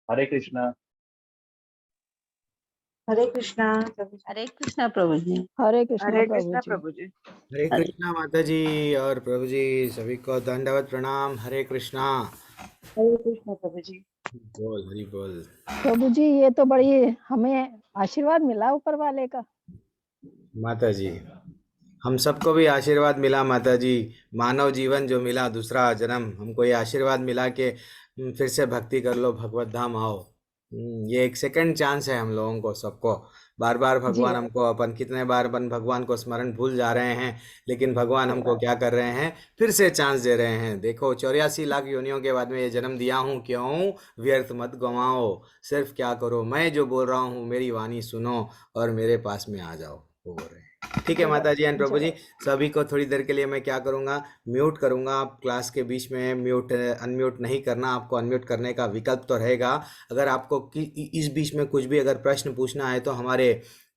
हरे कृष्णा। हरे कृष्णा प्रभु जी। हरे कृष्णा प्रभु जी। हरे कृष्णा हरे प्रभु कृष्णा जी। प्रभु जी। हरे कृष्णा माता जी और प्रभु जी, सभी को दंडवत प्रणाम। हरे कृष्णा। हरे कृष्णा प्रभु जी। बोल हरि बोल। प्रभु जी ये तो बड़ी हमें आशीर्वाद मिला ऊपर वाले का। माता जी हम सबको भी आशीर्वाद मिला माता जी। मानव जीवन जो मिला, दूसरा जन्म, हमको ये आशीर्वाद मिला कि फिर से भक्ति कर लो, भगवत धाम आओ। ये एक सेकंड चांस है हम लोगों को सबको। बार बार जी भगवान हमको, अपन कितने बार अपन भगवान को स्मरण भूल जा रहे हैं, लेकिन भगवान हमको क्या कर रहे हैं, फिर से चांस दे रहे हैं। देखो 84 लाख योनियों के बाद में ये जन्म दिया हूँ, क्यों व्यर्थ मत गवाओ। सिर्फ क्या करो, मैं जो बोल रहा हूँ मेरी वाणी सुनो और मेरे पास में आ जाओ, वो बोल रहे हैं। ठीक है माता जी एंड प्रभु जी, सभी को थोड़ी देर के लिए मैं क्या करूँगा, म्यूट करूँगा। आप क्लास के बीच में म्यूट अनम्यूट नहीं करना, आपको अनम्यूट करने का विकल्प तो रहेगा। अगर आपको इस बीच में कुछ भी अगर प्रश्न पूछना है तो हमारे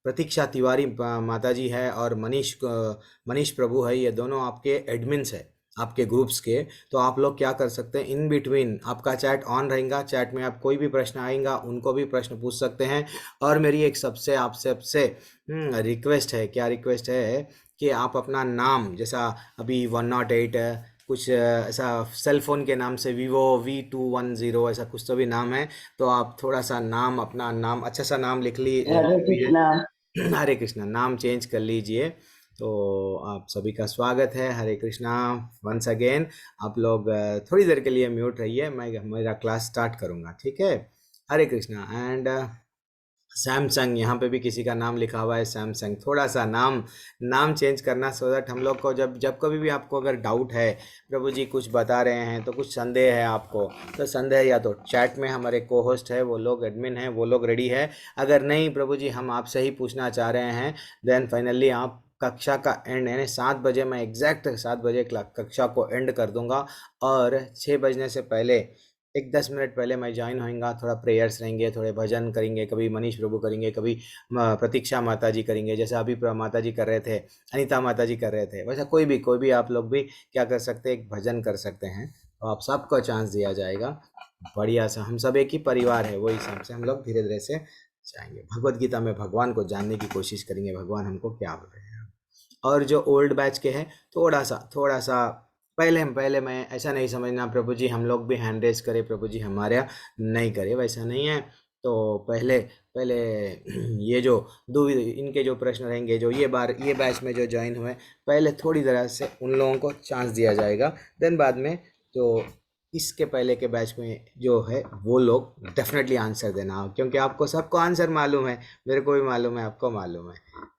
प्रतीक्षा तिवारी माता जी है और मनीष प्रभु है, ये दोनों आपके एडमिन्स है आपके ग्रुप्स के। तो आप लोग क्या कर सकते हैं, इन बिटवीन आपका चैट ऑन रहेगा, चैट में आप कोई भी प्रश्न आएगा उनको भी प्रश्न पूछ सकते हैं। और मेरी एक सबसे आप सबसे रिक्वेस्ट है, क्या रिक्वेस्ट है कि आप अपना नाम, जैसा अभी 108 कुछ ऐसा सेल फोन के नाम से वीवो V210 ऐसा कुछ तो भी नाम है, तो आप थोड़ा सा नाम, अपना नाम अच्छा सा नाम लिख हरे कृष्णा। हरे कृष्णा नाम चेंज कर लीजिए। तो आप सभी का स्वागत है। हरे कृष्णा वंस अगेन। आप लोग थोड़ी देर के लिए म्यूट रहिए, मैं मेरा क्लास स्टार्ट करूँगा, ठीक है। हरे कृष्णा एंड सैमसंग, यहाँ पे भी किसी का नाम लिखा हुआ है सैमसंग। थोड़ा सा नाम चेंज करना, सो दैट हम लोग को जब जब कभी भी आपको अगर डाउट है, प्रभु जी कुछ बता रहे हैं तो कुछ संदेह है आपको, तो संदेह या तो चैट में हमारे को होस्ट है, वो लोग एडमिन हैं, वो लोग रेडी है। अगर नहीं प्रभु जी हम आपसे ही पूछना चाह रहे हैं, देन फाइनली आप कक्षा का एंड यानी 7 बजे, मैं एग्जैक्ट 7 बजे कक्षा को एंड कर दूंगा। और 6 बजने से पहले एक 10 मिनट पहले मैं ज्वाइन होऊंगा। थोड़ा प्रेयर्स रहेंगे, थोड़े भजन करेंगे, कभी मनीष प्रभु करेंगे, कभी प्रतीक्षा माता जी करेंगे, जैसा अभी माता जी कर रहे थे, अनीता माता जी कर रहे थे, वैसा कोई भी आप लोग भी क्या कर सकते हैं, एक भजन कर सकते हैं। तो आप सबको चांस दिया जाएगा। बढ़िया सा, हम सब एक ही परिवार है, वो हिसाब से हम लोग धीरे धीरे से जाएंगे। भगवत गीता में भगवान को जानने की कोशिश करेंगे, भगवान हमको क्या बोल रहे हैं। और जो ओल्ड बैच के हैं, थोड़ा सा पहले मैं ऐसा नहीं समझना प्रभु जी हम लोग भी हैंड रेस करें, प्रभु जी हमारे यहाँ नहीं करे, वैसा नहीं है। तो पहले पहले ये जो दो इनके जो प्रश्न रहेंगे, जो ये बैच में जो ज्वाइन हुए, पहले थोड़ी तरह से उन लोगों को चांस दिया जाएगा। देन बाद में जो इसके पहले के बैच में जो है वो लोग डेफिनेटली आंसर देना, क्योंकि आपको सबको आंसर मालूम है, मेरे को भी मालूम है, आपको मालूम है।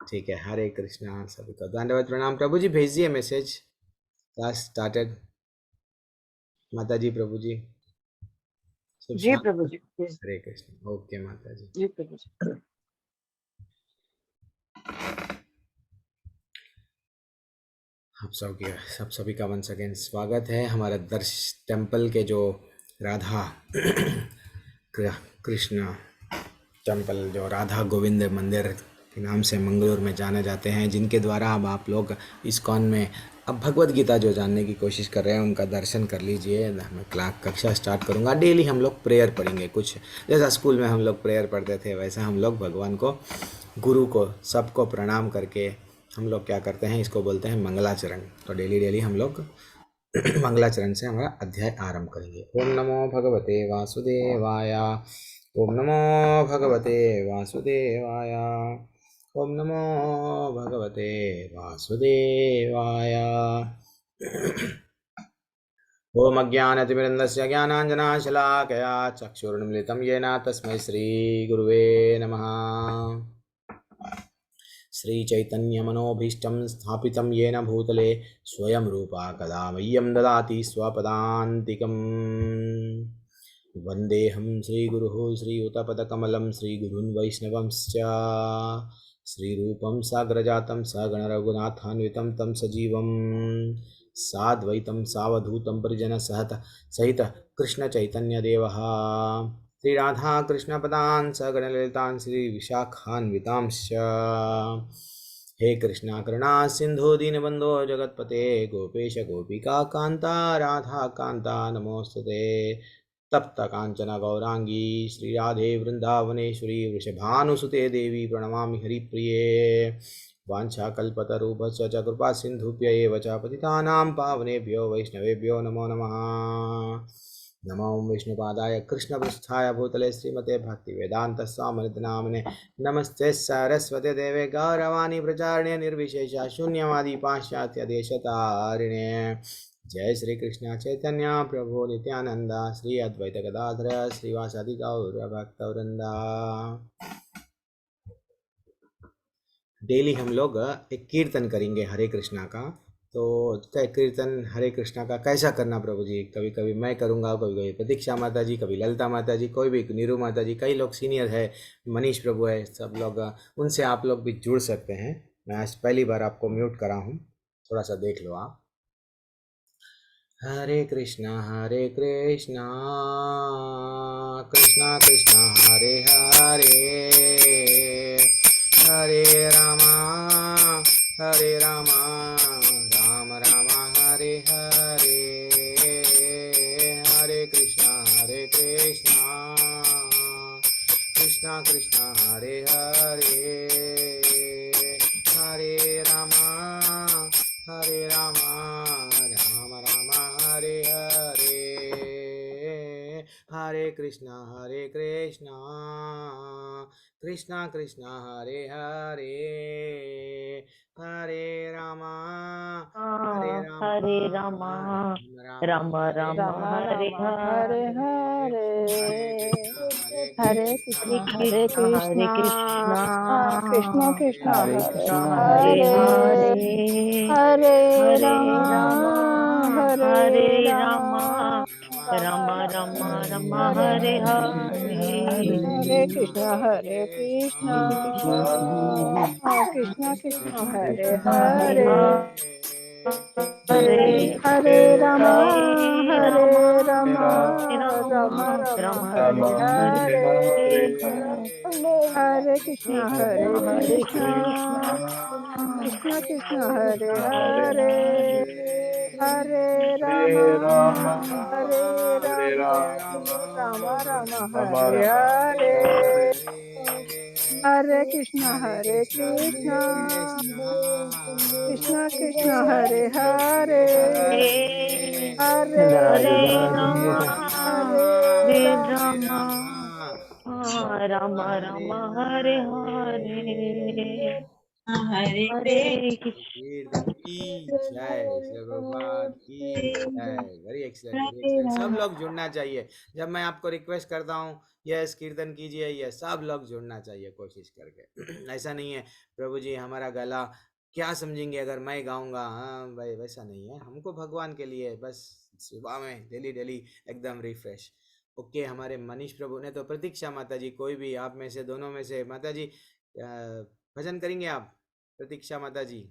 ठीक है। हरे कृष्णा, सभी को धन्यवाद प्रणाम। प्रभु जी भेजिए मैसेज, क्लास स्टार्टेड। माता जी प्रभु जी सब जी शांत। प्रभु जी। हरे कृष्ण। ओके माता जी। जी प्रभु जी। आप सभी का वन सेकेंड स्वागत है हमारा दर्श टेम्पल के जो राधा कृष्ण टेम्पल, जो राधा गोविंद मंदिर के नाम से मंगलूर में जाने जाते हैं, जिनके द्वारा अब आप लोग इस्कॉन में अब भगवत गीता जो जानने की कोशिश कर रहे हैं, उनका दर्शन कर लीजिए। मैं कक्षा स्टार्ट करूंगा। डेली हम लोग प्रेयर पढ़ेंगे, कुछ जैसा स्कूल में हम लोग प्रेयर पढ़ते थे, वैसा हम लोग भगवान को, गुरु को, सबको प्रणाम करके हम लोग क्या करते हैं, इसको बोलते हैं मंगलाचरण। तो डेली हम लोग मंगलाचरण से हमारा अध्याय आरंभ करेंगे। ओम नमो भगवते वासुदेवाय। ओम नमो भगवते वासुदेवाय। ओम नमो भगवते वासुदेवाय। ओम अज्ञानतिमिरन्दस्य ज्ञानाञ्जनाशलाकया चक्षुरुन्मिलितं येन तस्मै श्रीगुरुवे नमः। श्रीचैतन्यमनोभीष्टं स्थापितं येन भूतले स्वयं रूपा कदा मह्यं ददाति स्वपदान्तिकम्। वन्देऽहं श्रीगुरुः श्रीयुतपदकमलं श्रीगुरून् वैष्णवंश्च श्रीरूपं साग्रजातं सगणरघुनाथान्वितं तं सजीवं साद्वैतं सावधूतं परिजनसहित कृष्णचैतन्यदेवः श्रीराधा कृष्णपदान् सगणललितान् श्रीविशाखान्वितांश्च। हे कृष्णा करुणा सिंधु दीनबंधो जगतपते गोपेश गोपिका कांता राधा कांता नमोस्तुते। तप्त कांचन गौरांगी श्री राधे वृंदावनेश्वरी वृषभानुसुते देवी प्रणमामि हरिप्रिये। वाञ्छाकल्पतरुभ्यश्च च कृपा सिन्धुभ्य एव च पतितानां पावनेभ्यो वैष्णवेभ्यो नमो नमः। नमो विष्णुपादाय कृष्णपृष्ठाय भूतले श्रीमते भक्तिवेदांत स्वामिनिति नामिने। नमस्ते सरस्वती देवे गौरवाणी प्रचारिणे निर्विशेष शून्यवादी पाश्चात्य देशतारिणे। जय श्री कृष्ण चैतन्य प्रभु नित्यानंद श्री अद्वैत गदाधर श्रीवासादि गौर भक्तवृंदा। डेली हम लोग एक कीर्तन करेंगे हरे कृष्णा का। तो कीर्तन हरे कृष्णा का कैसा करना प्रभु जी? कभी कभी मैं करूँगा, कभी कभी प्रतीक्षा माता जी, कभी ललिता माता जी, कोई भी नीरू माता जी, कई लोग सीनियर है, मनीष प्रभु है, सब लोग, उनसे आप लोग भी जुड़ सकते हैं। मैं आज पहली बार आपको म्यूट करा हूँ, थोड़ा सा देख लो आप। हरे कृष्णा कृष्णा कृष्णा हरे हरे, हरे रामा राम राम हरे हरे। हरे कृष्णा कृष्णा कृष्णा हरे हरे, हरे रामा राम राम हरे हरे। हरे कृष्णा कृष्णा कृष्णा हरे हरे, हरे रामा हरे रामा राम राम राम हरे राम हरे हरे। हरे, हरे कृष्णा हरे कृष्णा कृष्ण कृष्ण हरे हरे कृष्णा हरे हरे, हरे। हरे हरे राम रामा हरे हरे राम रामा राम राम राम हरे हरे। हरे कृष्ण कृष्ण कृष्ण हरे हरे हरे, हरे हरे रामा हरे हरे रामा रामा राम राम राम राम हरे हरे, हरे हरे कृष्ण हरे कृष्ण कृष्ण कृष्ण कृष्ण हरे हरे हरे, हरे। हरे रामा हरे रामा राम राम हरे हरे, हरे कृष्ण कृष्ण कृष्ण हरे हरे, हरे हरे रामा रामा हरे हरे रामा रामा राम राम हरे हरे। हरे हरे कीर्तन की जय, श्री प्रभुपाद की जय। वेरी एक्सीलेंट, वेरी हरे एक्सीलेंट। सब राम। लोग जुड़ना चाहिए। जब मैं आपको रिक्वेस्ट करता हूँ यस कीर्तन कीजिए, ये सब लोग जुड़ना चाहिए कोशिश करके। ऐसा नहीं है प्रभु जी हमारा गला क्या समझेंगे अगर मैं गाऊंगा, हाँ भाई वैसा नहीं है, हमको भगवान के लिए बस सुबह में डेली डेली एकदम रिफ्रेश। ओके, हमारे मनीष प्रभु ने तो प्रतीक्षा माता जी, कोई भी आप में से, दोनों में से माता जी भजन करेंगे आप? प्रतीक्षा माता जी।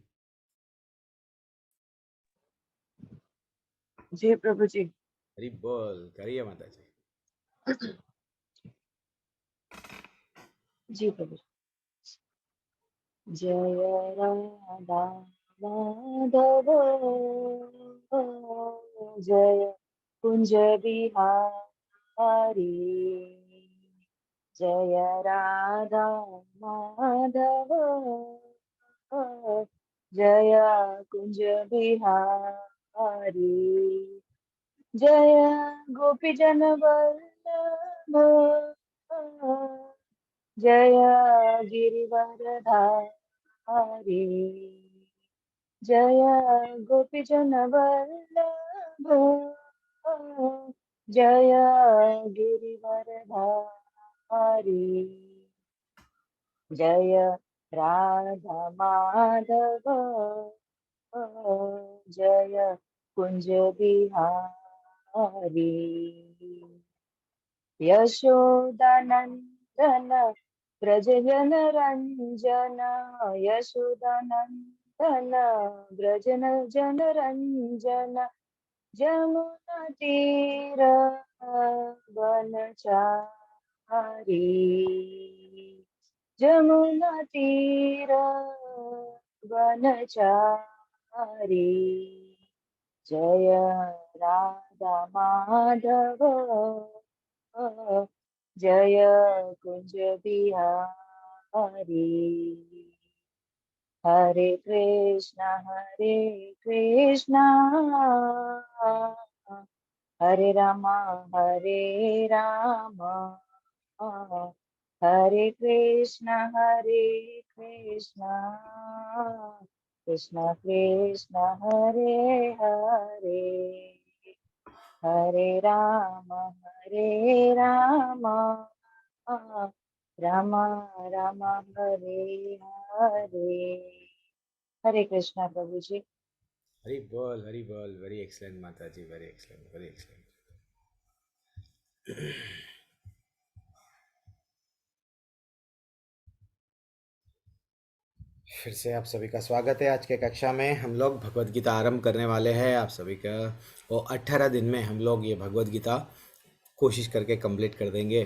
जी प्रभु जी। हरी बोल, करिए माता जी। जी प्रभु जी। जय राधा माधव, जय कुंज बिहारी, जय राधा माधव, जय कुंज बिहारी, जय गोपी जन वल्लभ, जय गिरिवरधारी, जय गोपी जन वल्लभ, जय गिरिवरधारी, जय राधा माधव, जय कुंज बिहारी, यशोदानंदन व्रज जन रंजन, यशोदानंदन व्रज जन रंजन, जमुना तीर वनचारी, जमुना तीर वनचारी, जय राधा माधव, जय कुंज बिहारी। हरे कृष्णा हरे रामा हरे कृष्णा कृष्णा कृष्णा हरे हरे। हरे राम राम राम हरे हरे। हरे कृष्णा प्रभु जी। हरी बोल, वेरी एक्सलेंट माता जी, वेरी एक्सलेंट, वेरी एक्सलेंट। फिर से आप सभी का स्वागत है। आज के कक्षा में हम लोग भगवत गीता आरंभ करने वाले हैं। आप सभी का वो 18 दिन में हम लोग ये भगवत गीता कोशिश करके कंप्लीट कर देंगे।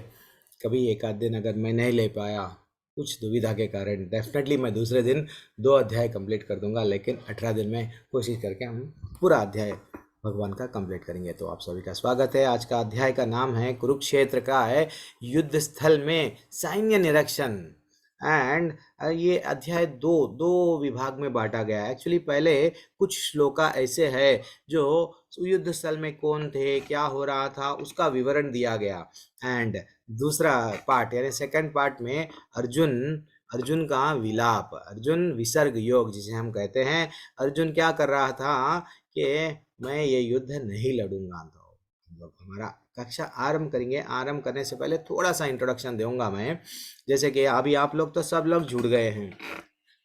कभी एक आध दिन अगर मैं नहीं ले पाया कुछ दुविधा के कारण, डेफिनेटली मैं दूसरे दिन 2 अध्याय कंप्लीट कर दूंगा, लेकिन 18 दिन में कोशिश करके हम पूरा अध्याय भगवान का कंप्लीट करेंगे। तो आप सभी का स्वागत है। आज का अध्याय का नाम है कुरुक्षेत्र का है युद्ध स्थल में सैन्य निरीक्षण। एंड ये अध्याय दो दो विभाग में बांटा गया है। एक्चुअली पहले कुछ श्लोका ऐसे है जो युद्ध स्थल में कौन थे, क्या हो रहा था, उसका विवरण दिया गया। एंड दूसरा पार्ट यानी सेकंड पार्ट में अर्जुन अर्जुन का विलाप, अर्जुन विसर्ग योग जिसे हम कहते हैं। अर्जुन क्या कर रहा था कि मैं ये युद्ध नहीं लड़ूंगा। तो हम लोग हमारा कक्षा आरंभ करेंगे। आरंभ करने से पहले थोड़ा सा इंट्रोडक्शन दूंगा मैं। जैसे कि अभी आप लोग तो सब लोग जुड़ गए हैं,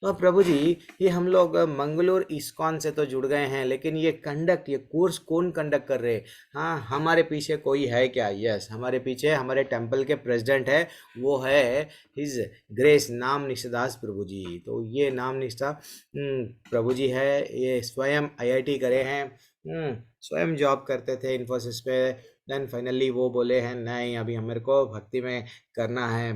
तो प्रभु जी ये हम लोग मंगलोर इस्कॉन से तो जुड़ गए हैं, लेकिन ये कोर्स कौन कंडक्ट कर रहे हैं? हाँ, हमारे पीछे कोई है क्या? यस, हमारे पीछे हमारे टेंपल के प्रेसिडेंट है, वो है हिज ग्रेस नाम निष्ठादास प्रभु जी। तो ये नाम निष्ठा प्रभु जी है। ये स्वयं IIT करे हैं, स्वयं जॉब करते थे इन्फोसिस पे। देन फाइनली वो बोले हैं नहीं, अभी मेरे को भक्ति में करना है।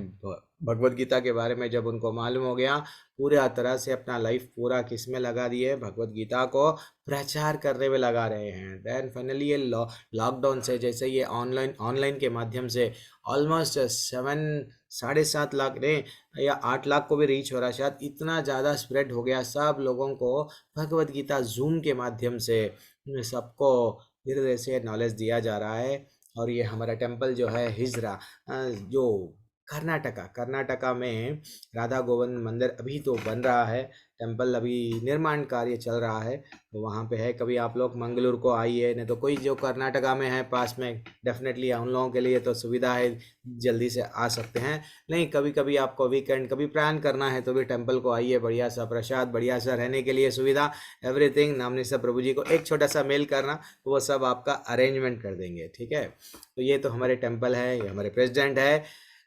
भगवत गीता के बारे में जब उनको मालूम हो गया, पूरा तरह से अपना लाइफ पूरा किस में लगा दिए, भगवत गीता को प्रचार करने में लगा रहे हैं। देन फाइनली ये लॉकडाउन से जैसे ये ऑनलाइन के माध्यम से ऑलमोस्ट 7.5 लाख ने या 8 लाख को भी रीच हो रहा, शायद इतना ज़्यादा स्प्रेड हो गया सब लोगों को भगवत गीता जूम के माध्यम से सबको धीरे धीरे से नॉलेज दिया जा रहा है। और ये हमारा टेंपल जो है हिजरा, जो कर्नाटका में राधा गोविंद मंदिर अभी तो बन रहा है, टेंपल अभी निर्माण कार्य चल रहा है, तो वहाँ पे है। कभी आप लोग मंगलूर को आइए, नहीं तो कोई जो कर्नाटका में है पास में, डेफिनेटली उन लोगों के लिए तो सुविधा है, जल्दी से आ सकते हैं। नहीं, कभी कभी आपको वीकेंड कभी प्लान करना है तो भी टेंपल को आइए। बढ़िया सा प्रसाद, बढ़िया सा रहने के लिए सुविधा, एवरीथिंग। नामनी से प्रभु जी को एक छोटा सा मेल करना, वो सब आपका अरेंजमेंट कर देंगे, ठीक है। तो ये तो हमारे टेंपल है, ये हमारे प्रेसिडेंट है।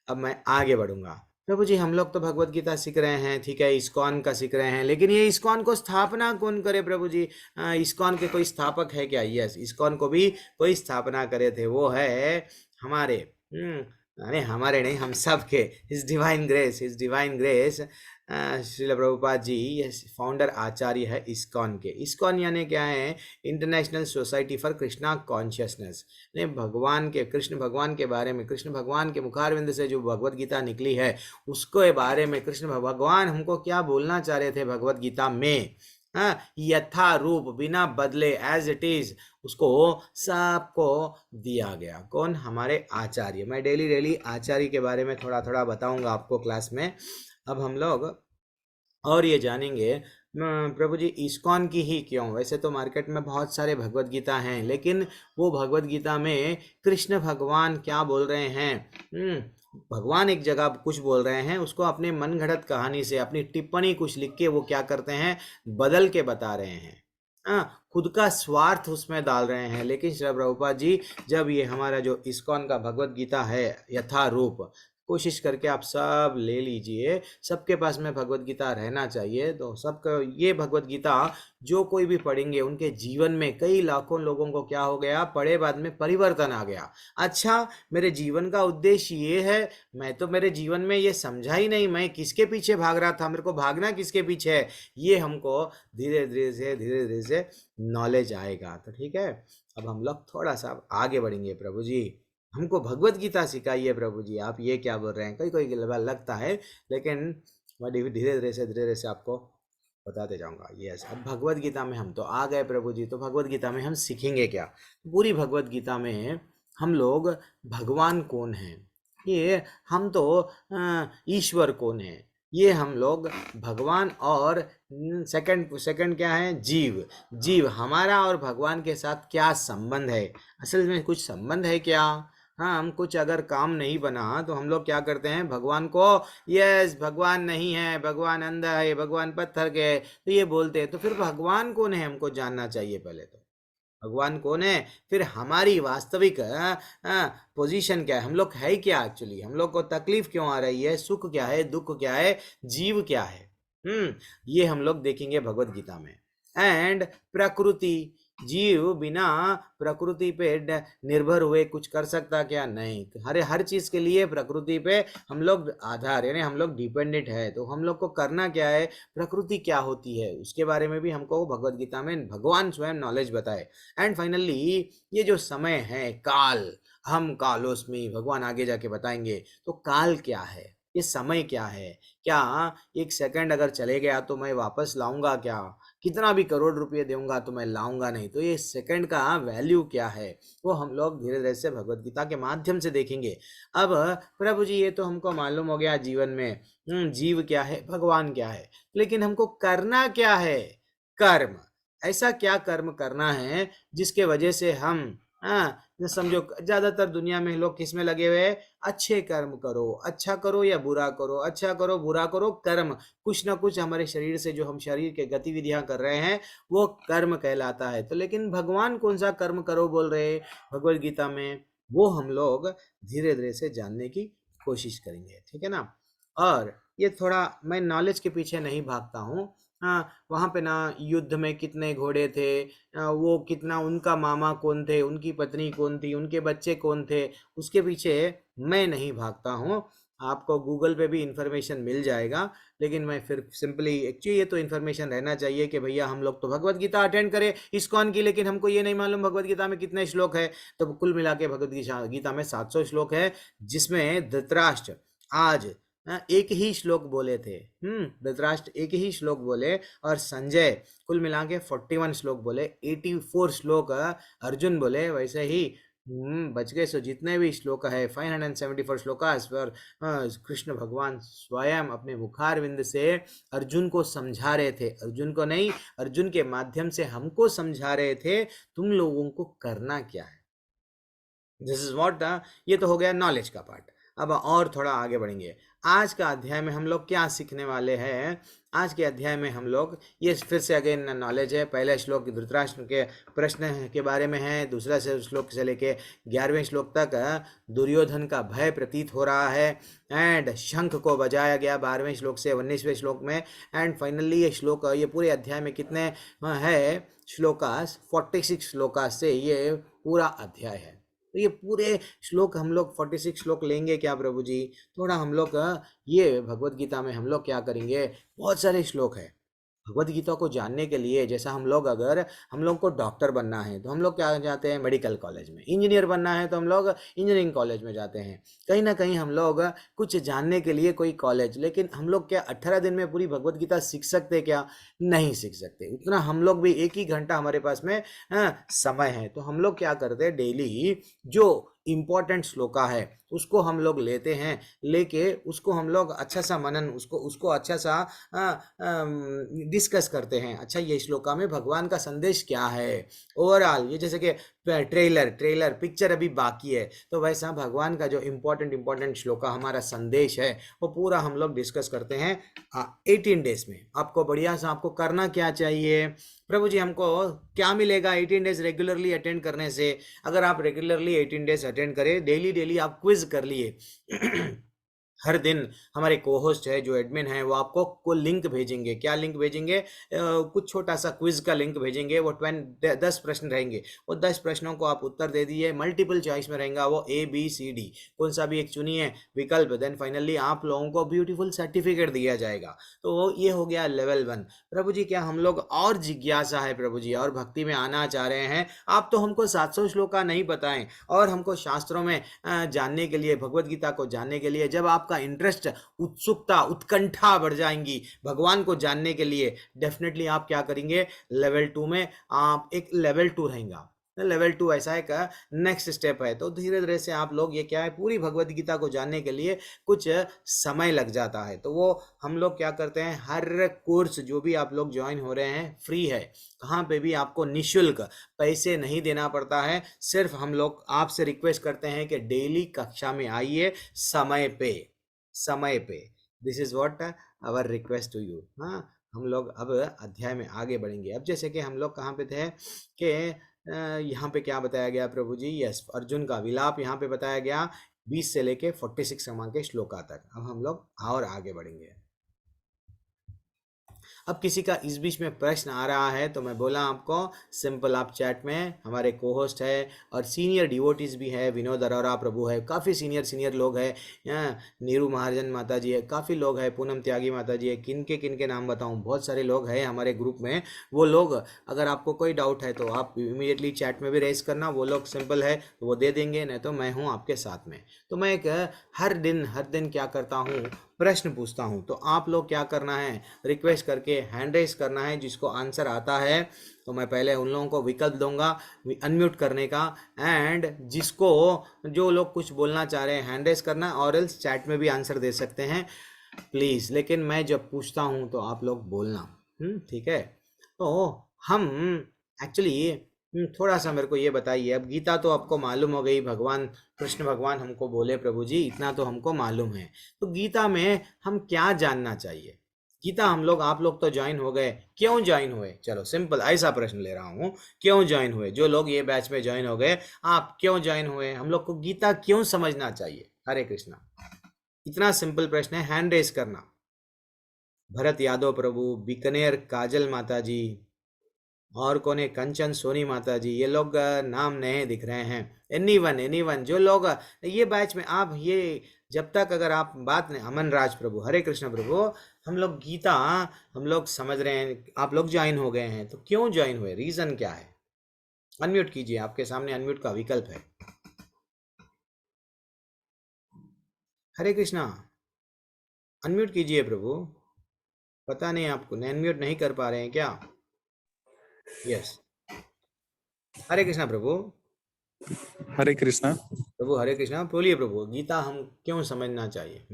अब मैं आगे बढ़ूंगा। प्रभु जी हम लोग तो भगवत गीता सीख रहे हैं, ठीक है, इस्कॉन का सीख रहे हैं, लेकिन ये इस्कॉन को स्थापना कौन करे प्रभु जी? इस्कॉन के कोई स्थापक है क्या? यस, इस्कॉन को भी कोई स्थापना करे थे, वो है हमारे अरे हमारे नहीं, हम सब के his divine grace Srila Prabhupada ji ये फाउंडर आचार्य है इस्कॉन के। इस्कॉन यानी क्या है? International society for Krishna consciousness. ने भगवान के, कृष्ण भगवान के बारे में, कृष्ण भगवान के मुखारविंद से जो भगवत गीता निकली है उसके बारे में कृष्ण भगवान हमको क्या बोलना चाह रहे थे भगवत गीता में, हाँ, यथा रूप बिना बदले एज इट इज, उसको सबको दिया गया। कौन? हमारे आचार्य। मैं डेली आचार्य के बारे में थोड़ा थोड़ा बताऊंगा आपको क्लास में। अब हम लोग और ये जानेंगे प्रभु जी इस्कॉन की ही क्यों। वैसे तो मार्केट में बहुत सारे भगवत गीता हैं, लेकिन वो भगवत गीता में कृष्ण भगवान क्या बोल रहे हैं? भगवान एक जगह कुछ बोल रहे हैं, उसको अपने मन घड़त कहानी से, अपनी टिप्पणी कुछ लिख के वो क्या करते हैं, बदल के बता रहे हैं। खुद का स्वार्थ उसमें डाल रहे हैं। लेकिन श्री प्रभुपाद जी जब ये हमारा जो इस्कॉन का भगवत गीता है यथा रूप, कोशिश करके आप सब ले लीजिए, सबके पास में भगवत गीता रहना चाहिए। तो सबका ये भगवत गीता जो कोई भी पढ़ेंगे उनके जीवन में कई लाखों लोगों को क्या हो गया, पढ़े बाद में परिवर्तन आ गया। अच्छा, मेरे जीवन का उद्देश्य ये है, मैं तो मेरे जीवन में ये समझा ही नहीं, मैं किसके पीछे भाग रहा था, मेरे को भागना किसके पीछे है, ये हमको धीरे धीरे से नॉलेज आएगा। तो ठीक है, अब हम लोग थोड़ा सा आगे बढ़ेंगे प्रभु जी। हमको भगवत गीता सिखाइए प्रभु जी, आप ये क्या बोल रहे हैं। कोई कोई लगता है, लेकिन मैं धीरे धीरे से आपको बताते जाऊंगा। यस, अब भगवत गीता में हम तो आ गए प्रभु जी, तो भगवत गीता में हम सीखेंगे क्या। पूरी भगवत गीता में हम लोग भगवान कौन है, ये हम तो ईश्वर कौन है, ये हम लोग भगवान, और सेकंड सेकंड क्या है, जीव। जीव हमारा और भगवान के साथ क्या संबंध है, असल में कुछ संबंध है क्या। हाँ, हम कुछ अगर काम नहीं बना तो हम लोग क्या करते हैं, भगवान को यस भगवान नहीं है, भगवान अंधा है, भगवान पत्थर के है, तो ये बोलते हैं। तो फिर भगवान कौन है हमको जानना चाहिए पहले तो, भगवान कौन है, फिर हमारी वास्तविक पोजीशन क्या है, हम लोग है क्या एक्चुअली, हम लोग को तकलीफ क्यों आ रही है, सुख क्या है, दुख क्या है, जीव क्या है। ये हम लोग देखेंगे भगवत गीता में। एंड प्रकृति, जीव बिना प्रकृति पे निर्भर हुए कुछ कर सकता क्या, नहीं। हर चीज के लिए प्रकृति पे हम लोग आधार, यानी हम लोग डिपेंडेंट है। तो हम लोग को करना क्या है, प्रकृति क्या होती है उसके बारे में भी हमको भगवत गीता में भगवान स्वयं नॉलेज बताए। एंड फाइनली ये जो समय है, काल, हम कालोस्मि, भगवान आगे जाके बताएंगे। तो काल क्या है, ये समय क्या है, क्या एक सेकंड अगर चले गया तो मैं वापस लाऊंगा क्या, कितना भी करोड़ रुपए दूंगा तो मैं लाऊंगा नहीं। तो ये सेकंड का वैल्यू क्या है, वो हम लोग धीरे धीरे से भगवत गीता के माध्यम से देखेंगे। अब प्रभु जी ये तो हमको मालूम हो गया जीवन में जीव क्या है, भगवान क्या है, लेकिन हमको करना क्या है, कर्म। ऐसा क्या कर्म करना है जिसके वजह से हम समझो ज्यादातर दुनिया में लोग किस में लगे हुए हैं, अच्छे कर्म करो, अच्छा करो या बुरा करो, अच्छा करो बुरा करो, कर्म। कुछ ना कुछ हमारे शरीर से जो हम शरीर के गतिविधियां कर रहे हैं वो कर्म कहलाता है। तो लेकिन भगवान कौन सा कर्म करो बोल रहे हैं भगवत गीता में, वो हम लोग धीरे धीरे से जानने की कोशिश करेंगे, ठीक है ना। और ये थोड़ा मैं नॉलेज के पीछे नहीं भागता हूँ। हाँ, वहाँ पे ना युद्ध में कितने घोड़े थे, वो कितना, उनका मामा कौन थे, उनकी पत्नी कौन थी, उनके बच्चे कौन थे, उसके पीछे मैं नहीं भागता हूँ। आपको गूगल पे भी इंफॉर्मेशन मिल जाएगा। लेकिन मैं फिर सिंपली एक्चुअली ये तो इन्फॉर्मेशन रहना चाहिए कि भैया हम लोग तो भगवत गीता अटेंड करें इस्कॉन की, लेकिन हमको ये नहीं मालूम भगवत गीता में कितने श्लोक है। तो कुल मिला के भगवत गीता में 700 श्लोक है, जिसमें धृतराष्ट्र आज एक ही श्लोक बोले थे। धृतराष्ट्र एक ही श्लोक बोले, और संजय कुल मिला के 41 श्लोक बोले, 84 श्लोक अर्जुन बोले। वैसे ही बच गए। सो जितने भी श्लोक है 574 श्लोकास पर कृष्ण भगवान स्वयं अपने मुखारविंद से अर्जुन को समझा रहे थे, अर्जुन को नहीं, अर्जुन के माध्यम से हमको समझा रहे थे तुम लोगों को करना क्या है। दिस इज व्हाट, ये तो हो गया नॉलेज का पार्ट। अब और थोड़ा आगे बढ़ेंगे। आज का अध्याय में हम लोग क्या सीखने वाले हैं, आज के अध्याय में हम लोग ये फिर से अगेन नॉलेज है। पहला श्लोक धृतराष्ट्र के प्रश्न के बारे में है, दूसरा श्लोक से लेके 11वें श्लोक तक दुर्योधन का भय प्रतीत हो रहा है। एंड शंख को बजाया गया 12वें श्लोक से 19वें श्लोक में। एंड फाइनली ये श्लोक, ये पूरे अध्याय में कितने है श्लोकास, 46 श्लोकास से ये पूरा अध्याय है। तो ये पूरे श्लोक हम लोग 46 श्लोक लेंगे क्या प्रभु जी, थोड़ा हम लोग ये भगवत गीता में हम लोग क्या करेंगे, बहुत सारे श्लोक है भगवत गीता को जानने के लिए। जैसा हम लोग, अगर हम लोग को डॉक्टर बनना है तो हम लोग क्या जाते हैं, मेडिकल कॉलेज में। इंजीनियर बनना है तो हम लोग इंजीनियरिंग कॉलेज में जाते हैं। कहीं ना कहीं हम लोग कुछ जानने के लिए कोई कॉलेज। लेकिन हम लोग क्या 18 दिन में पूरी भगवत गीता सीख सकते क्या, नहीं सीख सकते। उतना हम लोग भी 1 ही घंटा हमारे पास में समय है। तो हम लोग क्या करते हैं, डेली जो इम्पोर्टेंट श्लोका है उसको हम लोग लेते हैं, लेके उसको हम लोग अच्छा सा मनन, उसको अच्छा सा डिस्कस करते हैं। अच्छा, ये श्लोका में भगवान का संदेश क्या है ओवरऑल। ये जैसे कि ट्रेलर पिक्चर अभी बाकी है, तो वैसा भगवान का जो इम्पोर्टेंट श्लोका हमारा संदेश है वो पूरा हम लोग डिस्कस करते हैं 18 डेज में। आपको बढ़िया सा आपको करना क्या चाहिए प्रभु जी, हमको क्या मिलेगा 18 डेज रेगुलरली अटेंड करने से। अगर आप रेगुलरली 18 डेज अटेंड करें, डेली आप क्विज कर लिए हर दिन हमारे को होस्ट है जो एडमिन है वो आपको को लिंक भेजेंगे। क्या लिंक भेजेंगे? कुछ छोटा सा क्विज का लिंक भेजेंगे। वो 10 प्रश्न रहेंगे, वो 10 प्रश्नों को आप उत्तर दे दिए, मल्टीपल चॉइस में रहेगा वो ABCD, कौन सा भी एक चुनिए विकल्प, देन फाइनली आप लोगों को ब्यूटीफुल सर्टिफिकेट दिया जाएगा। तो ये हो गया लेवल 1। प्रभु जी क्या हम लोग और जिज्ञासा है प्रभु जी, और भक्ति में आना चाह रहे हैं? आप तो हमको 700 श्लोक का नहीं बताएं, और हमको शास्त्रों में जानने के लिए, भगवत गीता को जानने के लिए जब आपका इंटरेस्ट, उत्सुकता, उत्कंठा बढ़ जाएंगी भगवान को जानने के लिए, डेफिनेटली आप क्या करेंगे? लेवल 2 में आप एक लेवल 2 रहेगा। लेवल 2 ऐसा एक नेक्स्ट स्टेप है। तो धीरे धीरे से आप लोग ये क्या है, पूरी भगवत गीता को जानने के लिए कुछ समय लग जाता है। तो वो हम लोग क्या करते हैं, हर कोर्स जो भी आप लोग ज्वाइन हो रहे हैं फ्री है, कहाँ पे भी आपको निशुल्क, पैसे नहीं देना पड़ता है। सिर्फ हम लोग आपसे रिक्वेस्ट करते हैं कि डेली कक्षा में आइए समय पे, समय पे। This is what our request to you. हाँ, हम लोग अब अध्याय में आगे बढ़ेंगे। अब जैसे कि हम लोग कहाँ पे थे कि यहाँ पे क्या बताया गया प्रभु जी? यस, अर्जुन का विलाप यहाँ पे बताया गया 20 से लेके 46 क्रमांक के श्लोका तक। अब हम लोग और आगे बढ़ेंगे। अब किसी का इस बीच में प्रश्न आ रहा है तो मैं बोला आपको, सिंपल आप चैट में, हमारे को होस्ट है और सीनियर डिवोटीज भी है, विनोद अरोरा प्रभु है, काफ़ी सीनियर लोग हैं, नीरू महाजन माता जी है, काफ़ी लोग हैं, पूनम त्यागी माता जी है, किन के नाम बताऊं, बहुत सारे लोग हैं हमारे ग्रुप में। वो लोग, अगर आपको कोई डाउट है तो आप इमीडिएटली चैट में भी रेज करना, वो लोग सिंपल है तो वो दे देंगे, नहीं तो मैं हूँ आपके साथ में। तो मैं एक हर दिन क्या करता हूँ, प्रश्न पूछता हूं। तो आप लोग क्या करना है, रिक्वेस्ट करके हैंड रेस करना है। जिसको आंसर आता है तो मैं पहले उन लोगों को विकल्प दूंगा अनम्यूट करने का, एंड जिसको, जो लोग कुछ बोलना चाह रहे हैं हैंड रेस करना, और एल्स चैट में भी आंसर दे सकते हैं प्लीज़। लेकिन मैं जब पूछता हूं तो आप लोग बोलना, ठीक है? तो हम एक्चुअली थोड़ा सा मेरे को ये बताइए, अब गीता तो आपको मालूम हो गई, भगवान कृष्ण भगवान हमको बोले प्रभु जी, इतना तो हमको मालूम है। तो गीता में हम क्या जानना चाहिए? गीता हम लोग, आप लोग तो ज्वाइन हो गए, क्यों ज्वाइन हुए? चलो सिंपल ऐसा प्रश्न ले रहा हूँ, क्यों ज्वाइन हुए? जो लोग ये बैच में ज्वाइन हो गए, आप क्यों ज्वाइन हुए? हम लोग को गीता क्यों समझना चाहिए? हरे कृष्णा। इतना सिंपल प्रश्न है, हैंड रेस करना। भरत यादव प्रभु, बीकानेर काजल माता जी, और कौन है, कंचन सोनी माता जी, ये लोग नाम नए दिख रहे हैं। एनीवन जो लोग ये बैच में, आप ये जब तक अगर आप बात नहीं, अमन राज प्रभु, हरे कृष्ण प्रभु, हम लोग गीता हम लोग समझ रहे हैं, आप लोग ज्वाइन हो गए हैं, तो क्यों ज्वाइन हुए, रीजन क्या है? अनम्यूट कीजिए, आपके सामने अनम्यूट का विकल्प है। हरे कृष्णा, अनम्यूट कीजिए प्रभु। पता नहीं आपको अनम्यूट नहीं कर पा रहे हैं क्या? यस, हरे कृष्णा प्रभु। हरे कृष्णा प्रभु हरे कृष्णा, बोलिए प्रभु, गीता हम क्यों समझना चाहिए?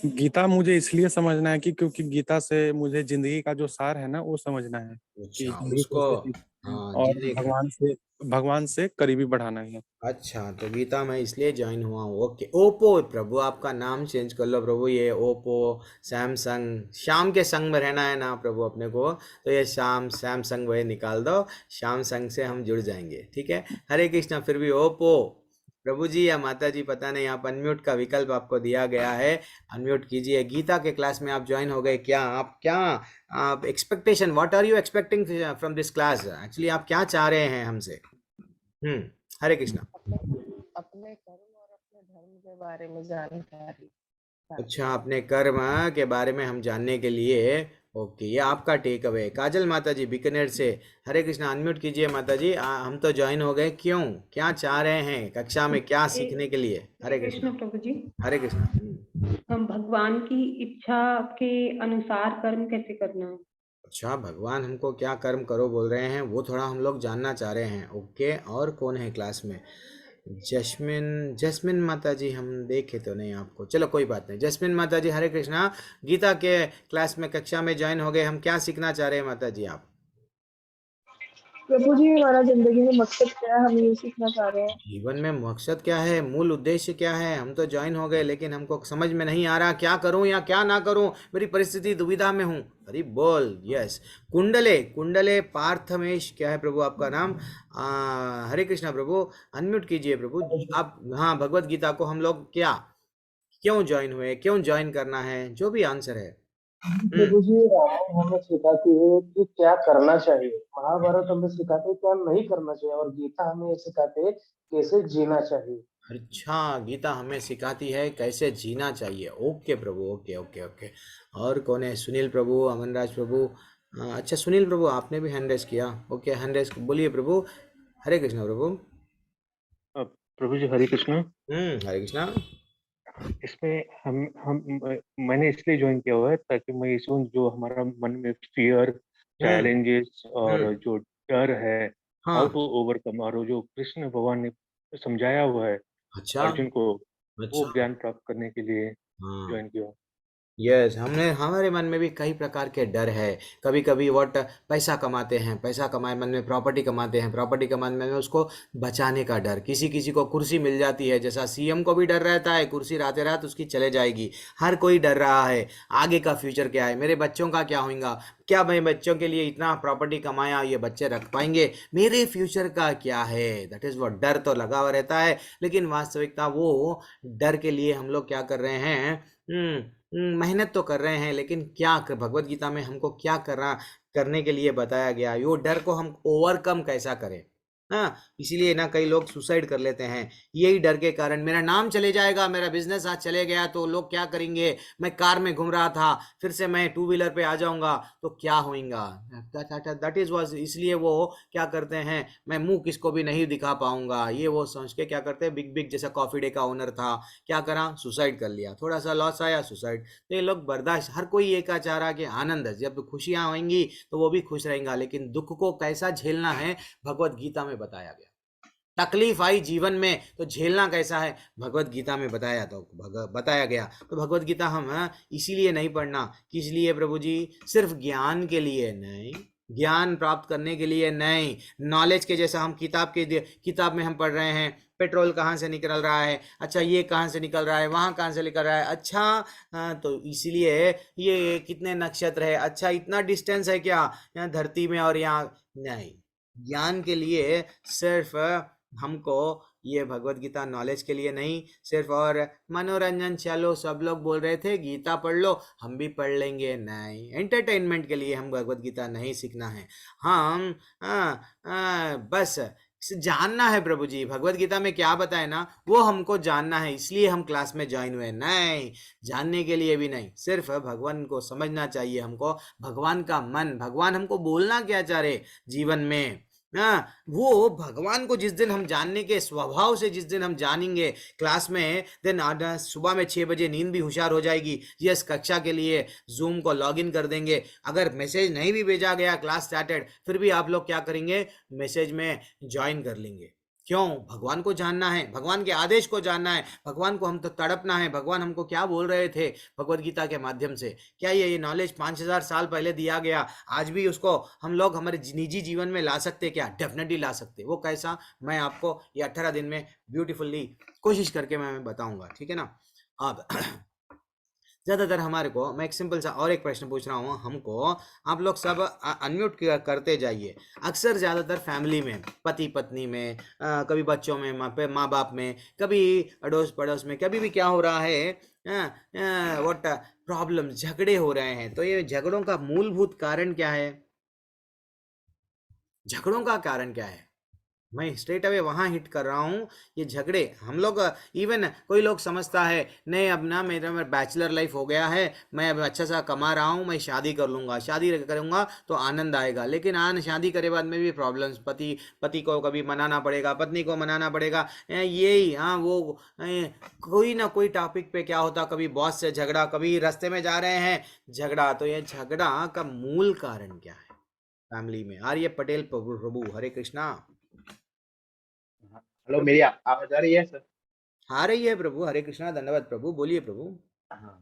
गीता मुझे इसलिए समझना है कि क्योंकि गीता से मुझे जिंदगी का जो सार है ना वो समझना है कि अच्छा, जिंदगी उसको, कैसे जीनी है हाँ, और जिंदगी। भगवान से करीबी बढ़ाना है। अच्छा, तो गीता मैं इसलिए ज्वाइन हुआ हूँ। ओके, ओप्पो प्रभु, आपका नाम चेंज कर लो प्रभु। ये ओप्पो, सैमसंग, शाम के संग में रहना है ना प्रभु अपने को, तो ये सैमसंग वही निकाल दो, शाम संग से हम जुड़ जाएंगे, ठीक है? हरे कृष्णा। फिर भी ओप्पो प्रभु जी या माता जी, पता नहीं, आप अनम्यूट का विकल्प आपको दिया गया है, अनम्यूट कीजिए। गीता के क्लास में आप ज्वाइन हो गए, क्या आप expectation, what are you expecting from this class? Actually आप क्या चाह रहे हैं हमसे? हरे कृष्णा। अपने कर्म और अपने धर्म के बारे में जानकारी। अच्छा, अपने कर्म के बारे में हम जानने के लिए, ओके, ये आपका टेक अवे। काजल माता जी बीकानेर से, हरे कृष्णा, अनम्यूट कीजिए माता जी। हम तो ज्वाइन हो गए, क्यों, क्या चाह रहे हैं कक्षा में, क्या सीखने के लिए? हरे कृष्णा प्रभु जी, हरे कृष्णा। हम भगवान की इच्छा के अनुसार कर्म कैसे करना है? अच्छा, भगवान हमको क्या कर्म करो बोल रहे हैं, वो थोड़ा हम लोग जानना चाह रहे हैं। ओके, और कौन है क्लास में? जस्मिन माता जी, हम देखे तो नहीं आपको, चलो कोई बात नहीं। जस्मिन माता जी, हरे कृष्णा, गीता के क्लास में, कक्षा में ज्वाइन हो गए, हम क्या सीखना चाह रहे हैं माता जी आप? प्रभु जी, हमारा जिंदगी में मकसद क्या है, हम ये सीखना चाह रहे हैं। जीवन में मकसद क्या है, मूल उद्देश्य क्या है? हम तो ज्वाइन हो गए लेकिन हमको समझ में नहीं आ रहा क्या करूं या क्या ना करूं, मेरी परिस्थिति दुविधा में हूं। अरे बोल, यस। कुंडले पार्थमेश, क्या है प्रभु आपका नाम? हरे कृष्णा प्रभु, अनम्यूट कीजिए प्रभु आप। हाँ, भगवत गीता को हम लोग क्या क्यों ज्वाइन हुए, क्यों ज्वाइन करना है, जो भी आंसर है। प्रभु जी, रामायण हमें सिखाती है कि क्या करना चाहिए, महाभारत हमें सिखाते हैं क्या नहीं करना चाहिए, और गीता हमें ये सिखाते हैं कैसे जीना चाहिए। अच्छा, गीता हमें सिखाती है कैसे जीना चाहिए। ओके प्रभु, ओके ओके ओके। और कौन है? सुनील प्रभु, अमनराज प्रभु। अच्छा सुनील प्रभु, आपने भी हैंड रेस किया। ओके, हैंड रेस बोलिए प्रभु। हरे कृष्णा प्रभु। प्रभु जी हरे कृष्णा। हरे कृष्णा। इसमें मैंने इसलिए ज्वाइन किया हुआ है ताकि मैं इसमें जो हमारा मन में फियर, चैलेंजेस और जो डर है, हाउ टू ओवरकम, और वो जो कृष्ण भगवान ने समझाया हुआ है अच्छा अर्जुन को, वो अच्छा। ज्ञान प्राप्त करने के लिए हाँ ज्वाइन किया। यस, हमारे मन में भी कई प्रकार के डर है। कभी कभी व्हाट, पैसा कमाते हैं, पैसा कमाए मन में प्रॉपर्टी कमाते हैं, प्रॉपर्टी कमाने में उसको बचाने का डर। किसी किसी को कुर्सी मिल जाती है, जैसा सीएम को भी डर रहता है कुर्सी रात रात उसकी चले जाएगी। हर कोई डर रहा है आगे का फ्यूचर क्या है, मेरे बच्चों का क्या होगा, क्या मैं बच्चों के लिए इतना प्रॉपर्टी कमाया, ये बच्चे रख पाएंगे, मेरे फ्यूचर का क्या है। दैट इज़ व्हाट, डर तो लगा हुआ रहता है। लेकिन वास्तविकता वो डर के लिए हम लोग क्या कर रहे हैं, मेहनत तो कर रहे हैं, लेकिन क्या भगवत गीता में हमको क्या करने के लिए बताया गया, वो डर को हम ओवरकम कैसा करें। हाँ, इसीलिए ना कई लोग सुसाइड कर लेते हैं यही डर के कारण। मेरा नाम चले जाएगा, मेरा बिजनेस आज चले गया तो लोग क्या करेंगे, मैं कार में घूम रहा था फिर से मैं टू व्हीलर पे आ जाऊंगा तो क्या होगा। दैट इज वाज, इसलिए वो क्या करते हैं, मैं मुंह किसको भी नहीं दिखा पाऊंगा, ये वो सोच के क्या करते हैं। बिग बिग जैसा कॉफी डे का ओनर था, क्या करा, सुसाइड कर लिया, थोड़ा सा लॉस आया सुसाइड। तो ये लोग बर्दाश्त, हर कोई ये का चाह रहा कि आनंद है, जब खुशियां आएंगी तो वो भी खुश रहेगा, लेकिन दुख को कैसा झेलना है भगवत गीता में बताया गया। तकलीफ आई जीवन में तो झेलना कैसा है भगवत गीता में बताया गया। तो भगवत गीता हम इसीलिए नहीं पढ़ना, किस लिए प्रभु जी, सिर्फ ज्ञान के लिए नहीं, ज्ञान प्राप्त करने के लिए नहीं, नॉलेज के जैसा हम किताब में हम पढ़ रहे हैं, पेट्रोल कहाँ से निकल रहा है, अच्छा ये कहाँ से निकल रहा है, वहाँ कहाँ से निकल रहा है, अच्छा तो इसीलिए ये कितने नक्षत्र है, अच्छा इतना डिस्टेंस है क्या यहाँ धरती में और यहाँ, नहीं। ज्ञान के लिए सिर्फ हमको ये भगवत गीता नॉलेज के लिए नहीं, सिर्फ और मनोरंजन, चलो सब लोग बोल रहे थे गीता पढ़ लो हम भी पढ़ लेंगे, नहीं। एंटरटेनमेंट के लिए हम भगवत गीता नहीं सीखना है, हम बस जानना है प्रभु जी भगवत गीता में क्या बताए ना, वो हमको जानना है, इसलिए हम क्लास में ज्वाइन हुए, नहीं जानने के लिए भी नहीं, सिर्फ भगवान को समझना चाहिए हमको, भगवान का मन, भगवान हमको बोलना क्या चाह रहे जीवन में। वो भगवान को जिस दिन हम जानने के स्वभाव से, जिस दिन हम जानेंगे क्लास में, देन सुबह में 6 बजे नींद भी होशियार हो जाएगी। यस, कक्षा के लिए जूम को लॉगिन कर देंगे, अगर मैसेज नहीं भी भेजा गया क्लास स्टार्टेड, फिर भी आप लोग क्या करेंगे, मैसेज में ज्वाइन कर लेंगे। क्यों, भगवान को जानना है, भगवान के आदेश को जानना है, भगवान को हम तो तड़पना है, भगवान हमको क्या बोल रहे थे भगवत गीता के माध्यम से। क्या ये नॉलेज 5000 साल पहले दिया गया, आज भी उसको हम लोग हमारे निजी जीवन में ला सकते क्या? डेफिनेटली ला सकते। वो कैसा, मैं आपको ये 18 दिन में ब्यूटीफुल्ली कोशिश करके मैं बताऊंगा, ठीक है ना। अब ज़्यादातर हमारे को, मैं एक सिंपल सा और एक प्रश्न पूछ रहा हूँ हमको, आप लोग सब अनम्यूट करते जाइए। अक्सर ज़्यादातर फैमिली में, पति पत्नी में, कभी बच्चों में, माँ बाप में, कभी अड़ोस पड़ोस में, कभी भी क्या हो रहा है, व्हाट प्रॉब्लम, झगड़े हो रहे हैं। तो ये झगड़ों का मूलभूत कारण क्या है, झगड़ों का कारण क्या है, मैं स्ट्रेट अवे वहाँ हिट कर रहा हूँ। ये झगड़े हम लोग, इवन कोई लोग समझता है नहीं अब ना मेरा बैचलर लाइफ हो गया है, मैं अब अच्छा सा कमा रहा हूँ, मैं शादी कर लूँगा, शादी करूँगा तो आनंद आएगा। लेकिन शादी करे बाद में भी प्रॉब्लम्स, पति को कभी मनाना पड़ेगा, पत्नी को मनाना पड़ेगा, यही वो कोई ना कोई टॉपिक पे क्या होता, कभी बॉस से झगड़ा, कभी रास्ते में जा रहे हैं झगड़ा। तो ये झगड़ा का मूल कारण क्या है फैमिली में? आर्य पटेल प्रभु, हरे कृष्णा। हेलो, मेरी आवाज आ रही है सर? आ रही है प्रभु, हरे कृष्णा, धन्यवाद प्रभु, बोलिए प्रभु। हाँ,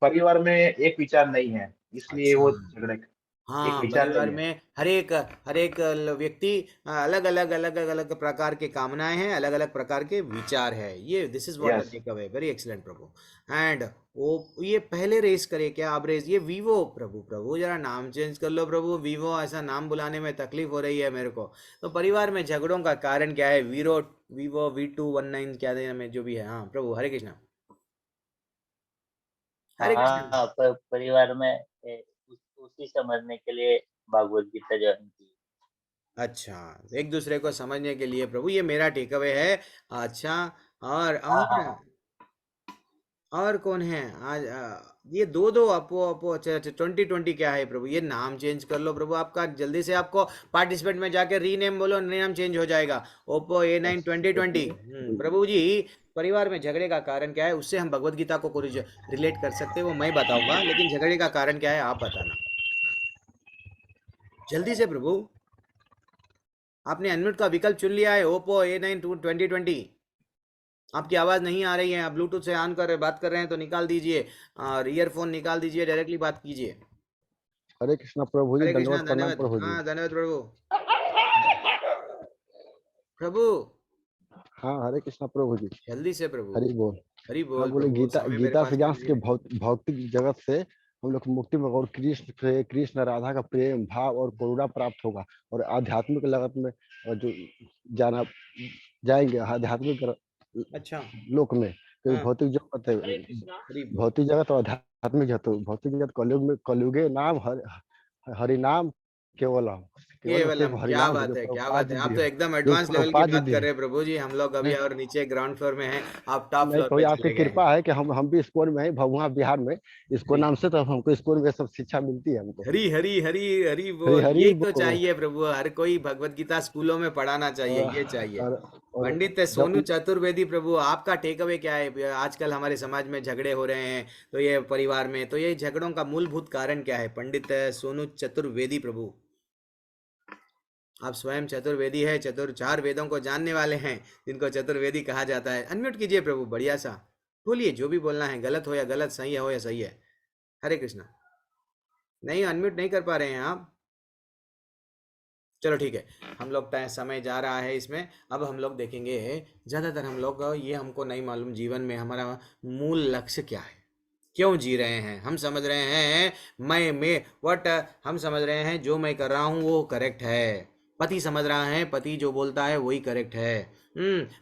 परिवार में एक विचार नहीं है, इसलिए अच्छा, वो झगड़े, एक विचार परिवार नहीं है। में हर एक व्यक्ति अलग अलग प्रकार के कामनाएं हैं, अलग अलग प्रकार के विचार है। ये this is what I take away, very excellent प्रभु। एंड वो ये पहले रेस करे क्या, आप रेस, ये वीवो प्रभु जरा नाम चेंज कर लो प्रभु, वीवो ऐसा नाम बुलाने में तकलीफ हो रही है मेरे को। तो परिवार में झगड़ों का कारण क्या है, वीवो V219 क्या देना में जो भी है। हाँ प्रभु, हरे कृष्णा। हरे कृष्ण। हाँ, परिवार में उसी समझने के लिए भागवत गीता ज्वाइन की। अच्छा, एक दूसरे को समझने के लिए प्रभु, ये मेरा टेक अवे है। अच्छा, और हाँ और हाँ और कौन है आज? ये दो दो अपो अपो। अच्छा अच्छा, 2020 क्या है प्रभु? ये नाम चेंज कर लो प्रभु, आपका जल्दी से। आपको पार्टिसिपेंट में जाके रीनेम बोलो, नाम चेंज हो जाएगा। Oppo A9 2020। प्रभु जी, परिवार में झगड़े का कारण क्या है? उससे हम भगवत गीता को रिलेट कर सकते हैं, वो मैं बताऊंगा, लेकिन झगड़े का कारण क्या है आप बताना जल्दी से प्रभु। आपने अनम्यूट का विकल्प चुन लिया है। Oppo A9 2020। आपकी आवाज नहीं आ रही है, आप ब्लूटूथ से ऑन कर बात कर रहे हैं तो निकाल दीजिए, और ईयरफोन निकाल दीजिए, डायरेक्टली बात कीजिए। हरे कृष्णा प्रभु जी, हरे कृष्णा, धन्यवाद, प्रणाम धन्यवाद। प्रभु जी। हाँ, धन्यवाद प्रभु। प्रभु हाँ, हरे कृष्णा प्रभु जी। जल्दी से प्रभु। हरि बोल। हरि हाँ, बोल बोले प्रभु, गीता समय मेरे गीता पास से ज्ञान नहीं के है। भौतिक जगत से हम लोग को मुक्ति में और कृष्ण राधा का प्रेम भाव और करुणा प्राप्त होगा, और आध्यात्मिक लगत में जो जाना जाएंगे आध्यात्मिक अच्छा, लोक में। क्योंकि हाँ, भौतिक जगत है, हरि बोल। भौतिक जगत और आध्यात्मिक जगत। भौतिक जगत कलयुग में कलयुगे नाम हरि नाम केवलम केवल सिर्फ केवलम, हरि क्या नाम बात जो है, क्या प्रभुपाद बात जी है। आप दिए तो हैं, एकदम जो एडवांस लेवल की प्रभुपाद जी बात दिए कर हैं। रहे हैं प्रभु जी। हम लोग अभी नहीं और नीचे ग्राउंड फ्लोर में हैं, आप टॉप नहीं, फ्लोर कोई पे आपकी चले गए हैं। कृपा है कि हम भी स्कूल में हैं, वहाँ बिहार में स्कूल हरी नाम से, तो हमको स्कूल में सब शिक्षा मिलती है हमको। हरी हरी हरी हरी हरी बोल, हरी ये तो बोल। चाहिए प्रभु। हर कोई भगवत गीता स्कूलों में पढ़ाना चाहिए, ये चाहिए। और, और पंडित सोनू जब चतुर्वेदी प्रभु, आपका टेक अवे क्या है? आजकल हमारे समाज में झगड़े हो रहे हैं, तो ये परिवार में, तो ये झगड़ों का मूलभूत कारण क्या है? पंडित सोनू चतुर्वेदी प्रभु, आप स्वयं चतुर्वेदी है, चार वेदों को जानने वाले हैं, जिनको चतुर्वेदी कहा जाता है। अनम्यूट कीजिए प्रभु, बढ़िया सा बोलिए, जो भी बोलना है, गलत हो या गलत, सही हो या सही है। हरे कृष्णा। नहीं, अनम्यूट नहीं कर पा रहे हैं आप। चलो ठीक है, हम लोग समय जा रहा है इसमें। अब हम लोग देखेंगे, ज़्यादातर हम लोग ये हमको नहीं मालूम जीवन में हमारा मूल लक्ष्य क्या है, क्यों जी रहे हैं। हम समझ रहे हैं मैं व्हाट, हम समझ रहे हैं जो मैं कर रहा हूँ वो करेक्ट है। पति समझ रहा है पति जो बोलता है वही करेक्ट है।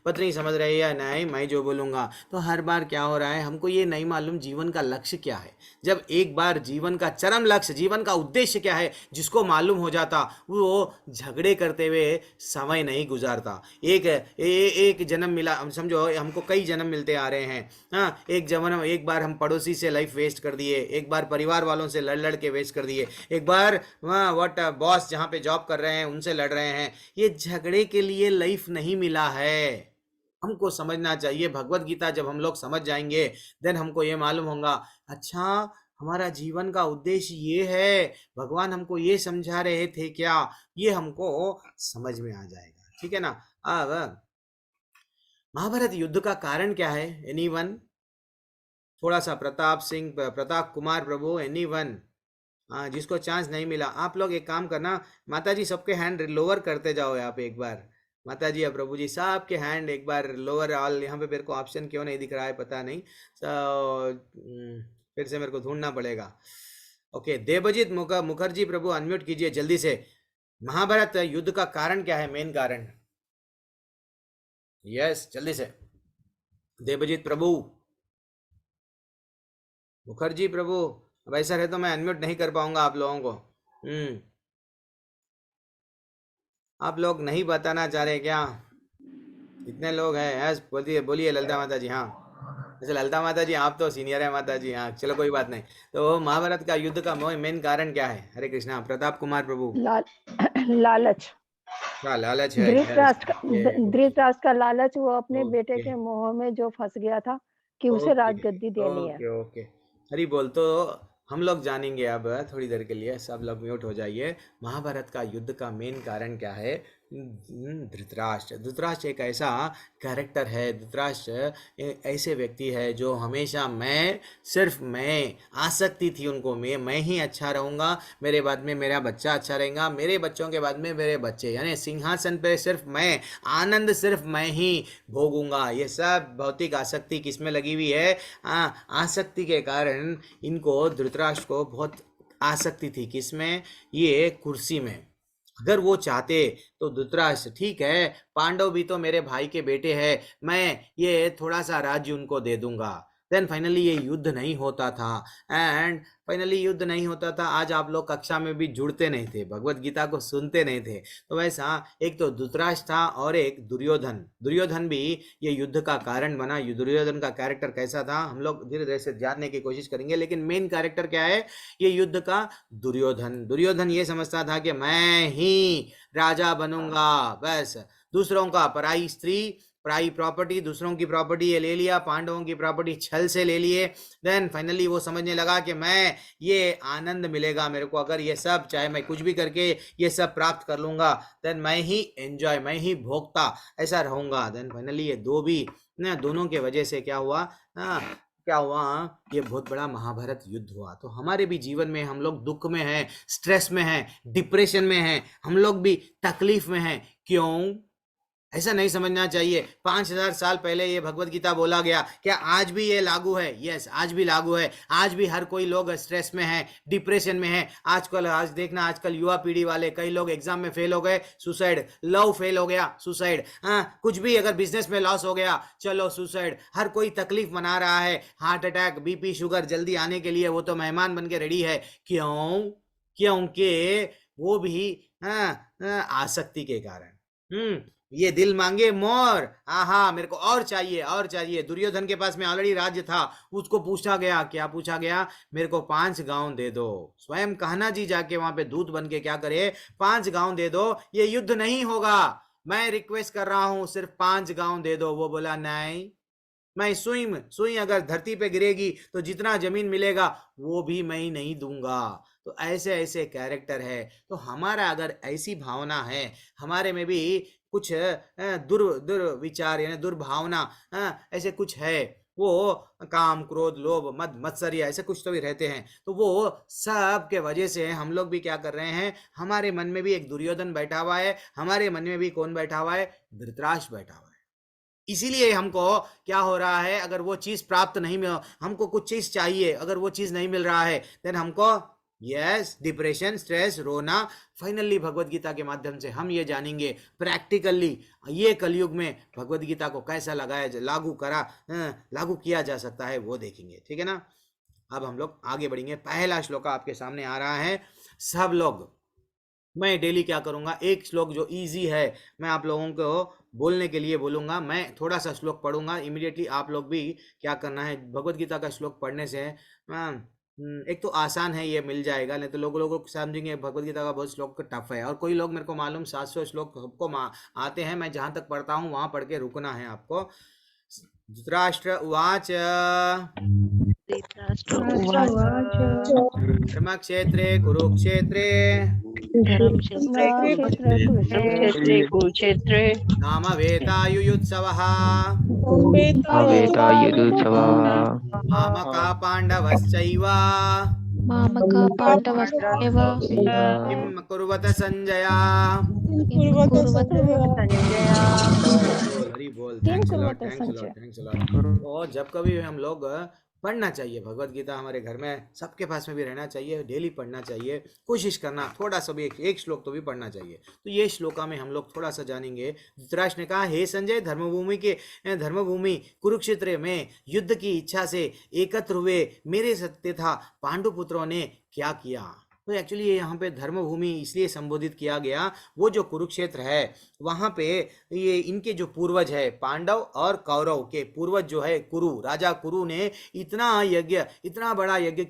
पत्नी समझ रही है नहीं, मैं जो बोलूँगा। तो हर बार क्या हो रहा है, हमको ये नहीं मालूम जीवन का लक्ष्य क्या है। जब एक बार जीवन का चरम लक्ष्य, जीवन का उद्देश्य क्या है जिसको मालूम हो जाता, वो झगड़े करते हुए समय नहीं गुजारता। एक जन्म मिला, समझो हमको कई जन्म मिलते आ रहे हैं। हाँ, एक बार हम पड़ोसी से लाइफ वेस्ट कर दिए, एक बार परिवार वालों से लड़ लड़ के वेस्ट कर दिए, एक बार व्हाट बॉस जहाँ पे जॉब कर रहे हैं उनसे लड़ रहे हैं। ये झगड़े के लिए लाइफ नहीं मिला है। हमको समझना चाहिए, भगवत गीता जब हम लोग समझ जाएंगे, देन हमको ये मालूम होगा, अच्छा हमारा जीवन का उद्देश्य ये है, भगवान हमको ये समझा रहे थे क्या, ये हमको समझ में आ जाएगा। ठीक है ना। अब महाभारत युद्ध का कारण क्या है? एनीवन? थोड़ा सा प्रताप कुमार प्रभु, एनीवन? हाँ, जिसको चांस नहीं मिला, आप लोग एक काम करना, माता जी सबके हैंड लोअर करते जाओ आप एक बार। माता जी या प्रभु जी, सबके हैंड एक बार लोअर ऑल। यहाँ पे मेरे को ऑप्शन क्यों नहीं दिख रहा है पता नहीं, फिर से मेरे को ढूंढना पड़ेगा। ओके, देवजीत मुखर्जी प्रभु, अनम्यूट कीजिए जल्दी से। महाभारत युद्ध का कारण क्या है, मेन कारण? यस, जल्दी से देवजीत प्रभु, मुखर्जी प्रभु। अब ऐसा रहे तो मैं अनम्यूट नहीं कर पाऊंगा आप लोगों को। आप लोग नहीं बताना चाह रहे क्या? कितने लोग हैं? यस, बोलिए बोलिए ललिता माता जी। हाँ, अच्छा ललिता माता जी आप तो सीनियर है माता जी। हाँ चलो कोई बात नहीं। तो महाभारत का युद्ध का मेन कारण क्या है? हरे कृष्णा। प्रताप कुमार प्रभु। लालच। क्या लालच है? धृतराष्ट्र का लालच, वो अपने बेटे ओके के मोह में जो फंस गया था कि उसे राजगद्दी देनी है। ओके ओके, हरी बोल। तो हम लोग जानेंगे अब थोड़ी देर के लिए, सब लोग म्यूट हो जाइए। महाभारत का युद्ध का मेन कारण क्या है? धृतराष्ट्र। धृतराष्ट्र एक ऐसा कैरेक्टर है, धृतराष्ट्र ऐसे व्यक्ति है जो हमेशा मैं, सिर्फ मैं, आसक्ति थी उनको, मैं ही अच्छा रहूँगा, मेरे बाद में मेरा बच्चा अच्छा रहेगा, मेरे बच्चों के बाद में मेरे बच्चे, यानी सिंहासन पे सिर्फ मैं, आनंद सिर्फ मैं ही भोगूंगा। ये सब भौतिक आसक्ति किस में लगी हुई है? आसक्ति के कारण इनको, धृतराष्ट्र को बहुत आसक्ति थी। किस में? ये कुर्सी में। अगर वो चाहते तो धृतराष्ट्र, ठीक है पांडव भी तो मेरे भाई के बेटे हैं, मैं ये थोड़ा सा राज्य उनको दे दूंगा, देन फाइनली ये युद्ध नहीं होता था, एंड फाइनली युद्ध नहीं होता था। आज आप लोग कक्षा में भी जुड़ते नहीं थे, भगवत गीता को सुनते नहीं थे। तो वैसा एक तो धृतराष्ट्र था और एक दुर्योधन। दुर्योधन भी ये युद्ध का कारण बना। दुर्योधन का कैरेक्टर कैसा था हम लोग धीरे धीरे से जानने की कोशिश करेंगे, लेकिन मेन कैरेक्टर क्या है ये युद्ध का? दुर्योधन। दुर्योधन ये समझता था कि मैं ही राजा बनूंगा, बस दूसरों का, पराई स्त्री, पराई प्रॉपर्टी, दूसरों की प्रॉपर्टी ये ले लिया, पांडवों की प्रॉपर्टी छल से ले लिए। देन फाइनली वो समझने लगा कि मैं ये आनंद मिलेगा मेरे को अगर ये सब, चाहे मैं कुछ भी करके ये सब प्राप्त कर लूंगा, देन मैं ही एंजॉय, मैं ही भोगता ऐसा रहूंगा। देन फाइनली ये दोनों के वजह से क्या हुआ, क्या हुआ, ये बहुत बड़ा महाभारत युद्ध हुआ। तो हमारे भी जीवन में हम लोग दुख में हैं, स्ट्रेस में हैं, डिप्रेशन में हैं, हम लोग भी तकलीफ में हैं। क्यों? ऐसा नहीं समझना चाहिए। 5000 साल पहले ये भगवत गीता बोला गया, क्या आज भी ये लागू है? यस, आज भी लागू है। आज भी हर कोई लोग स्ट्रेस में है, डिप्रेशन में है। आज देखना, आजकल युवा पीढ़ी वाले कई लोग एग्जाम में फेल हो गए, सुसाइड, लव फेल हो गया, सुसाइड, कुछ भी अगर बिजनेस में लॉस हो गया, चलो सुसाइड। हर कोई तकलीफ मना रहा है, हार्ट अटैक, बीपी, शुगर जल्दी आने के लिए वो तो मेहमान बन के रेडी है। क्यों? क्योंकि वो भी आसक्ति के कारण। ये दिल मांगे मोर, आहा मेरे को और चाहिए, और चाहिए। दुर्योधन के पास में ऑलरेडी राज्य था, उसको पूछा गया, क्या पूछा गया? मेरे को 5 गांव दे दो। स्वयं कान्हा जी जाके वहां पे दूत बन के क्या करे? 5 गांव दे दो, ये युद्ध नहीं होगा, मैं रिक्वेस्ट कर रहा हूं, सिर्फ 5 गांव दे दो। वो बोला नहीं, मैं सुई अगर धरती पे गिरेगी तो जितना जमीन मिलेगा वो भी मैं ही नहीं दूंगा। तो ऐसे ऐसे कैरेक्टर है। तो हमारा अगर ऐसी भावना है, हमारे में भी कुछ दुर्विचार यानी दुर्भावना ऐसे कुछ है, वो काम, क्रोध, लोभ, मद, मत्सर्य ऐसे कुछ तो भी रहते हैं। तो वो सब के वजह से हम लोग भी क्या कर रहे हैं, हमारे मन में भी एक दुर्योधन बैठा हुआ है, हमारे मन में भी कौन बैठा हुआ है? धृतराष्ट्र बैठा हुआ है। इसीलिए हमको क्या हो रहा है, अगर वो चीज प्राप्त नहीं मिल, हमको कुछ चीज चाहिए, अगर वो चीज नहीं मिल रहा है, देन हमको यस डिप्रेशन, स्ट्रेस, रोना। फाइनली भगवत गीता के माध्यम से हम ये जानेंगे प्रैक्टिकली ये कलयुग में भगवत गीता को कैसा लागू किया जा सकता है, वो देखेंगे। ठीक है ना? अब हम लोग आगे बढ़ेंगे। पहला श्लोक आपके सामने आ रहा है। सब लोग, मैं डेली क्या करूंगा, एक श्लोक जो इजी है मैं आप लोगों को बोलने के लिए बोलूंगा। मैं थोड़ा सा श्लोक पढ़ूंगा, इमीडिएटली आप लोग भी क्या करना है, भगवत गीता का श्लोक पढ़ने से एक तो आसान है, ये मिल जाएगा, नहीं तो लोगों को समझेंगे भगवत गीता का बहुत श्लोक टफ है। और कोई लोग, मेरे को मालूम 700 श्लोक सबको आते हैं, मैं जहाँ तक पढ़ता हूँ वहाँ पढ़ के रुकना है आपको। धृतराष्ट्र उवाच धर्मक्षेत्रे कुरुक्षेत्रे सामवेतायुयुत्सवः मामका पाण्डवश्चैव किं कुर्वत संजय? हरि बोल। Thanks a lot. और जब कभी हम लोग पढ़ना चाहिए भगवत गीता, हमारे घर में सबके पास में भी रहना चाहिए, डेली पढ़ना चाहिए, कोशिश करना थोड़ा सा भी एक श्लोक तो भी पढ़ना चाहिए। तो ये श्लोका में हम लोग थोड़ा सा जानेंगे। धृतराष्ट्र ने कहा, हे संजय, धर्मभूमि कुरुक्षेत्र में युद्ध की इच्छा से एकत्र हुए मेरे सत्य था पांडुपुत्रों ने क्या किया। तो एक्चुअली यहाँ पे धर्मभूमि इसलिए संबोधित किया गया, वो जो कुरुक्षेत्र है वहाँ पे ये इनके जो पूर्वज है, पांडव और कौरव के पूर्वज जो है कुरु, राजा कुरु ने इतना बड़ा यज्ञ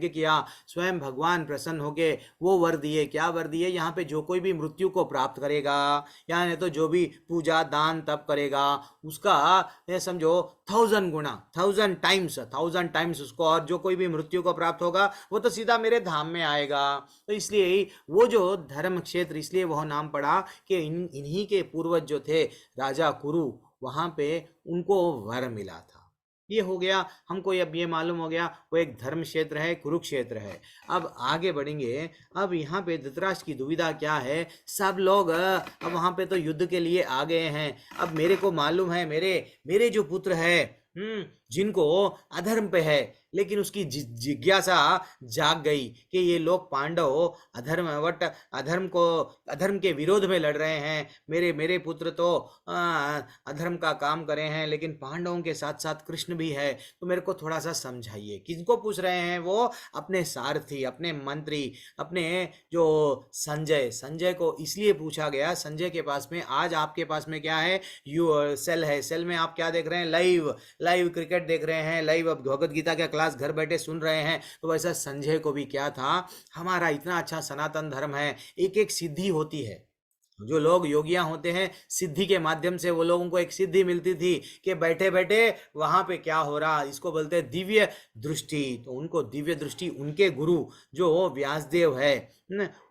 किया, स्वयं भगवान प्रसन्न होके वो वर दिए। क्या वर दिए? यहाँ पे जो कोई भी मृत्यु को प्राप्त करेगा, या नहीं तो जो भी पूजा दान तप करेगा, उसका ये समझो 1000 गुना, 1000 टाइम्स उसको, और जो कोई भी मृत्यु को प्राप्त होगा वो तो सीधा मेरे धाम में आएगा। तो इसलिए वो जो धर्म क्षेत्र, इसलिए वह नाम पड़ा कि इन्हीं के पूर्वज जो थे राजा कुरु, वहां पे उनको वर मिला था। ये हो गया हमको, अब ये मालूम हो गया वो एक धर्म क्षेत्र है, कुरुक्षेत्र है। अब आगे बढ़ेंगे। अब यहाँ पे धृतराष्ट्र की दुविधा क्या है, सब लोग अब वहां पे तो युद्ध के लिए आ गए हैं। अब मेरे को मालूम है मेरे जो पुत्र है जिनको अधर्म पे है, लेकिन उसकी जिज्ञासा जाग गई कि ये लोग पांडव अधर्म के विरोध में लड़ रहे हैं, मेरे पुत्र तो अधर्म का काम करे हैं, लेकिन पांडवों के साथ साथ कृष्ण भी है, तो मेरे को थोड़ा सा समझाइए। किसको पूछ रहे हैं वो? अपने सारथी, अपने मंत्री, अपने जो संजय को इसलिए पूछा गया। संजय के पास में, आज आपके पास में क्या है? सेल है। सेल में आप क्या देख रहे हैं? लाइव क्रिकेट देख रहे हैं, लाइव भगवत गीता का क्लास घर बैठे सुन रहे हैं। तो वैसा संजय को भी क्या था, हमारा इतना अच्छा सनातन धर्म है, एक एक सिद्धि होती है। जो लोग योगियां होते हैं, सिद्धि के माध्यम से वो लोगों को एक सिद्धि मिलती थी कि बैठे बैठे वहां पे क्या हो रहा, इसको बोलते हैं दिव्य दृष्टि। तो उनको दिव्य दृष्टि उनके गुरु जो व्यासदेव है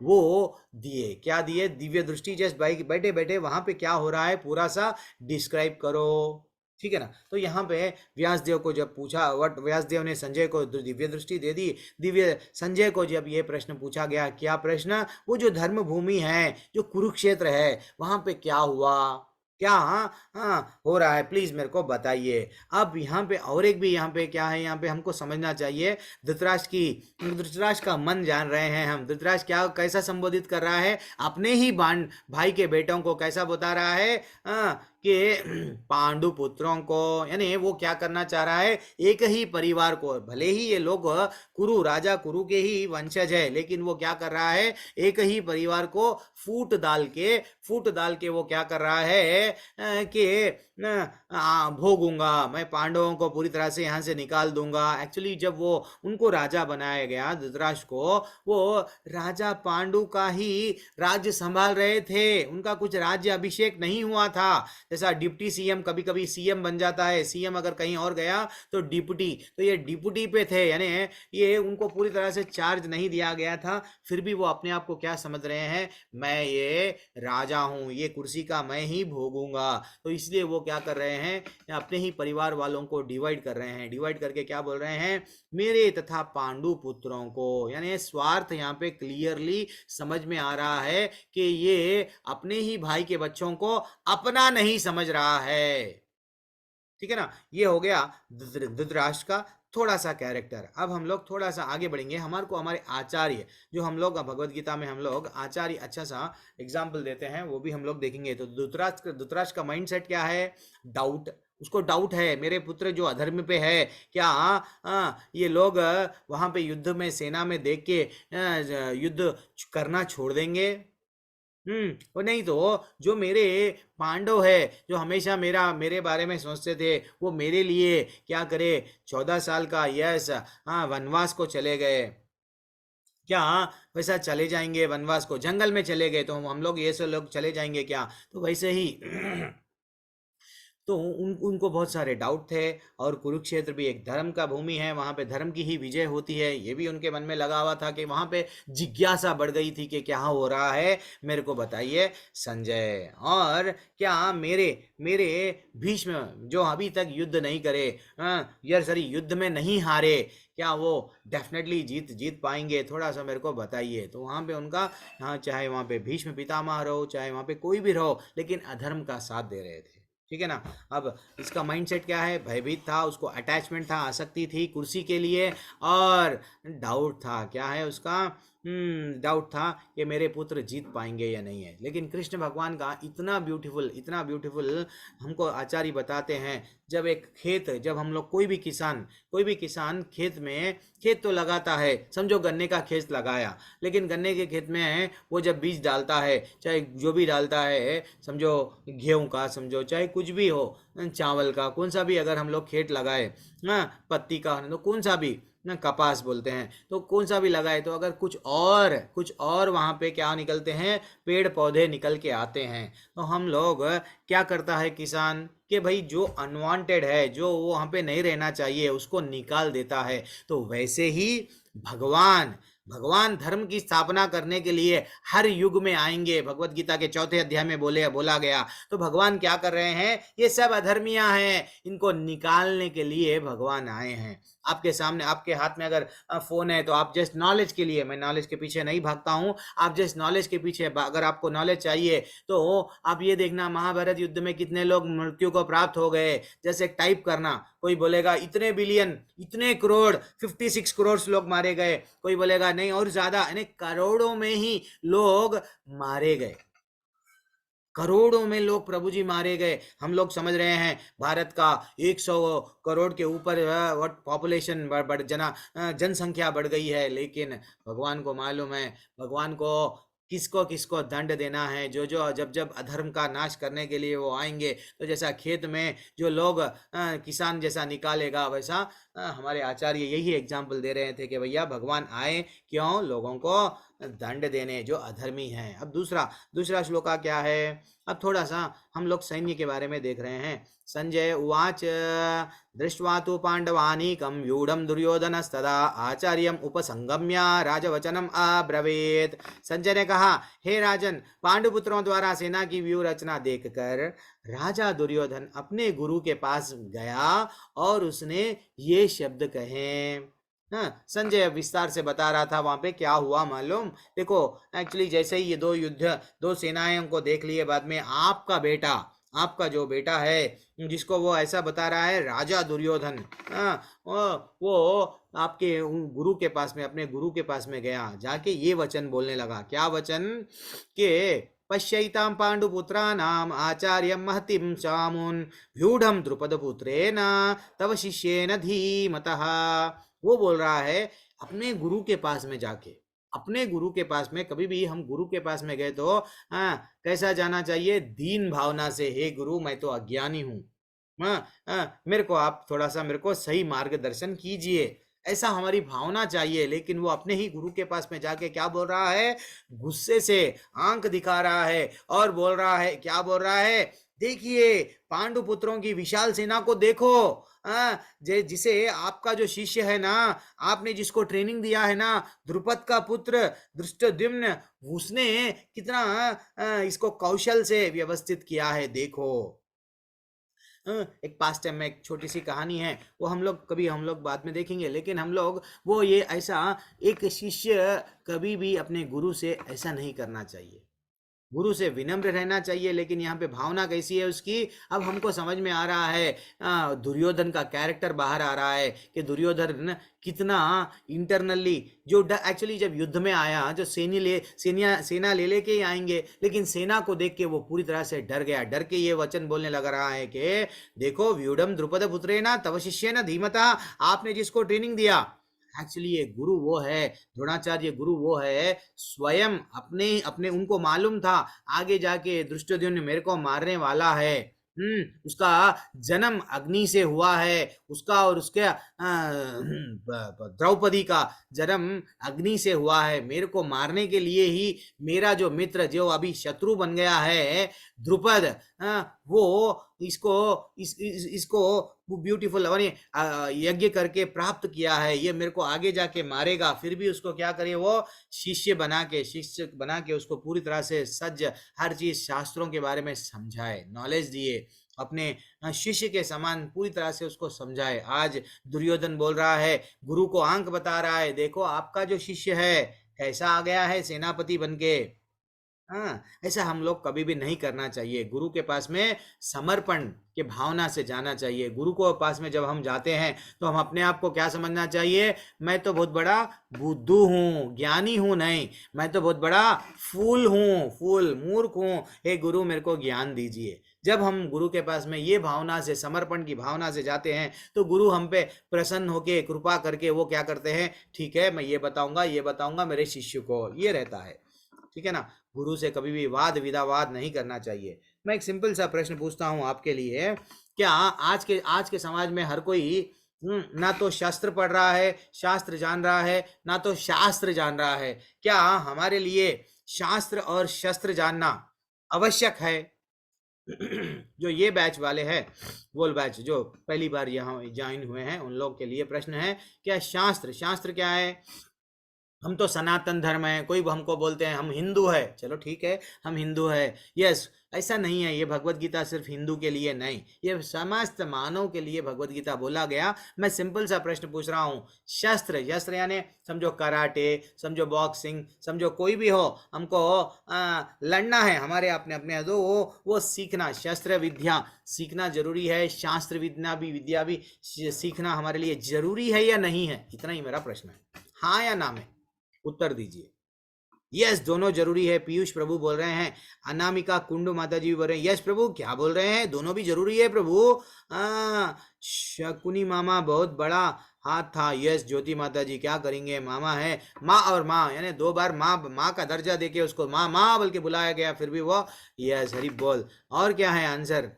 वो दिए। क्या दिए? दिव्य दृष्टि। जस्ट बैठे बैठे वहां पे क्या हो रहा है पूरा सा डिस्क्राइब करो, ठीक है ना। तो यहाँ पे व्यासदेव को जब पूछा, व्यासदेव ने संजय को दिव्य दृष्टि दे दी। संजय को जब ये प्रश्न पूछा गया, क्या प्रश्न? वो जो धर्म भूमि है, जो कुरुक्षेत्र है, वहां पे क्या हुआ, क्या हो रहा है, प्लीज मेरे को बताइए। अब यहाँ पे और एक भी यहाँ पे क्या है, यहाँ पे हमको समझना चाहिए। धृतराष्ट्र का मन जान रहे हैं हम। धृतराष्ट्र क्या कैसा संबोधित कर रहा है? अपने ही भाई के बेटों को कैसा बता रहा है कि पांडु पुत्रों को, यानी वो क्या करना चाह रहा है? एक ही परिवार को, भले ही ये लोग राजा कुरु के ही वंशज है, लेकिन वो क्या कर रहा है? एक ही परिवार को फूट डाल के वो क्या कर रहा है कि भोगूंगा, मैं पांडवों को पूरी तरह से यहाँ से निकाल दूंगा। एक्चुअली जब वो उनको राजा बनाया गया, धृतराष्ट्र को, वो राजा पांडु का ही राज्य संभाल रहे थे, उनका कुछ राज्य अभिषेक नहीं हुआ था। जैसा डिप्टी सीएम कभी कभी सीएम बन जाता है, सीएम अगर कहीं और गया तो डिप्टी, तो ये डिप्टी पे थे, यानी ये उनको पूरी तरह से चार्ज नहीं दिया गया था। फिर भी वो अपने आप को क्या समझ रहे हैं? मैं ये राजा हूं, ये कुर्सी का मैं ही भोगूंगा। तो इसलिए वो क्या कर रहे हैं? अपने ही परिवार वालों को डिवाइड कर रहे हैं। डिवाइड करके क्या बोल रहे हैं? मेरे तथा पांडु पुत्रों को, यानी स्वार्थ यहाँ पे क्लियरली समझ में आ रहा है कि ये अपने ही भाई के बच्चों को अपना नहीं समझ रहा है, ठीक है ना। ये हो गया धृतराष्ट्र का थोड़ा सा कैरेक्टर। अब हम लोग थोड़ा सा आगे बढ़ेंगे। हमारे आचार्य, जो हम लोग भगवत गीता में हम लोग आचार्य अच्छा सा एग्जाम्पल देते हैं, वो भी हम लोग देखेंगे। तो धृतराष्ट्र का माइंडसेट क्या है? डाउट। उसको डाउट है, मेरे पुत्र जो अधर्म पे है, क्या ये लोग वहां पे युद्ध में, सेना में देख के युद्ध करना छोड़ देंगे? वो नहीं तो जो मेरे पांडव है, जो हमेशा मेरे बारे में सोचते थे, वो मेरे लिए क्या करे? 14 साल का यश वनवास को चले गए। क्या वैसा चले जाएंगे वनवास को? जंगल में चले गए तो हम लोग ये सब लोग चले जाएंगे क्या? तो वैसे ही तो उनको बहुत सारे डाउट थे। और कुरुक्षेत्र भी एक धर्म का भूमि है, वहाँ पे धर्म की ही विजय होती है, ये भी उनके मन में लगा हुआ था कि वहाँ पे जिज्ञासा बढ़ गई थी कि क्या हो रहा है, मेरे को बताइए संजय। और क्या मेरे भीष्म जो अभी तक युद्ध नहीं करे, युद्ध में नहीं हारे, क्या वो डेफिनेटली जीत पाएंगे? थोड़ा सा मेरे को बताइए। तो वहाँ पे उनका, चाहे वहाँ पे भीष्म पितामह रहो, चाहे वहाँ पे कोई भी रहो, लेकिन अधर्म का साथ दे रहे थे, ठीक है ना। अब इसका माइंडसेट क्या है? भयभीत था, उसको अटैचमेंट था, आसक्ति थी कुर्सी के लिए, और डाउट था। क्या है उसका? डाउट था कि मेरे पुत्र जीत पाएंगे या नहीं है। लेकिन कृष्ण भगवान का इतना ब्यूटीफुल हमको आचार्य बताते हैं। जब हम लोग कोई भी किसान खेत तो लगाता है, समझो गन्ने का खेत लगाया, लेकिन गन्ने के खेत में वो जब बीज डालता है, चाहे जो भी डालता है, समझो गेहूं का, समझो चाहे कुछ भी हो, चावल का, कौन सा भी अगर हम लोग खेत लगाए, पत्ती का, तो कौन सा भी ना, कपास बोलते हैं, तो कौन सा भी लगाए, तो अगर कुछ और वहाँ पे क्या निकलते हैं? पेड़ पौधे निकल के आते हैं। तो हम लोग क्या करता है किसान कि भाई जो अनवांटेड है, जो वहाँ पे नहीं रहना चाहिए, उसको निकाल देता है। तो वैसे ही भगवान धर्म की स्थापना करने के लिए हर युग में आएंगे। भगवत गीता के 4थे अध्याय में बोला गया। तो भगवान क्या कर रहे हैं? ये सब अधर्मियां हैं, इनको निकालने के लिए भगवान आए हैं। आपके सामने, आपके हाथ में अगर फोन है, तो आप जस्ट नॉलेज के लिए, मैं नॉलेज के पीछे नहीं भागता हूँ, आप जस्ट नॉलेज के पीछे, अगर आपको नॉलेज चाहिए तो आप ये देखना महाभारत युद्ध में कितने लोग मृत्यु को प्राप्त हो गए। जैसे टाइप करना, कोई बोलेगा इतने बिलियन, इतने करोड़, 56 करोड़ लोग मारे गए, कोई बोलेगा नहीं और ज्यादा, यानी करोड़ों में ही लोग मारे गए, करोड़ों में लोग प्रभु जी मारे गए। हम लोग समझ रहे हैं भारत का 100 करोड़ के ऊपर पॉपुलेशन जनसंख्या बढ़ गई है, लेकिन भगवान को मालूम है, भगवान को किसको किसको दंड देना है। जो जब जब अधर्म का नाश करने के लिए वो आएंगे, तो जैसा खेत में जो लोग किसान जैसा निकालेगा, वैसा हमारे आचार्य यही एग्जाम्पल दे रहे थे कि भैया भगवान आए क्यों, लोगों को दंड देने जो अधर्मी हैं। अब दूसरा श्लोका क्या है, अब थोड़ा सा हम लोग सैन्य के बारे में देख रहे हैं। संजय उवाच दृष्ट्वा तु पांडवानीकं व्यूढ़ं दुर्योधनस्तदा आचार्यम उपसंगम्य राजवचनम अब्रवीत। संजय ने कहा, हे राजन, पांडुपुत्रों द्वारा सेना की व्यूह रचना देखकर राजा दुर्योधन अपने गुरु के पास गया और उसने ये शब्द कहे। हाँ, संजय विस्तार से बता रहा था वहां पे क्या हुआ मालूम। देखो एक्चुअली जैसे ही ये दो सेनाओं को देख लिए, बाद में आपका जो बेटा है जिसको वो ऐसा बता रहा है, राजा दुर्योधन, वो आपके गुरु के पास में, अपने गुरु के पास में गया, जाके ये वचन बोलने लगा। क्या वचन के पश्यैतां पांडुपुत्राणाम आचार्यं महतिं चामुन व्यूढ़ं द्रुपदपुत्रेण तव शिष्येन धीमतः। वो बोल रहा है अपने गुरु के पास में जाके, अपने गुरु के पास में, कभी भी हम गुरु के पास में गए तो कैसा जाना चाहिए, दीन भावना से, हे गुरु मैं तो अज्ञानी हूँ, मेरे को आप थोड़ा सा मेरे को सही मार्गदर्शन कीजिए, ऐसा हमारी भावना चाहिए। लेकिन वो अपने ही गुरु के पास में जाके क्या बोल रहा है, गुस्से से आंख दिखा रहा है और बोल रहा है, क्या बोल रहा है, देखिए पांडुपुत्रों की विशाल सेना को देखो, जिसे आपका जो शिष्य है ना, आपने जिसको ट्रेनिंग दिया है ना, द्रुपद का पुत्र धृष्टद्युम्न, उसने कितना इसको कौशल से व्यवस्थित किया है, देखो। एक पास्ट टाइम में एक छोटी सी कहानी है, वो हम लोग बाद में देखेंगे, लेकिन हम लोग वो ये ऐसा एक शिष्य कभी भी अपने गुरु से ऐसा नहीं करना चाहिए, गुरु से विनम्र रहना चाहिए। लेकिन यहाँ पे भावना कैसी है उसकी, अब हमको समझ में आ रहा है, दुर्योधन का कैरेक्टर बाहर आ रहा है कि दुर्योधन कितना इंटरनली, जो एक्चुअली जब युद्ध में आया, जो सेना ले लेके ही आएंगे, लेकिन सेना को देख के वो पूरी तरह से डर गया, डर के ये वचन बोलने लग रहा है कि देखो व्यूढ़ं द्रुपद पुत्रेण तव शिष्येन धीमतः, आपने जिसको ट्रेनिंग दिया, एक्चुअली ये गुरु वो है, द्रोणाचार्य गुरु वो है, स्वयं अपने उनको मालूम था आगे जाके धृष्टद्युम्न मेरे को मारने वाला है, उसका जन्म अग्नि से हुआ है, उसका और उसके द्रौपदी का जन्म अग्नि से हुआ है, मेरे को मारने के लिए ही मेरा जो मित्र, जो अभी शत्रु बन गया है द्रुपद, वो इसको ब्यूटीफुल यज्ञ करके प्राप्त किया है, ये मेरे को आगे जाके मारेगा, फिर भी उसको क्या करे, वो शिष्य बना के उसको पूरी तरह से हर चीज शास्त्रों के बारे में समझाए, नॉलेज दिए, अपने शिष्य के समान पूरी तरह से उसको समझाए। आज दुर्योधन बोल रहा है, गुरु को आंक बता रहा है, देखो आपका जो शिष्य है कैसा आ गया है सेनापति बनके। ऐसा हम लोग कभी भी नहीं करना चाहिए। गुरु के पास में समर्पण के भावना से जाना चाहिए। गुरु को पास में जब हम जाते हैं तो हम अपने आप को क्या समझना चाहिए, मैं तो बहुत बड़ा बुद्धू हूँ, ज्ञानी हूँ नहीं, मैं तो बहुत बड़ा फूल हूँ, मूर्ख हूँ, हे गुरु मेरे को ज्ञान दीजिए। जब हम गुरु के पास में ये भावना से, समर्पण की भावना से जाते हैं, तो गुरु हम पे प्रसन्न होके कृपा करके वो क्या करते हैं, ठीक है मैं ये बताऊंगा मेरे शिष्य को, ये रहता है, ठीक है ना। गुरु से कभी भी वाद विवाद नहीं करना चाहिए। मैं एक सिंपल सा प्रश्न पूछता हूँ आपके लिए, क्या आज के समाज में हर कोई ना तो शास्त्र पढ़ रहा है, शास्त्र जान रहा है, ना तो शास्त्र जान रहा है? क्या हमारे लिए शास्त्र और शस्त्र जानना आवश्यक है? जो ये बैच वाले हैं, वो बैच जो पहली बार यहाँ ज्वाइन हुए हैं, उन लोग के लिए प्रश्न है, क्या शास्त्र क्या है? हम तो सनातन धर्म है, कोई हमको बोलते हैं हम हिंदू है, चलो ठीक है हम हिंदू है, यस, ऐसा नहीं है। ये भगवत गीता सिर्फ हिंदू के लिए नहीं, ये समस्त मानव के लिए भगवत गीता बोला गया। मैं सिंपल सा प्रश्न पूछ रहा हूँ, शस्त्र, शस्त्र यानी समझो कराटे, समझो बॉक्सिंग, समझो कोई भी हो, हमको लड़ना है, हमारे अपने अपने तो वो सीखना, शस्त्र विद्या सीखना जरूरी है, शास्त्र विद्या भी सीखना हमारे लिए जरूरी है या नहीं है? इतना ही मेरा प्रश्न है, हाँ या ना में उत्तर दीजिए। यस, दोनों जरूरी है। पीयूष प्रभु बोल रहे हैं, अनामिका कुंडू माता जी भी बोल रहे हैं यस प्रभु, क्या बोल रहे हैं, दोनों भी जरूरी है प्रभु। शकुनी मामा बहुत बड़ा हाथ था, यस ज्योति माता जी क्या करेंगे, मामा है, माँ और माँ यानी 2 बार माँ का दर्जा देके उसको माँ बोल के बुलाया गया, फिर भी वो यस हरी बोल। और क्या है आंसर?